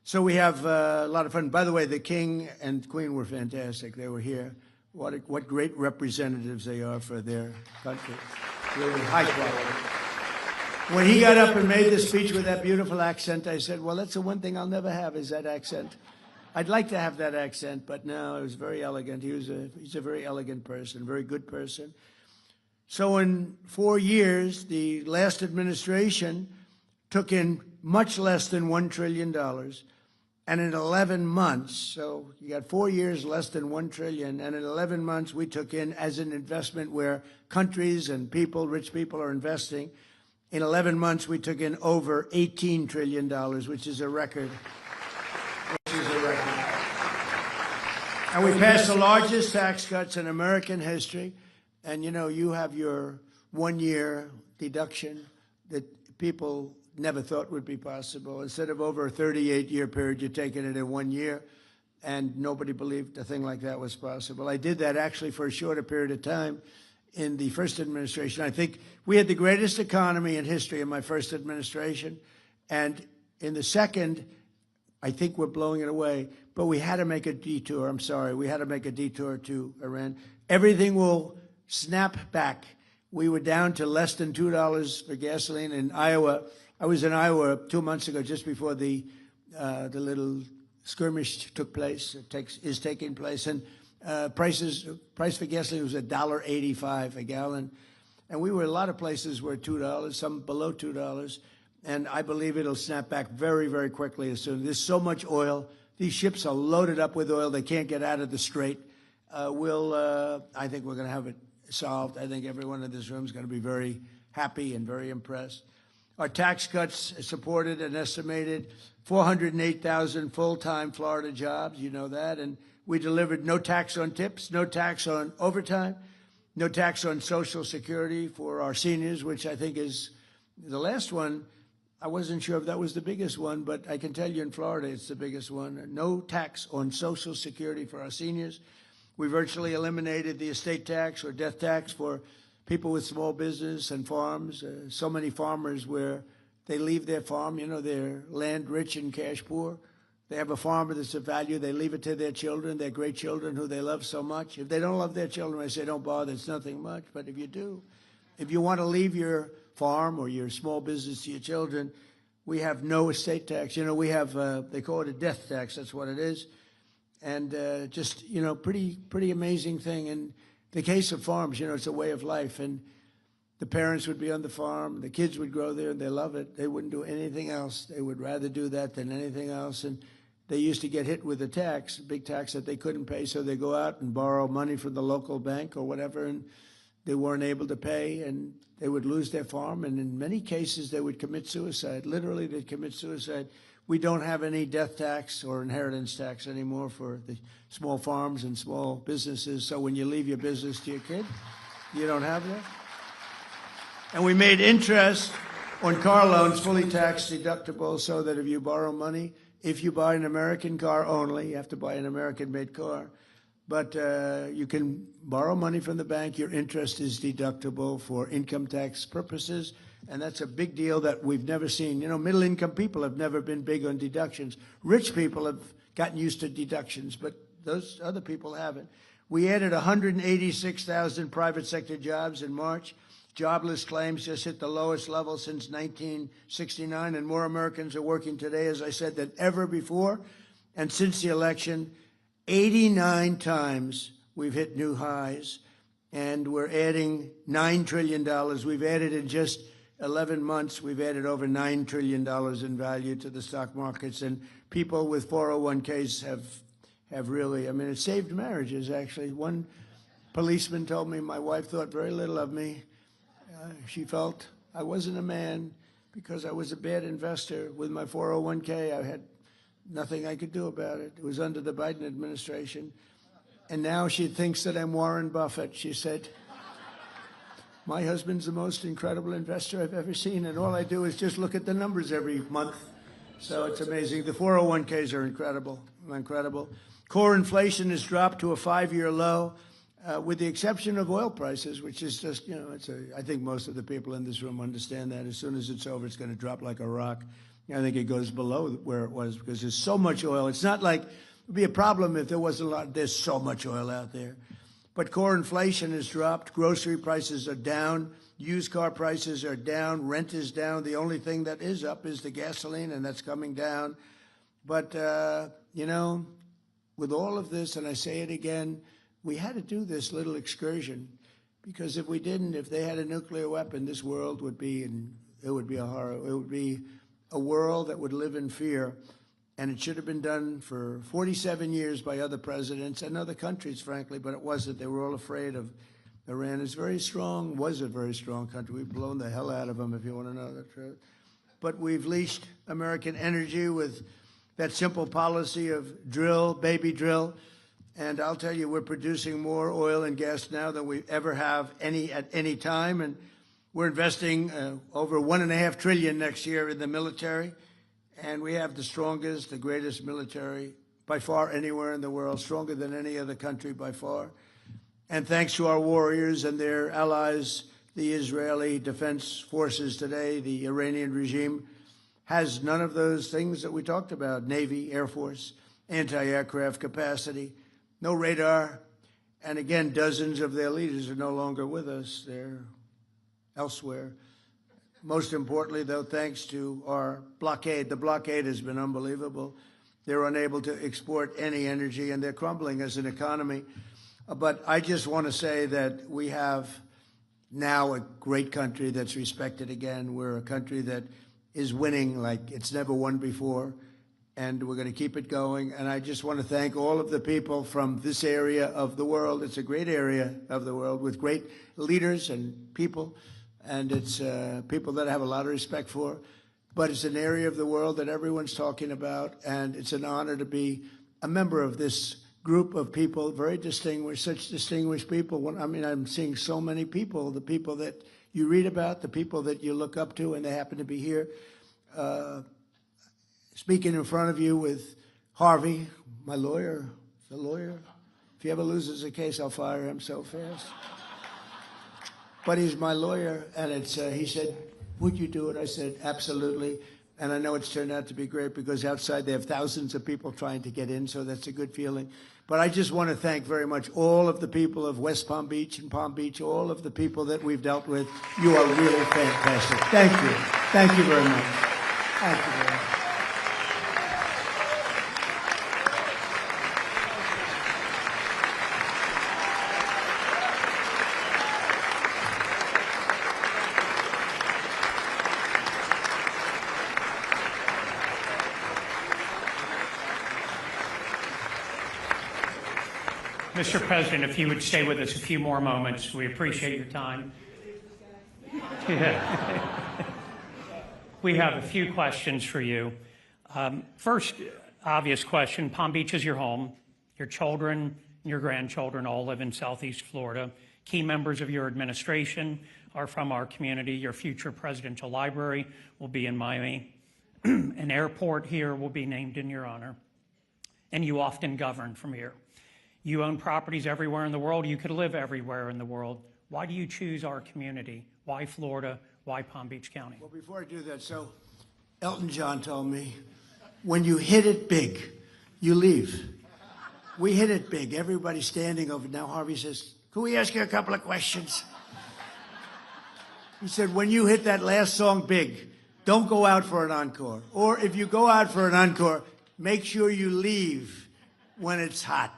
So we have a lot of fun. By the way, the King and Queen were fantastic. They were here. What great representatives they are for their country. Really high quality. When he got up and made the speech with that beautiful accent, I said, well, that's the one thing I'll never have is that accent. I'd like to have that accent, but no, it was very elegant. He's a very elegant person, very good person. So in 4 years, the last administration took in much less than $1 trillion. And in 11 months, so you got 4 years, less than $1 trillion. And in 11 months, we took in as an investment where countries and people, rich people are investing. In 11 months, we took in over $18 trillion, which is a record. And we passed the largest tax cuts in American history. And, you know, you have your 1 year deduction that people never thought would be possible. Instead of over a 38-year period, you're taking it in 1 year. And nobody believed a thing like that was possible. I did that actually for a shorter period of time in the first administration. I think we had the greatest economy in history in my first administration. And in the second, I think we're blowing it away. But we had to make a detour. I'm sorry. We had to make a detour to Iran. Everything will snap back. We were down to less than $2 for gasoline in Iowa. I was in Iowa 2 months ago, just before the little skirmish took place, is taking place. And price for gasoline was $1.85 a gallon. And we were a lot of places were $2, some below $2. And I believe it'll snap back very, very quickly as soon. There's so much oil. These ships are loaded up with oil. They can't get out of the strait. I think we're going to have it solved. I think everyone in this room is going to be very happy and very impressed. Our tax cuts supported an estimated 408,000 full-time Florida jobs. You know that. And we delivered no tax on tips, no tax on overtime, no tax on Social Security for our seniors, which I think is the last one. I wasn't sure if that was the biggest one, but I can tell you in Florida it's the biggest one. No tax on Social Security for our seniors. We virtually eliminated the estate tax or death tax for people with small business and farms. So many farmers where they leave their farm, you know, they're land rich and cash poor. They have a farm that's of value. They leave it to their children, their great children who they love so much. If they don't love their children, I say don't bother. It's nothing much. But if you do, if you want to leave your farm or your small business to your children, we have no estate tax. You know, we have, they call it a death tax. That's what it is. And just, you know, pretty amazing thing. In the case of farms, you know, it's a way of life. And the parents would be on the farm. The kids would grow there and they love it. They wouldn't do anything else. They would rather do that than anything else. And they used to get hit with a tax, a big tax that they couldn't pay. So they go out and borrow money from the local bank or whatever. And they weren't able to pay. And they would lose their farm. And in many cases, they would commit suicide. Literally, they'd commit suicide. We don't have any death tax or inheritance tax anymore for the small farms and small businesses. So when you leave your business to your kid, you don't have that. And we made interest on car loans fully tax deductible so that if you borrow money, if you buy an American car only, you have to buy an American-made car. But you can borrow money from the bank. Your interest is deductible for income tax purposes. And that's a big deal that we've never seen. You know, middle-income people have never been big on deductions. Rich people have gotten used to deductions, but those other people haven't. We added 186,000 private sector jobs in March. Jobless claims just hit the lowest level since 1969, and more Americans are working today, as I said, than ever before. And since the election, 89 times we've hit new highs, and we're adding $9 trillion. We've added in just 11 months, we've added over $9 trillion in value to the stock markets, and people with 401ks have really, I mean, it saved marriages, actually. One policeman told me my wife thought very little of me. She felt I wasn't a man because I was a bad investor with my 401k. I had nothing I could do about it. It was under the Biden administration. And now she thinks that I'm Warren Buffett. She said, my husband's the most incredible investor I've ever seen, and all I do is just look at the numbers every month. So it's amazing. The 401ks are incredible, incredible. Core inflation has dropped to a 5-year low, with the exception of oil prices, which is just, you know, I think most of the people in this room understand that. As soon as it's over, it's going to drop like a rock. I think it goes below where it was because there's so much oil. It's not like it would be a problem if there wasn't a lot. There's so much oil out there. But core inflation has dropped. Grocery prices are down. Used car prices are down, rent is down. The only thing that is up is the gasoline, and that's coming down. But, you know, with all of this, and I say it again, we had to do this little excursion, because if we didn't, if they had a nuclear weapon, this world would be, it would be a horror. It would be a world that would live in fear. And it should have been done for 47 years by other presidents and other countries, frankly, but it wasn't. They were all afraid of Iran. It's very strong, was a very strong country. We've blown the hell out of them, if you want to know the truth. But we've leashed American energy with that simple policy of drill, baby drill. And I'll tell you, we're producing more oil and gas now than we ever have at any time. And we're investing over $1.5 trillion next year in the military. And we have the strongest, the greatest military by far anywhere in the world, stronger than any other country by far. And thanks to our warriors and their allies, the Israeli Defense Forces today, the Iranian regime has none of those things that we talked about: Navy, Air Force, anti-aircraft capacity, no radar. And again, dozens of their leaders are no longer with us. They're elsewhere. Most importantly, though, thanks to our blockade. The blockade has been unbelievable. They're unable to export any energy, and they're crumbling as an economy. But I just want to say that we have now a great country that's respected again. We're a country that is winning like it's never won before, and we're going to keep it going. And I just want to thank all of the people from this area of the world. It's a great area of the world with great leaders and people. And it's people that I have a lot of respect for. But it's an area of the world that everyone's talking about, and it's an honor to be a member of this group of people, very distinguished, such distinguished people. I mean, I'm seeing so many people, the people that you read about, the people that you look up to, and they happen to be here. Speaking in front of you with Harvey, my lawyer, the lawyer. If he ever loses a case, I'll fire him so fast. But he's my lawyer, and it's, he said, would you do it? I said, absolutely. And I know it's turned out to be great because outside they have thousands of people trying to get in, so that's a good feeling. But I just want to thank very much all of the people of West Palm Beach and Palm Beach, all of the people that we've dealt with. You are really fantastic. Thank you. Thank you very much. Thank you very much. Mr. President, if you would stay with us a few more moments, we appreciate your time. Yeah. We have a few questions for you. First, obvious question, Palm Beach is your home. Your children and your grandchildren all live in Southeast Florida. Key members of your administration are from our community. Your future presidential library will be in Miami. An airport here will be named in your honor. And you often govern from here. You own properties everywhere in the world. You could live everywhere in the world. Why do you choose our community? Why Florida? Why Palm Beach County? Well, before I do that, so Elton John told me, when you hit it big, you leave. We hit it big. Everybody's standing over. Now Harvey says, can we ask you a couple of questions? He said, when you hit that last song big, don't go out for an encore. Or if you go out for an encore, make sure you leave when it's hot.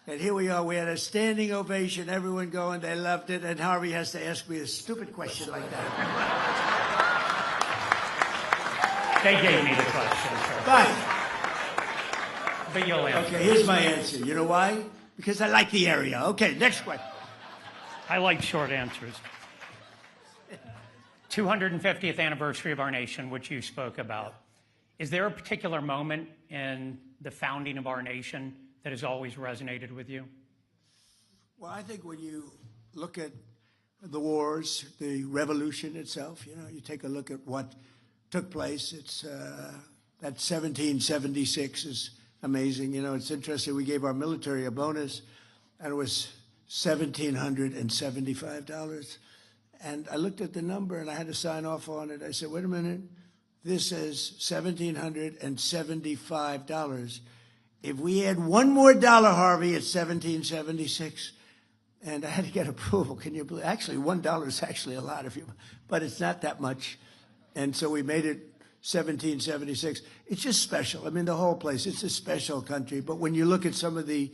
And here we are, we had a standing ovation, everyone going, they loved it, and Harvey has to ask me a stupid question like that. They gave me the question, sir. But you'll answer. Okay, here's my answer. You know why? Because I like the area. Okay, next question. I like short answers. 250th anniversary of our nation, which you spoke about. Is there a particular moment in the founding of our nation that has always resonated with you? Well, I think when you look at the wars, the revolution itself, you know, you take a look at what took place. It's that 1776 is amazing. You know, it's interesting. We gave our military a bonus, and it was $1,775. And I looked at the number, and I had to sign off on it. I said, wait a minute. This says $1,775. If we add one more dollar, Harvey, it's $1,776. And I had to get approval. Can you believe? Actually, $1 is actually a lot, but it's not that much. And so we made it 1776. It's just special. I mean, the whole place, it's a special country. But when you look at some of the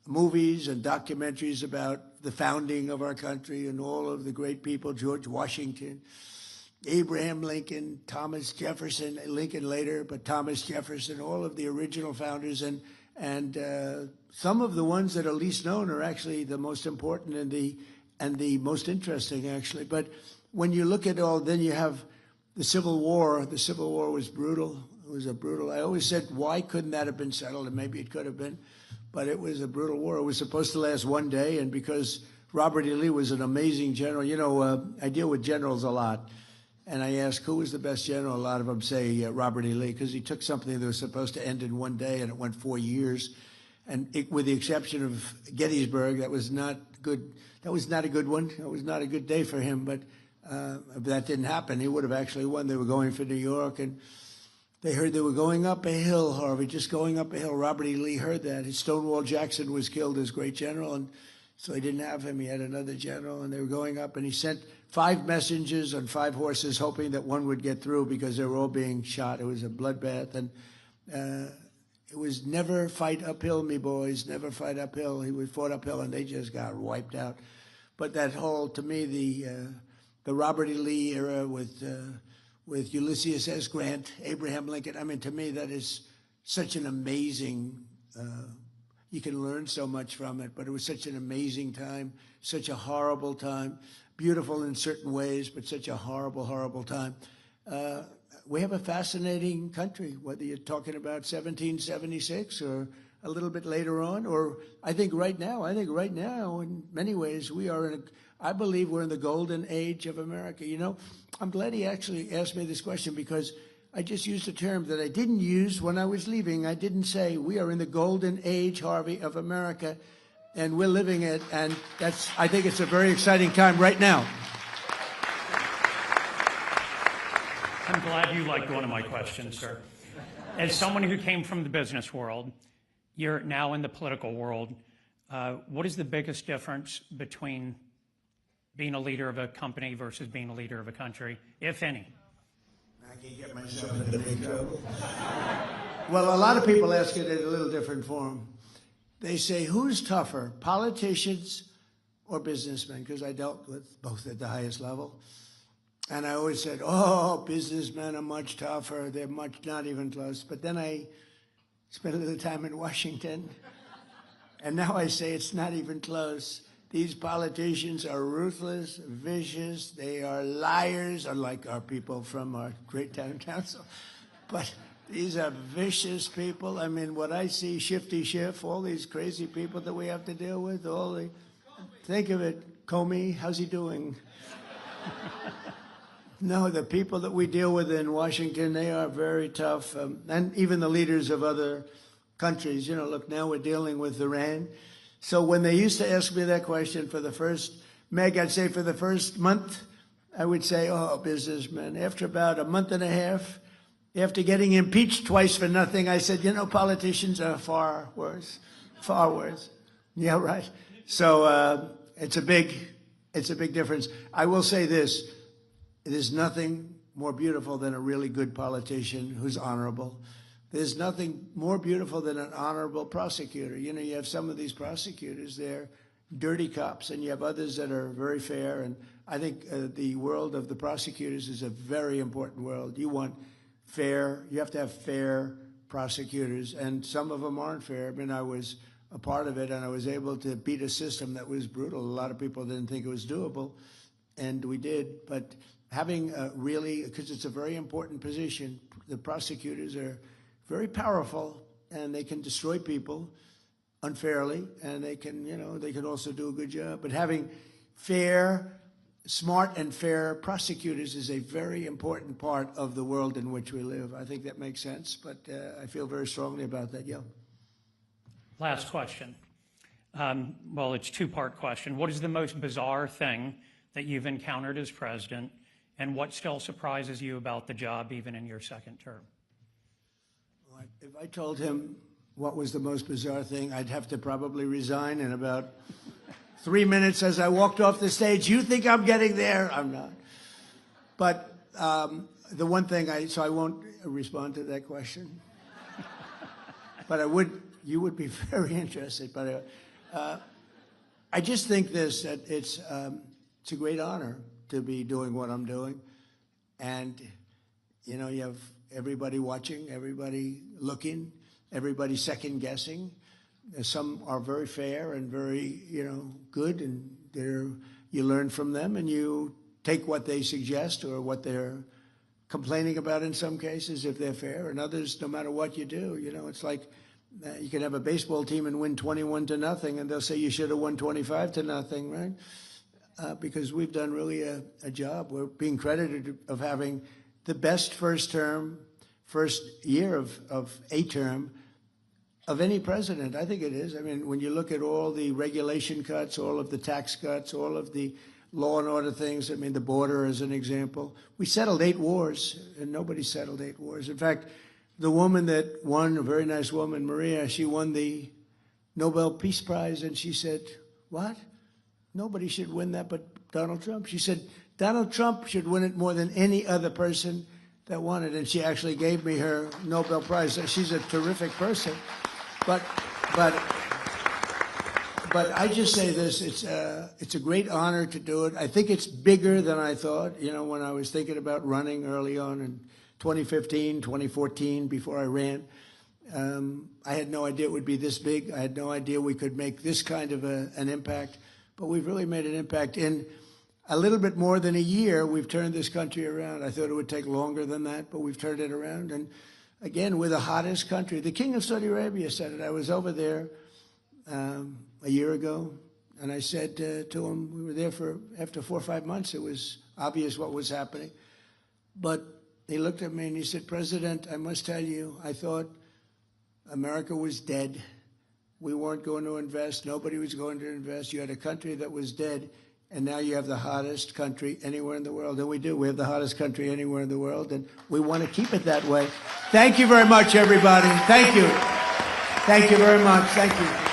movies and documentaries about the founding of our country and all of the great people, George Washington, Abraham Lincoln, Thomas Jefferson, Lincoln later, but Thomas Jefferson, all of the original founders, and some of the ones that are least known are actually the most important and the most interesting, actually. But when you look at all, then you have the Civil War. The Civil War was brutal. It was a brutal. I always said, why couldn't that have been settled? And maybe it could have been, but it was a brutal war. It was supposed to last one day, and because Robert E. Lee was an amazing general. You know, I deal with generals a lot. And I ask, who was the best general? A lot of them say Robert E. Lee, because he took something that was supposed to end in one day, and it went 4 years. And with the exception of Gettysburg, that was not good. That was not a good one. It was not a good day for him, but that didn't happen. He would have actually won. They were going for New York, and they heard they were going up a hill, Harvey, just going up a hill. Robert E. Lee heard that. Stonewall Jackson was killed as great general, and so he didn't have him. He had another general, and they were going up, and he sent 5 messengers on 5 horses, hoping that one would get through because they were all being shot. It was a bloodbath, and it was never fight uphill, me boys, never fight uphill. He was fought uphill, and they just got wiped out. But that whole, to me, the Robert E. Lee era with Ulysses S. Grant, Abraham Lincoln, I mean, to me, that is such an amazing, you can learn so much from it, but it was such an amazing time, such a horrible time. Beautiful in certain ways, but such a horrible, horrible time. We have a fascinating country, whether you're talking about 1776 or a little bit later on, or I think right now, in many ways, we are I believe we're in the golden age of America. You know, I'm glad he actually asked me this question, because I just used a term that I didn't use when I was leaving. I didn't say we are in the golden age, Harvey, of America. And we're living it, and I think it's a very exciting time right now. I'm glad you liked one of my questions, sir. As someone who came from the business world, you're now in the political world. What is the biggest difference between being a leader of a company versus being a leader of a country, if any? I can get myself into big trouble. Well, a lot of people ask it in a little different form. They say, who's tougher, politicians or businessmen? Because I dealt with both at the highest level. And I always said, oh, businessmen are much tougher. They're not even close. But then I spent a little time in Washington. And now I say it's not even close. These politicians are ruthless, vicious. They are liars, unlike our people from our great town council. But these are vicious people. I mean, what I see, Shifty Schiff, all these crazy people that we have to deal with, think of it, Comey, how's he doing? No, the people that we deal with in Washington, they are very tough. And even the leaders of other countries, you know, look, now we're dealing with Iran. So when they used to ask me that question for the first, Meg, I'd say for the first month, I would say, oh, businessmen. After about a month and a half, after getting impeached twice for nothing, I said, you know, politicians are far worse, far worse. Yeah, right. So it's a big difference. I will say this, there's nothing more beautiful than a really good politician who's honorable. There's nothing more beautiful than an honorable prosecutor. You know, you have some of these prosecutors, they're dirty cops, and you have others that are very fair. And I think the world of the prosecutors is a very important world. You want fair, you have to have fair prosecutors, and some of them aren't fair. I mean, I was a part of it, and I was able to beat a system that was brutal. A lot of people didn't think it was doable, and we did. But having really, because it's a very important position, the prosecutors are very powerful, and they can destroy people unfairly, and they can, you know, they can also do a good job. But having smart and fair prosecutors is a very important part of the world in which we live. I think that makes sense, but I feel very strongly about that, yeah. Last question. Well, it's a two-part question. What is the most bizarre thing that you've encountered as president, and what still surprises you about the job even in your second term? If I told him what was the most bizarre thing, I'd have to probably resign in about 3 minutes as I walked off the stage. You think I'm getting there? I'm not. But the one thing so I won't respond to that question. But you would be very interested. But I just think this, that it's a great honor to be doing what I'm doing. And, you know, you have everybody watching, everybody looking, everybody second guessing. Some are very fair and very, you know, good, and you learn from them and you take what they suggest or what they're complaining about in some cases if they're fair, and others, no matter what you do, you know, it's like you can have a baseball team and win 21-0, and they'll say you should have won 25-0, right? Because we've done really a job. We're being credited of having the best first year of a term of any president. I think it is. I mean, when you look at all the regulation cuts, all of the tax cuts, all of the law and order things, I mean, the border as an example. We settled 8 wars, and nobody settled 8 wars. In fact, the woman that won, a very nice woman, Maria, she won the Nobel Peace Prize, and she said, what? Nobody should win that but Donald Trump. She said, Donald Trump should win it more than any other person that won it, and she actually gave me her Nobel Prize. She's a terrific person. But I just say this, it's a great honor to do it. I think it's bigger than I thought. You know, when I was thinking about running early on in 2015, 2014, before I ran, I had no idea it would be this big. I had no idea we could make this kind of an impact. But we've really made an impact. In a little bit more than a year, we've turned this country around. I thought it would take longer than that, but we've turned it around. And again, we're the hottest country. The King of Saudi Arabia said it. I was over there a year ago, and I said to him, we were there after 4 or 5 months, it was obvious what was happening. But he looked at me and he said, President, I must tell you, I thought America was dead. We weren't going to invest. Nobody was going to invest. You had a country that was dead, and now you have the hottest country anywhere in the world. And we do. We have the hottest country anywhere in the world, and we want to keep it that way. Thank you very much, everybody. Thank you. Thank you very much. Thank you.